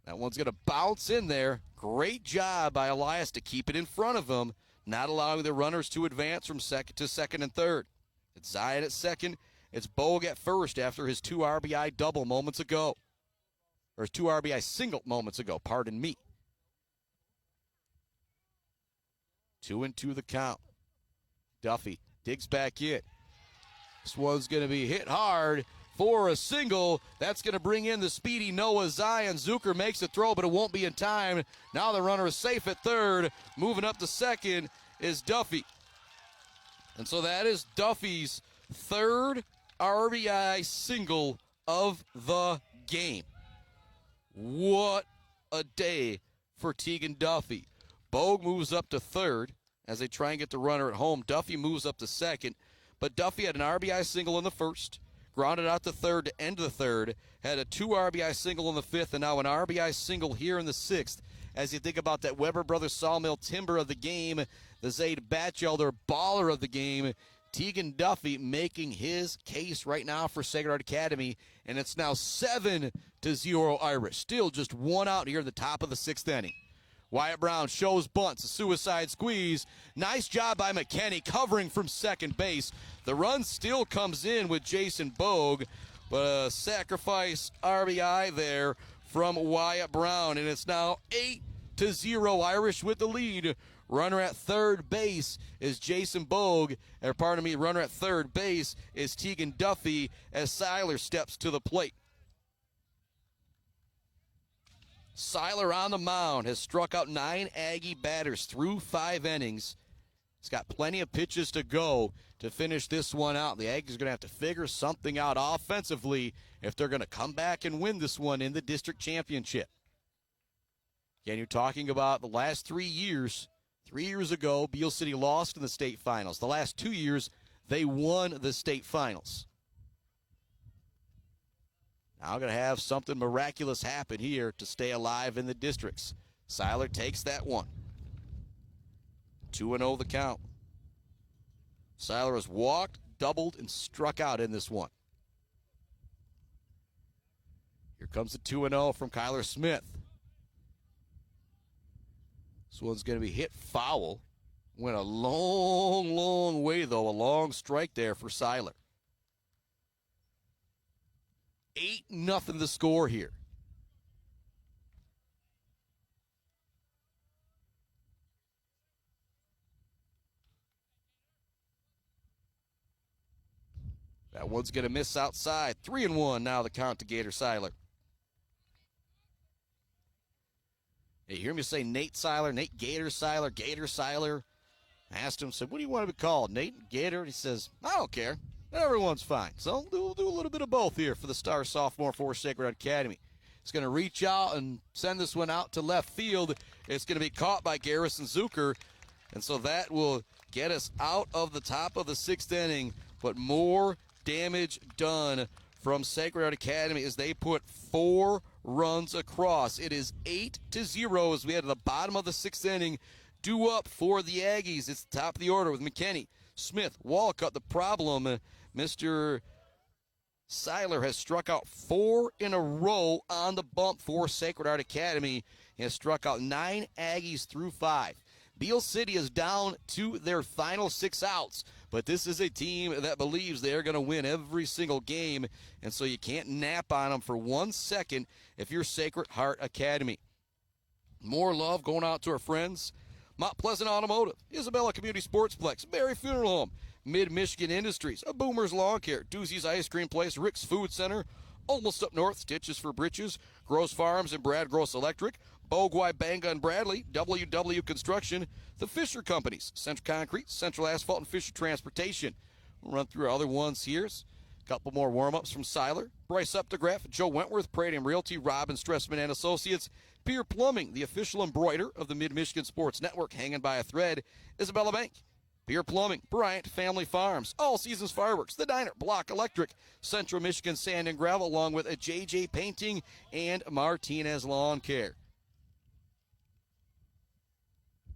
That one's going to bounce in there. Great job by Elias to keep it in front of him, not allowing the runners to advance from second to second and third. It's Zion at second. It's Bogue at first after his 2 RBI double moments ago. Or his 2 RBI single moments ago, pardon me. 2-2 the count. Duffy digs back in. This one's going to be hit hard for a single. That's going to bring in the speedy Noah Zion. Zucker makes a throw, but it won't be in time. Now the runner is safe at third. Moving up to second is Duffy. And so that is Duffy's 3rd RBI single of the game. What a day for Tegan Duffy. Bogue moves up to 3rd as they try and get the runner at home. Duffy moves up to 2nd. But Duffy had an RBI single in the 1st, grounded out to 3rd to end the 3rd, had a 2 RBI single in the 5th, and now an RBI single here in the 6th. As you think about that Weber Brothers Sawmill Timber of the game, the Zaid Batchelder baller of the game, Tegan Duffy making his case right now for Sacred Heart Academy, and it's now 7-0 Irish. Still just 1 out here at the top of the 6th inning. Wyatt Brown shows bunts, a suicide squeeze. Nice job by McKenney covering from second base. The run still comes in with Jason Bogue, but a sacrifice RBI there from Wyatt Brown, and it's now 8-0 Irish with the lead. Runner at third base is Jason Bogue, or pardon me, runner at third base is Tegan Duffy as Siler steps to the plate. Siler on the mound has struck out 9 Aggie batters through 5 innings. He's got plenty of pitches to go to finish this one out. The Aggies are going to have to figure something out offensively if they're going to come back and win this one in the district championship. Again, you're talking about the last 3 years, 3 years ago, Beal City lost in the state finals. The last 2 years, they won the state finals. Now going to have something miraculous happen here to stay alive in the districts. Siler takes that one. 2-0 the count. Siler has walked, doubled, and struck out in this one. Here comes the 2-0 from Kyler Smith. This one's going to be hit foul. Went a long, long way, though. A long strike there for Siler. 8-0 the score here. That one's going to miss outside. 3-1 now the count to Gator Siler. Hey, you hear me say Nate Siler, Nate Gator Siler, Gator Siler. I asked him, said, what do you want to be called, Nate Gator? And he says, I don't care. Everyone's fine. So we'll do a little bit of both here for the star sophomore for Sacred Heart Academy. He's going to reach out and send this one out to left field. It's going to be caught by Garrison Zucker. And so that will get us out of the top of the 6th inning. But more damage done from Sacred Heart Academy as they put 4 runs across. It is 8-0 as we head to the bottom of the 6th inning. Due up for the Aggies. It's the top of the order with McKinney, Smith, Walcott. The problem, Mr. Siler has struck out 4 in a row on the bump for Sacred Heart Academy. He has struck out 9 Aggies through 5. Beal City is down to their final 6 outs, but this is a team that believes they're going to win every single game, and so you can't nap on them for 1 second if you're Sacred Heart Academy. More love going out to our friends. Mount Pleasant Automotive, Isabella Community Sportsplex, Berry Funeral Home, Mid-Michigan Industries, a Boomer's Lawn Care, Doozy's Ice Cream Place, Rick's Food Center, almost up north, Stitches for Britches, Gross Farms and Brad Gross Electric, Bogwai Banga and Bradley, WW Construction, the Fisher Companies, Central Concrete, Central Asphalt, and Fisher Transportation. We'll run through other ones here. A couple more warm-ups from Siler, Bryce Updegraff, Joe Wentworth, Palladium Realty, Robin Stressman and Associates, Pier Plumbing, the official embroider of the Mid-Michigan Sports Network, hanging by a thread, Isabella Bank, Pier Plumbing, Bryant Family Farms, All Seasons Fireworks, The Diner, Block Electric, Central Michigan Sand and Gravel, along with a JJ Painting and Martinez Lawn Care.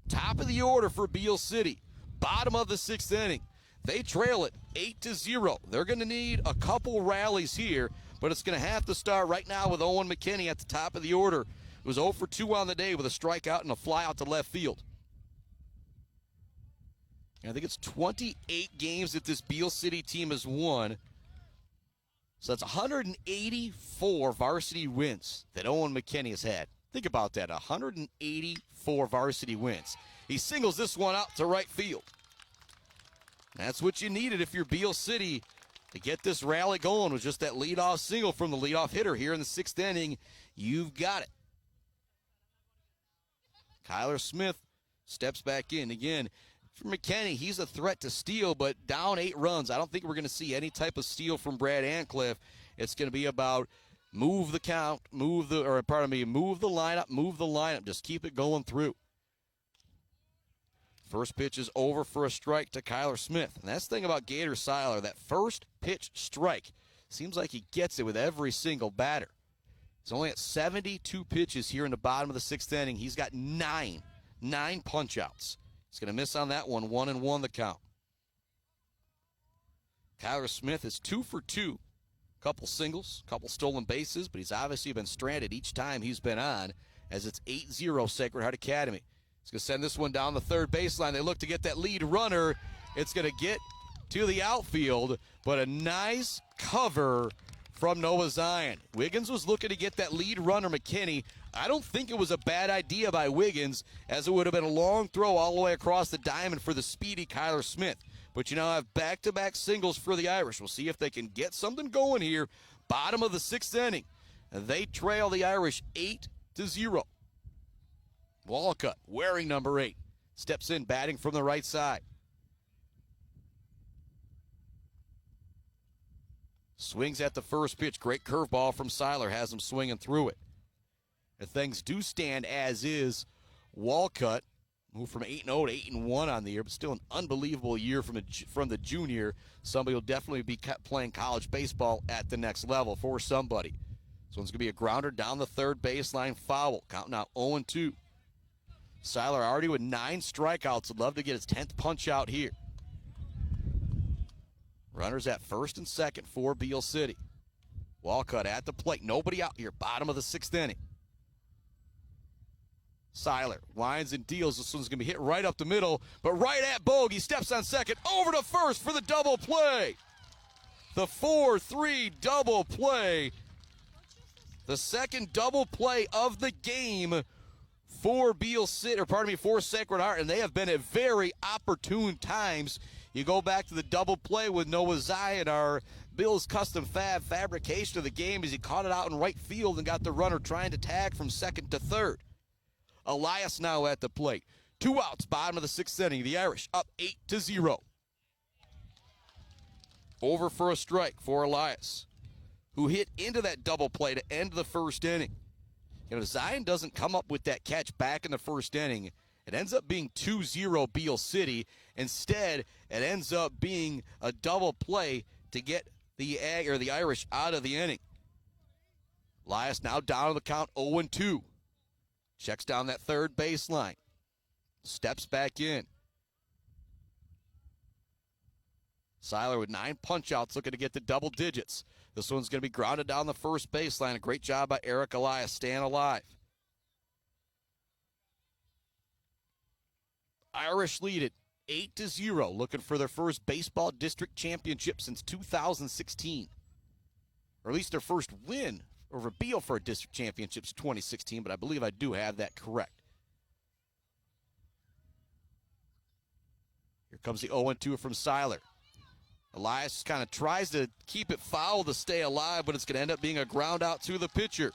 Top of the order for Beal City, bottom of the 6th inning. They trail it 8-0. They're going to need a couple rallies here, but it's going to have to start right now with Owen McKinney at the top of the order. It was 0 for 2 on the day with a strikeout and a fly out to left field. I think it's 28 games that this Beal City team has won. So that's 184 varsity wins that Owen McKinney has had. Think about that, 184 varsity wins. He singles this one out to right field. That's what you needed if you're Beal City to get this rally going, with just that leadoff single from the leadoff hitter here in the 6th inning. You've got it. Kyler Smith steps back in. Again, for McKinney, he's a threat to steal, but down 8 runs. I don't think we're going to see any type of steal from Brad Ancliffe. It's going to be about move the count, move the lineup, just keep it going through. First pitch is over for a strike to Kyler Smith. And that's the thing about Gator Siler, that first pitch strike, seems like he gets it with every single batter. He's only at 72 pitches here in the bottom of the 6th inning. He's got 9 punch-outs. He's going to miss on that one, 1-1 the count. Kyler Smith is 2 for 2. Couple singles, couple stolen bases, but he's obviously been stranded each time he's been on, as it's 8-0 Sacred Heart Academy. He's going to send this one down the third baseline. They look to get that lead runner. It's going to get to the outfield, but a nice cover from Noah Zion. Wiggins was looking to get that lead runner, McKinney. I don't think it was a bad idea by Wiggins, as it would have been a long throw all the way across the diamond for the speedy Kyler Smith. But you now have back-to-back singles for the Irish. We'll see if they can get something going here. Bottom of the 6th inning. They trail the Irish 8-0. Walcott, wearing number 8, steps in, batting from the right side. Swings at the first pitch. Great curveball from Siler, has him swinging through it. And things do stand as is. Walcott Moved from 8-0 to 8-1 on the year, but still an unbelievable year from the junior. Somebody will definitely be playing college baseball at the next level for somebody. This one's going to be a grounder down the third baseline, foul. Counting out 0-2. Siler already with 9 strikeouts. Would love to get his 10th punch out here. Runners at first and second for Beal City. Walcott at the plate. Nobody out here. Bottom of the 6th inning. Siler winds and deals. This one's going to be hit right up the middle, but right at Bogue. He steps on second. Over to first for the double play. The 4-3 double play. The second double play of the game for Beal City, for Sacred Heart, and they have been at very opportune times. You go back to the double play with Noah Zion, our Bill's custom fabrication of the game, as he caught it out in right field and got the runner trying to tag from second to third. Elias now at the plate. 2 outs, bottom of the 6th inning. The Irish up 8-0. Over for a strike for Elias, who hit into that double play to end the 1st inning. Zion doesn't come up with that catch back in the 1st inning. It ends up being 2-0 Beal City. Instead, it ends up being a double play to get the Irish out of the inning. Elias now down to the count 0-2. Checks down that third baseline. Steps back in. Siler with 9 punch-outs looking to get to double digits. This one's going to be grounded down the first baseline. A great job by Eric Elias staying alive. Irish lead it 8-0, looking for their first baseball district championship since 2016. Or at least their first win over Beal for a district championship in 2016, but I believe I do have that correct. Here comes the 0-2 from Siler. Elias kind of tries to keep it foul to stay alive, but it's going to end up being a ground out to the pitcher.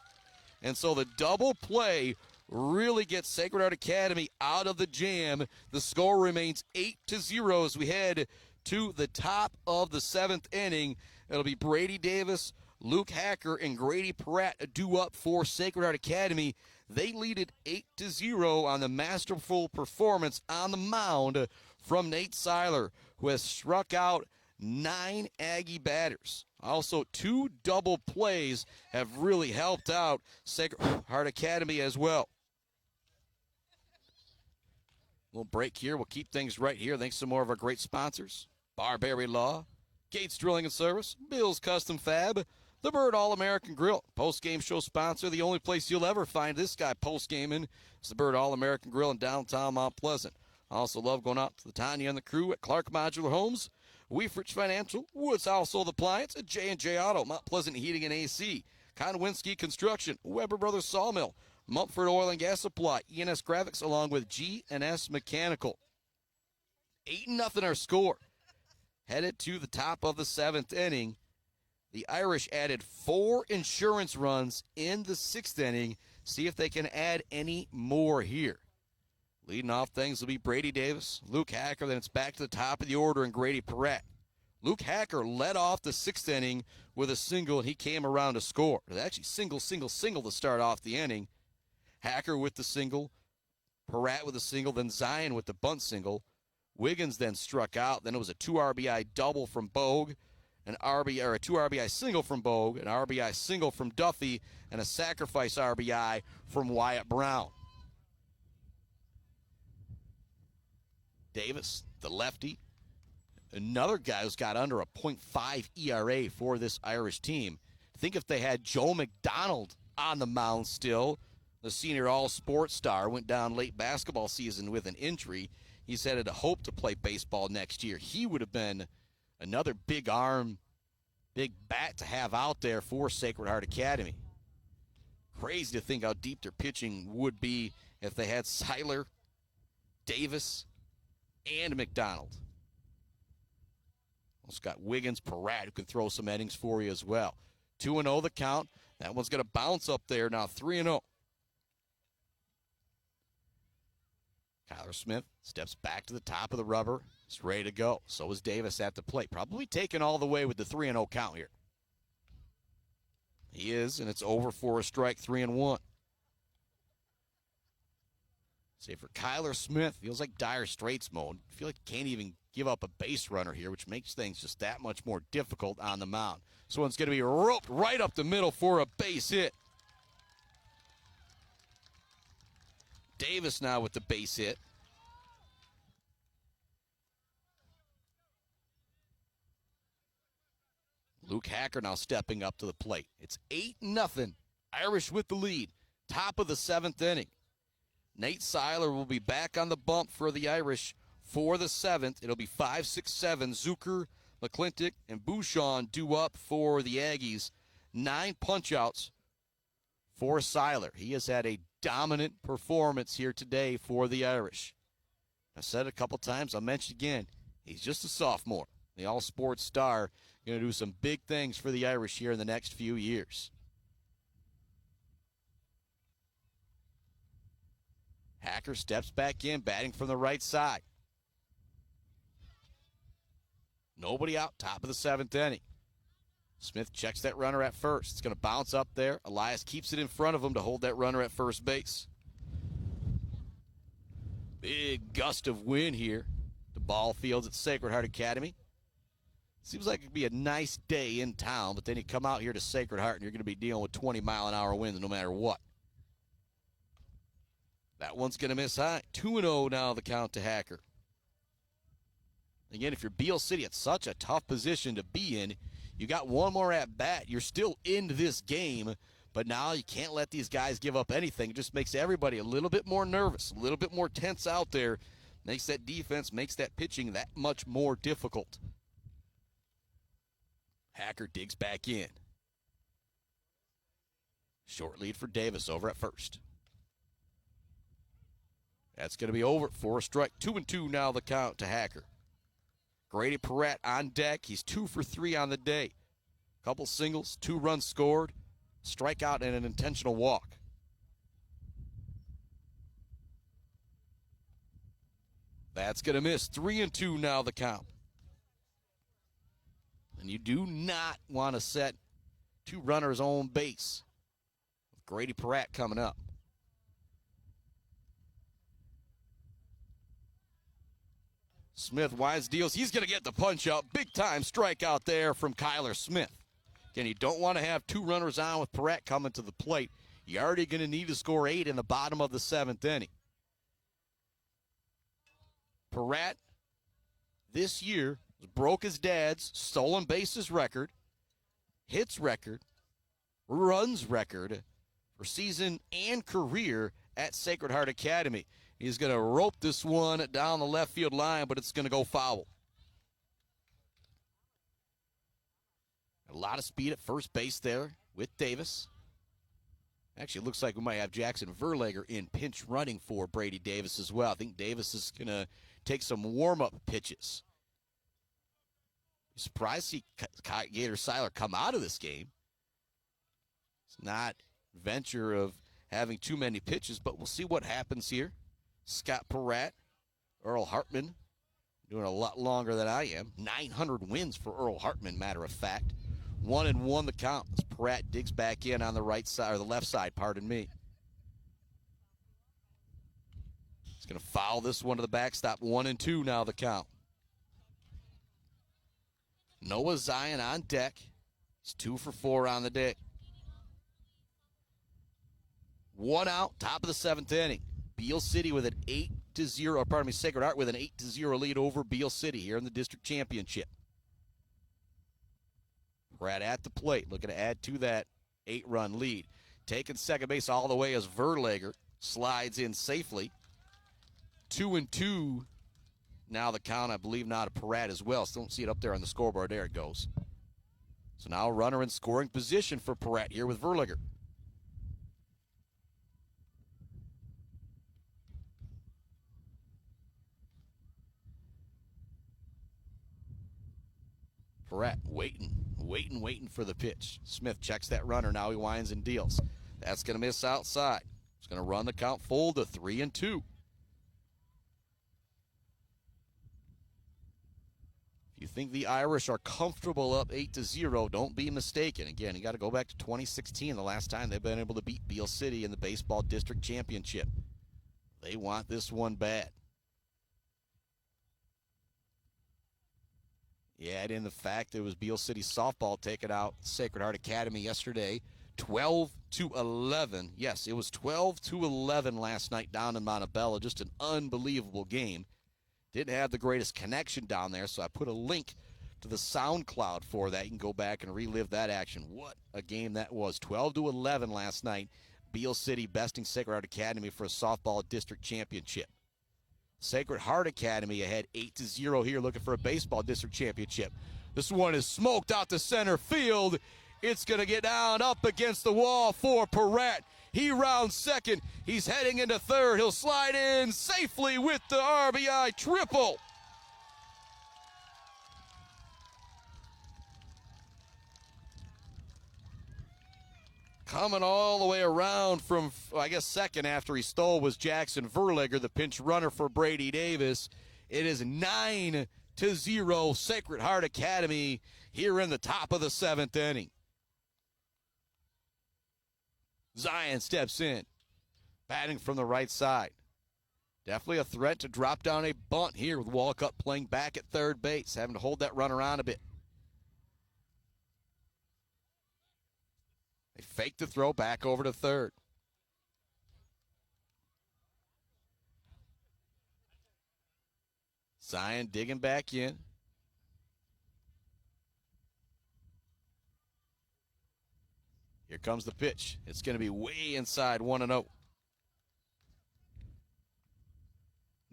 And so the double play really gets Sacred Heart Academy out of the jam. The score remains 8-0 as we head to the top of the 7th inning. It'll be Brady Davis, Luke Hacker, and Grady Pratt due up for Sacred Heart Academy. They lead it 8-0 on the masterful performance on the mound from Nate Siler, who has struck out 9 Aggie batters. Also, 2 double plays have really helped out Sacred Heart Academy as well. Little break here. We'll keep things right here. Thanks to more of our great sponsors. Barberry Law, Gates Drilling and Service, Bill's Custom Fab, the Bird All-American Grill, post-game show sponsor. The only place you'll ever find this guy post-gaming is the Bird All-American Grill in downtown Mount Pleasant. I also love going out to the Tanya and the crew at Clark Modular Homes, Weefrich Financial, Woods Household Appliance, and J&J Auto, Mount Pleasant Heating and AC, Conwinski Construction, Weber Brothers Sawmill, Mumford Oil and Gas Supply, ENS Graphics, along with G&S Mechanical. 8-0 our score. Headed to the top of the 7th inning. The Irish added 4 insurance runs in the 6th inning. See if they can add any more here. Leading off things will be Brady Davis, Luke Hacker, then it's back to the top of the order and Grady Pratt. Luke Hacker led off the 6th inning with a single, and he came around to score. Actually, single to start off the inning. Hacker with the single, Pratt with a single, then Zion with the bunt single. Wiggins then struck out. Then it was a 2 RBI double from Bogue, a 2 RBI single from Bogue, an RBI single from Duffy, and a sacrifice RBI from Wyatt Brown. Davis, the lefty, another guy who's got under a .5 ERA for this Irish team. Think if they had Joe McDonald on the mound still, the senior all-sports star, went down late basketball season with an injury. He said it a hope to play baseball next year. He would have been another big arm, big bat to have out there for Sacred Heart Academy. Crazy to think how deep their pitching would be if they had Siler, Davis, and McDonald. Also got Wiggins, Pratt, who can throw some innings for you as well. 2-0 the count. That one's going to bounce up there now, 3-0. Kyler Smith steps back to the top of the rubber. He's ready to go. So is Davis at the plate. Probably taken all the way with the 3-0 count here. He is, and it's over for a strike, 3-1. Say for Kyler Smith, feels like dire straits mode. Feel like can't even give up a base runner here, which makes things just that much more difficult on the mound. This one's going to be roped right up the middle for a base hit. Davis now with the base hit. Luke Hacker now stepping up to the plate. It's 8-0. Irish with the lead. Top of the 7th inning. Nate Siler will be back on the bump for the Irish for the 7th. It'll be 5, 6, 7. Zucker, McClintock, and Bouchon due up for the Aggies. 9 punch-outs for Siler. He has had a dominant performance here today for the Irish. I've said it a couple times. I'll mention again. He's just a sophomore. The all-sports star going to do some big things for the Irish here in the next few years. Hacker steps back in, batting from the right side. Nobody out, top of the 7th inning. Smith checks that runner at first. It's going to bounce up there. Elias keeps it in front of him to hold that runner at first base. Big gust of wind here. The ball fields at Sacred Heart Academy. Seems like it could be a nice day in town, but then you come out here to Sacred Heart and you're going to be dealing with 20-mile-an-hour winds no matter what. That one's going to miss high. 2-0 now the count to Hacker. Again, if you're Beal City, it's such a tough position to be in. You got one more at bat. You're still in this game, but now you can't let these guys give up anything. It just makes everybody a little bit more nervous, a little bit more tense out there. Makes that defense, makes that pitching that much more difficult. Hacker digs back in. Short lead for Davis over at first. That's going to be over for a strike. 2-2 now the count to Hacker. Grady Perrette on deck. He's 2 for 3 on the day. Couple singles, 2 runs scored, strikeout, and an intentional walk. That's going to miss. 3-2 now the count. And you do not want to set 2 runners on base with Grady Perrette coming up. Smith winds deals. He's going to get the punch out. Big time strikeout there from Kyler Smith. Again, you don't want to have 2 runners on with Perrette coming to the plate. You're already going to need to score 8 in the bottom of the 7th inning. Perrette this year broke his dad's stolen bases record, hits record, runs record for season and career at Sacred Heart Academy. He's going to rope this one down the left field line, but it's going to go foul. A lot of speed at first base there with Davis. Actually, it looks like we might have Jackson Verlager in pinch running for Brady Davis as well. I think Davis is going to take some warm-up pitches. Surprised to see Gator Siler come out of this game. It's not venture of having too many pitches, but we'll see what happens here. Scott Perrette, Earl Hartman, doing a lot longer than I am. 900 wins for Earl Hartman, matter of fact. 1-1 the count as Perrette digs back in on the right side, or the left side, pardon me. He's going to foul this one to the backstop. 1-2 now the count. Noah Zion on deck. He's 2 for 4 on the day. 1 out, top of the 7th inning. Beal City with an 8-0, or pardon me, Sacred Heart with an 8-0 lead over Beal City here in the district championship. Brad at the plate, looking to add to that 8-run lead. Taking second base all the way as Verlager slides in safely. 2-2 now the count, I believe, now to Perrette as well. Still don't see it up there on the scoreboard. There it goes. So now a runner in scoring position for Perrette here with Verlager. Perrette waiting for the pitch. Smith checks that runner. Now he winds and deals. That's going to miss outside. It's going to run the count full to 3-2. If you think the Irish are comfortable up 8-0, don't be mistaken. Again, you got to go back to 2016, the last time they've been able to beat Beal City in the baseball district championship. They want this one bad. You add in the fact that it was Beal City softball taking out Sacred Heart Academy yesterday, 12-11. Yes, it was 12-11 last night down in Montebello. Just an unbelievable game. Didn't have the greatest connection down there, so I put a link to the SoundCloud for that. You can go back and relive that action. What a game that was. 12-11 last night. Beal City besting Sacred Heart Academy for a softball district championship. Sacred Heart Academy ahead 8-0 here, looking for a baseball district championship. This one is smoked out to center field. It's going to get down up against the wall for Peratt. He rounds second. He's heading into third. He'll slide in safely with the RBI triple. Coming all the way around from, I guess, second after he stole was Jackson Verlegger, the pinch runner for Brady Davis. It is 9-0 Sacred Heart Academy here in the top of the seventh inning. Zion steps in, batting from the right side. Definitely a threat to drop down a bunt here with Walcott playing back at third base, having to hold that runner on a bit. They fake the throw back over to third. Zion digging back in. Here comes the pitch. It's going to be way inside 1-0.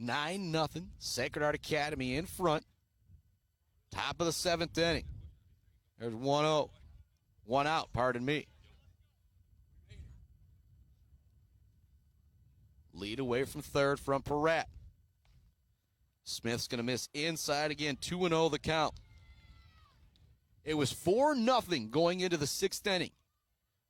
9-0. Sacred Heart Academy in front. Top of the seventh inning. There's 1-0. One out, pardon me. Lead away from third from Peratt. Smith's going to miss inside again. 2-0 the count. It was 4-0 going into the sixth inning.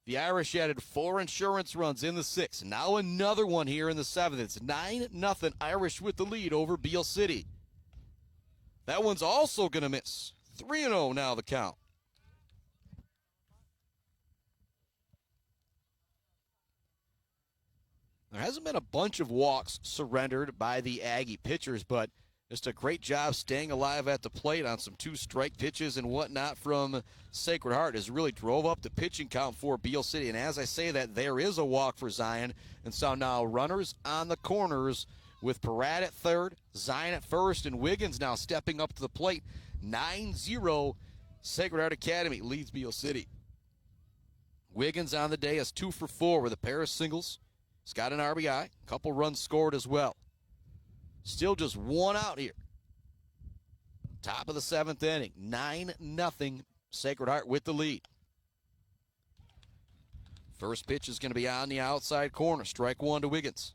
The Irish added 4 insurance runs in the sixth. Now another one here in the seventh. It's 9-0 Irish with the lead over Beal City. That one's also going to miss. 3-0 now the count. There hasn't been a bunch of walks surrendered by the Aggie pitchers, but just a great job staying alive at the plate on some 2-strike pitches and whatnot from Sacred Heart has really drove up the pitching count for Beal City. And as I say that, there is a walk for Zion. And so now runners on the corners with Peratt at third, Zion at first, and Wiggins now stepping up to the plate. 9-0 Sacred Heart Academy leads Beal City. Wiggins on the day is 2 for 4 with a pair of singles. He's got an RBI, a couple runs scored as well. Still just one out here. Top of the seventh inning, 9-0 Sacred Heart with the lead. First pitch is going to be on the outside corner. Strike one to Wiggins.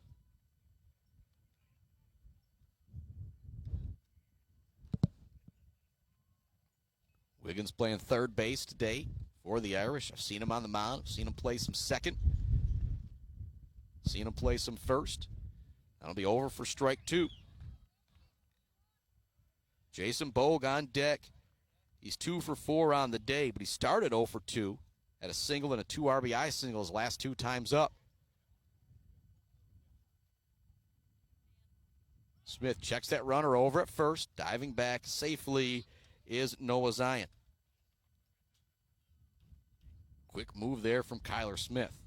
Wiggins playing third base today for the Irish. I've seen him on the mound. I've seen him play some second. Seen him play some first. That'll be over for strike two. Jason Bogue on deck. He's 2 for 4 on the day, but he started 0 for 2. Had a single and a 2 RBI single his last 2 times up. Smith checks that runner over at first. Diving back safely is Noah Zion. Quick move there from Kyler Smith.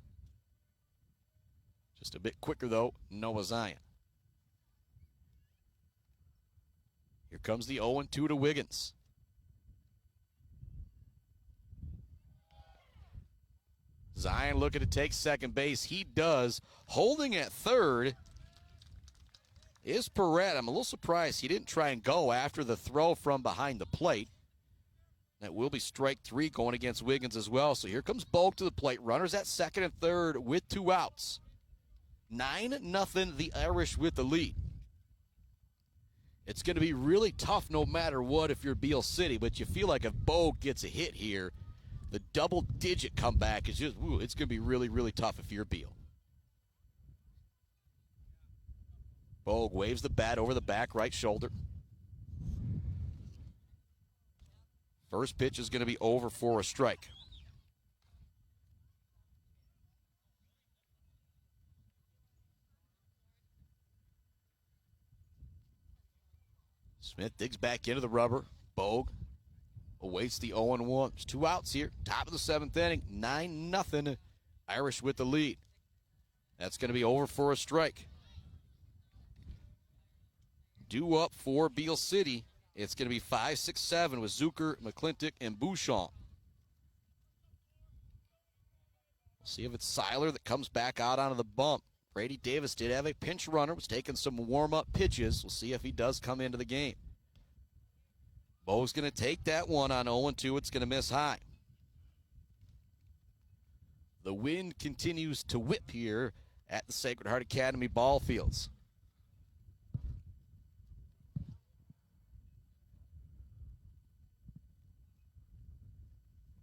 Just a bit quicker, though, Noah Zion. Here comes the 0-2 to Wiggins. Zion looking to take second base. He does. Holding at third is Peratt. I'm a little surprised he didn't try and go after the throw from behind the plate. That will be strike 3 going against Wiggins as well. So here comes Bogue to the plate. Runners at second and third with 2 outs. 9-0 the Irish with the lead. It's going to be really tough no matter what if you're Beal City, but you feel like if Bogue gets a hit here, the double-digit comeback is just, it's going to be really, really tough if you're Beal. Bogue waves the bat over the back right shoulder. First pitch is going to be over for a strike. Smith digs back into the rubber. Bogue awaits the 0-1. There's 2 outs here. Top of the 7th inning. 9-0. Irish with the lead. That's going to be over for a strike. Due up for Beal City. It's going to be 5, 6, 7 with Zucker, McClintock, and Bouchon. We'll see if it's Siler that comes back out onto the bump. Brady Davis did have a pinch runner, was taking some warm-up pitches. We'll see if he does come into the game. Bo's going to take that one on 0-2. It's going to miss high. The wind continues to whip here at the Sacred Heart Academy ball fields.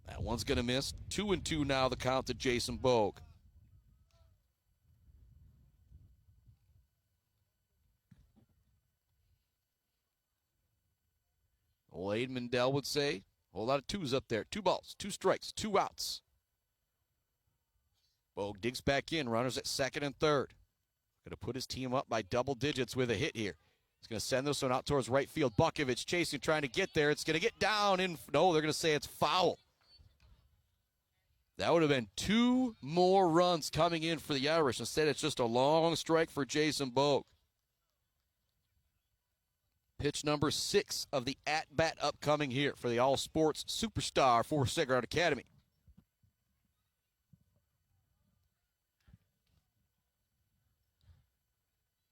That one's going to miss. 2-2 now, the count to Jason Bogue. Wade Mandel would say, a whole lot of 2s up there. 2 balls, 2 strikes, 2 outs. Bogue digs back in, runners at 2nd and 3rd. Going to put his team up by double digits with a hit here. He's going to send this one out towards right field. Bukovic chasing, trying to get there. It's going to get down in. No, they're going to say it's foul. That would have been 2 more runs coming in for the Irish. Instead, it's just a long strike for Jason Bogue. Pitch number 6 of the at-bat upcoming here for the all-sports superstar for Sacred Heart Academy.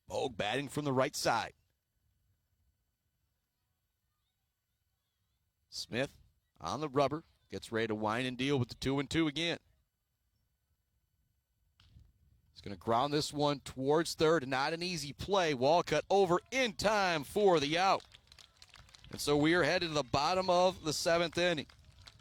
Bogue batting from the right side. Smith on the rubber. Gets ready to wind and deal with the 2-2 again. He's going to ground this one towards 3rd. Not an easy play. Walcott over in time for the out. And so we are headed to the bottom of the 7th inning.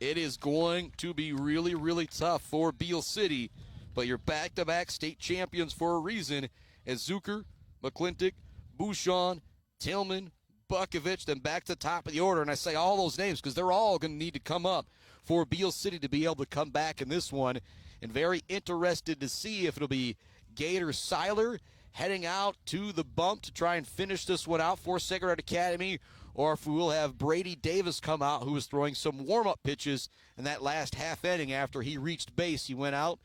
It is going to be really, really tough for Beal City, but you're back-to-back state champions for a reason, as Zucker, McClintock, Bouchon, Tillman, Bukovic, then back to the top of the order. And I say all those names because they're all going to need to come up for Beal City to be able to come back in this one. And very interested to see if it'll be Gator Siler heading out to the bump to try and finish this one out for Sacred Heart Academy, or if we will have Brady Davis come out, who was throwing some warm-up pitches in that last half inning after he reached base. He went out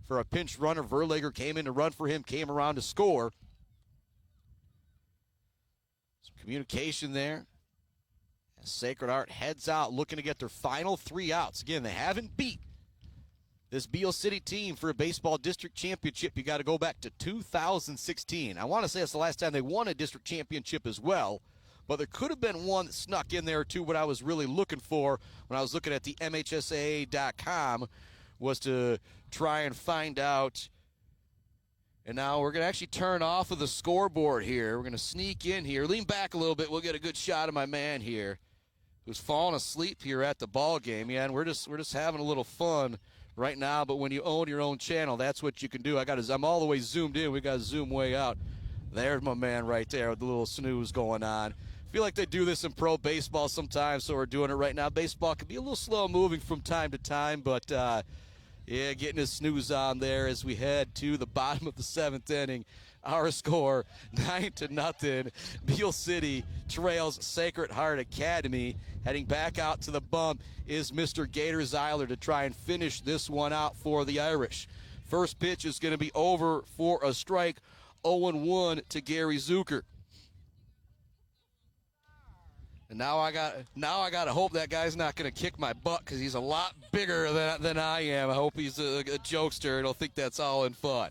for a pinch runner. Verlager came in to run for him, came around to score. Some communication there. As Sacred Heart heads out looking to get their final 3 outs. Again, they haven't beat this Beal City team for a baseball district championship. You got to go back to 2016. I want to say that's the last time they won a district championship as well, but there could have been one that snuck in there too. What I was really looking for when I was looking at the MHSAA.com was to try and find out. And now we're going to actually turn off of the scoreboard here. We're going to sneak in here. Lean back a little bit. We'll get a good shot of my man here who's falling asleep here at the ball game. Yeah, and we're just having a little fun right now, but when you own your own channel, that's what you can do. I'm all the way zoomed in. We got to zoom way out. There's my man right there with the little snooze going on. I feel like they do this in pro baseball sometimes, so we're doing it right now. Baseball can be a little slow moving from time to time, but yeah, getting his snooze on there as we head to the bottom of the 7th inning. Our score, 9-0. Beal City trails Sacred Heart Academy. Heading back out to the bump is Mr. Gator Siler to try and finish this one out for the Irish. First pitch is going to be over for a strike, 0-1 to Gary Zucker. And now I got to hope that guy's not going to kick my butt because he's a lot bigger than I am. I hope he's a jokester and he'll think that's all in fun.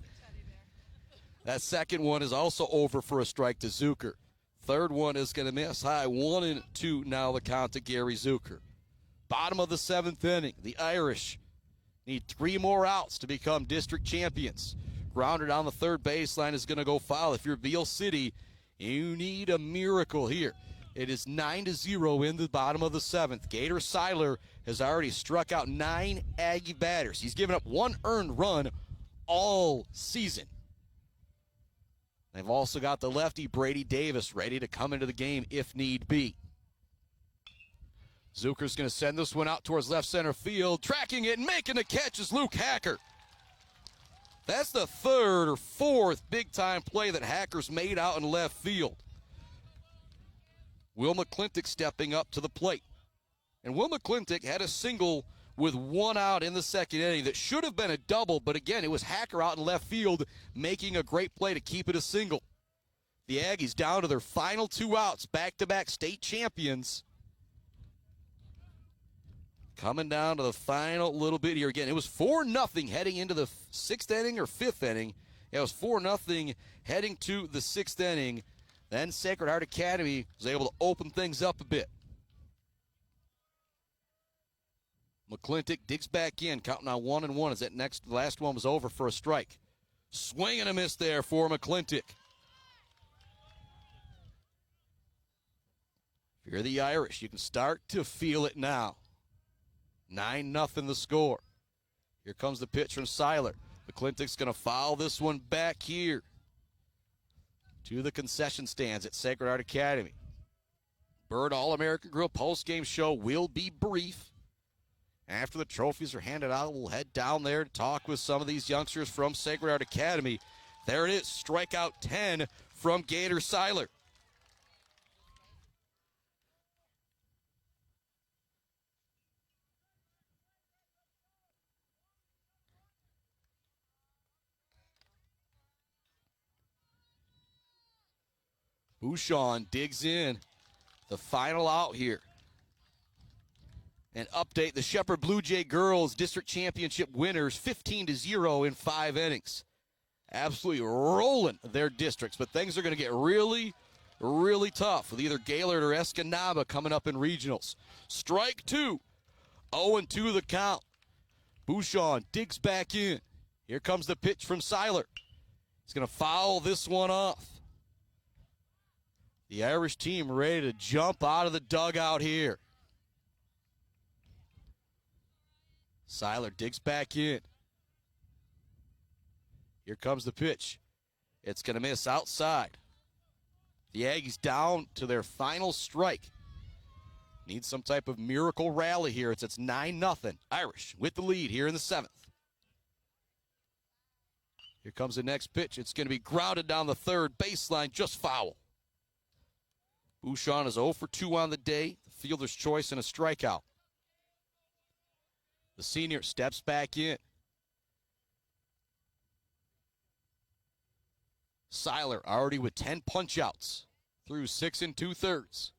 That second one is also over for a strike to Zucker. Third one is going to miss high. 1-2 now the count to Gary Zucker. Bottom of the 7th inning. The Irish need 3 more outs to become district champions. Grounded on the third baseline is going to go foul. If you're Beal City, you need a miracle here. It is 9-0 in the bottom of the 7th. Gator Siler has already struck out 9 Aggie batters. He's given up 1 earned run all season. They've also got the lefty Brady Davis ready to come into the game if need be. Zucker's going to send this one out towards left center field. Tracking it and making the catch is Luke Hacker. That's the 3rd or 4th big-time play that Hacker's made out in left field. Will McClintock stepping up to the plate. And Will McClintock had a single with one out in the second inning that should have been a double, but again, it was Hacker out in left field making a great play to keep it a single. The Aggies down to their final 2 outs, back-to-back state champions. Coming down to the final little bit here again. It was 4-0 heading into the 6th inning or 5th inning. It was 4-0 heading to the 6th inning. Then Sacred Heart Academy was able to open things up a bit. McClintock digs back in, counting on 1-1 as that last one was over for a strike. Swing and a miss there for McClintock. If you're the Irish, you can start to feel it now. 9-0 the score. Here comes the pitch from Siler. McClintock's going to foul this one back here to the concession stands at Sacred Heart Academy. Bird All-American Grill postgame show will be brief. After the trophies are handed out, we'll head down there to talk with some of these youngsters from Sacred Heart Academy. There it is, strikeout 10 from Gator Siler. Bouchon digs in. The final out here. An update, the Shepherd Blue Jay girls district championship winners 15-0 in 5 innings. Absolutely rolling their districts, but things are going to get really, really tough with either Gaylord or Escanaba coming up in regionals. Strike 2. 0-2 the count. Bouchon digs back in. Here comes the pitch from Siler. He's going to foul this one off. The Irish team ready to jump out of the dugout here. Siler digs back in. Here comes the pitch. It's going to miss outside. The Aggies down to their final strike. Need some type of miracle rally here. It's 9-0. Irish with the lead here in the 7th. Here comes the next pitch. It's going to be grounded down the third baseline, just foul. Bouchon is 0 for 2 on the day. The fielder's choice and a strikeout. The senior steps back in. Siler already with 10 punch-outs through 6 2/3.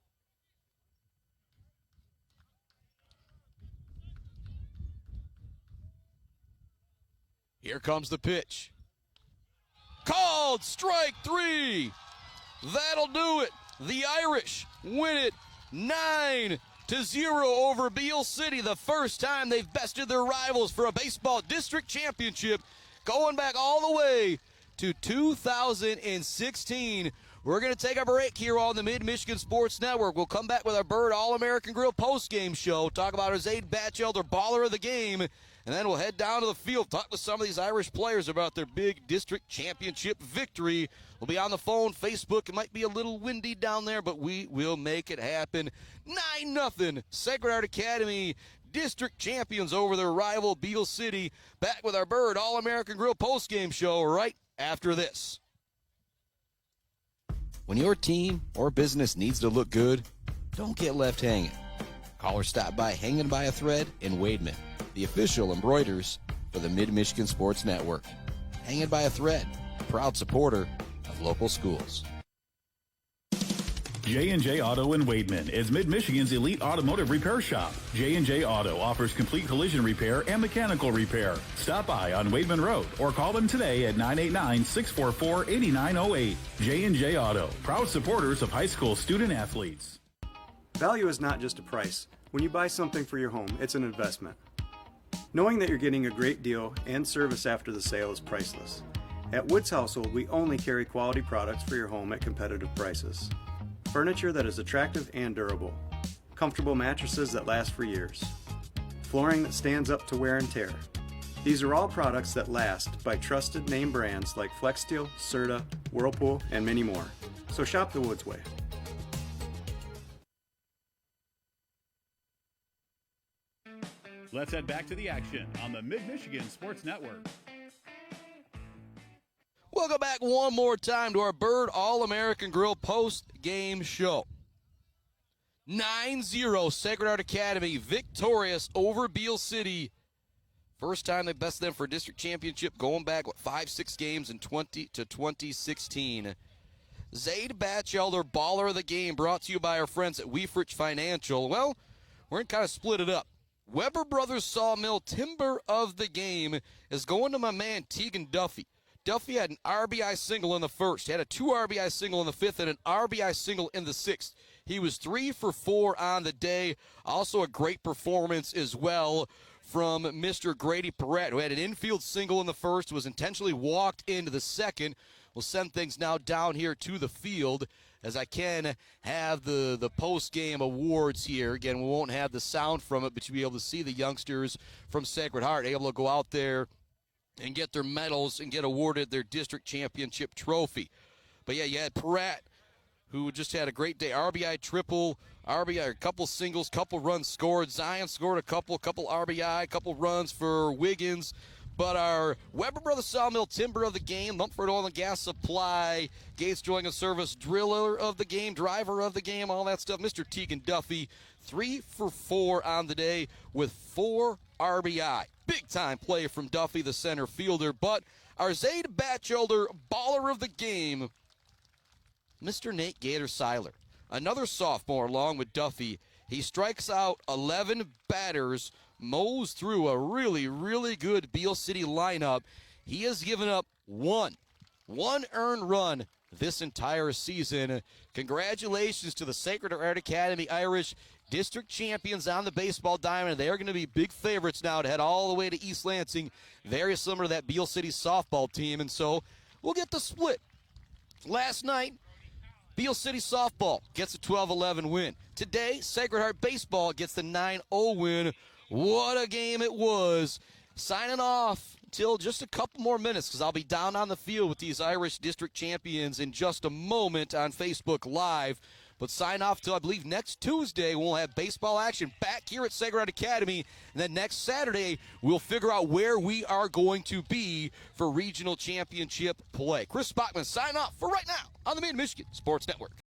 Here comes the pitch. Called strike 3. That'll do it. The Irish win it 9-0 over Beal City. The first time they've bested their rivals for a baseball district championship, going back all the way to 2016. We're going to take a break here on the Mid-Michigan Sports Network. We'll come back with our Bird All-American Grill postgame show, talk about our Zaid Batchelder baller of the game, and then we'll head down to the field, talk with some of these Irish players about their big district championship victory. We'll be on the phone, Facebook. It might be a little windy down there, but we will make it happen. 9-0, Sacred Heart Academy, district champions over their rival Beal City. Back with our Bird All-American Grill postgame show right after this. When your team or business needs to look good, don't get left hanging. Call or stop by Hanging by a Thread in Wademan, the official embroiders for the Mid-Michigan Sports Network. Hanging by a Thread, proud supporter of local schools. J&J Auto in Wademan is Mid-Michigan's elite automotive repair shop. J&J Auto offers complete collision repair and mechanical repair. Stop by on Wademan Road or call them today at 989-644-8908. J&J Auto, proud supporters of high school student athletes. Value is not just a price. When you buy something for your home, it's an investment. Knowing that you're getting a great deal and service after the sale is priceless. At Woods Household, we only carry quality products for your home at competitive prices. Furniture that is attractive and durable. Comfortable mattresses that last for years. Flooring that stands up to wear and tear. These are all products that last by trusted name brands like FlexSteel, Serta, Whirlpool, and many more. So shop the Woods way. Let's head back to the action on the Mid-Michigan Sports Network. Welcome back one more time to our Bird All-American Grill post-game show. 9-0, Sacred Heart Academy victorious over Beal City. First time they bested them for a district championship, going back, 5-6 games in 2016. Zaid Batchelder, baller of the game, brought to you by our friends at Weefrich Financial. Well, we're going to kind of split it up. Weber Brothers Sawmill timber of the game is going to my man Tegan Duffy. Duffy had an RBI single in the first, had a 2 RBI single in the fifth, and an RBI single in the sixth. He was 3 for 4 on the day. Also a great performance as well from Mr. Grady Perrette, who had an infield single in the first, was intentionally walked into the second. We'll send things now down here to the field as I can have the post-game awards here. Again, we won't have the sound from it, but you'll be able to see the youngsters from Sacred Heart able to go out there and get their medals and get awarded their district championship trophy. But yeah, you had Perrette, who just had a great day. RBI triple, RBI, a couple singles, couple runs scored. Zion scored a couple RBI, couple runs for Wiggins. But our Weber Brothers Sawmill timber of the game, Mumford Oil and Gas Supply, Gates Joining and Service driller of the game, driver of the game, all that stuff. Mr. Tegan Duffy, 3 for 4 on the day with 4 RBI. Big-time play from Duffy, the center fielder. But our Zaid Batchelder, baller of the game, Mr. Nate Gator Siler, another sophomore along with Duffy. He strikes out 11 batters, mows through a really, really good Beal City lineup. He has given up one earned run this entire season. Congratulations to the Sacred Heart Academy Irish district champions on the baseball diamond. They are going to be big favorites now to head all the way to East Lansing, very similar to that Beal City softball team. And so we'll get the split. Last night, Beal City softball gets a 12-11 win. Today, Sacred Heart baseball gets the 9-0 win. What a game it was. Signing off until just a couple more minutes because I'll be down on the field with these Irish district champions in just a moment on Facebook Live. But sign off till I believe next Tuesday. We'll have baseball action back here at Sacred Heart Academy. And then next Saturday, we'll figure out where we are going to be for regional championship play. Chris Bachman, sign off for right now on the Mid-Michigan Sports Network.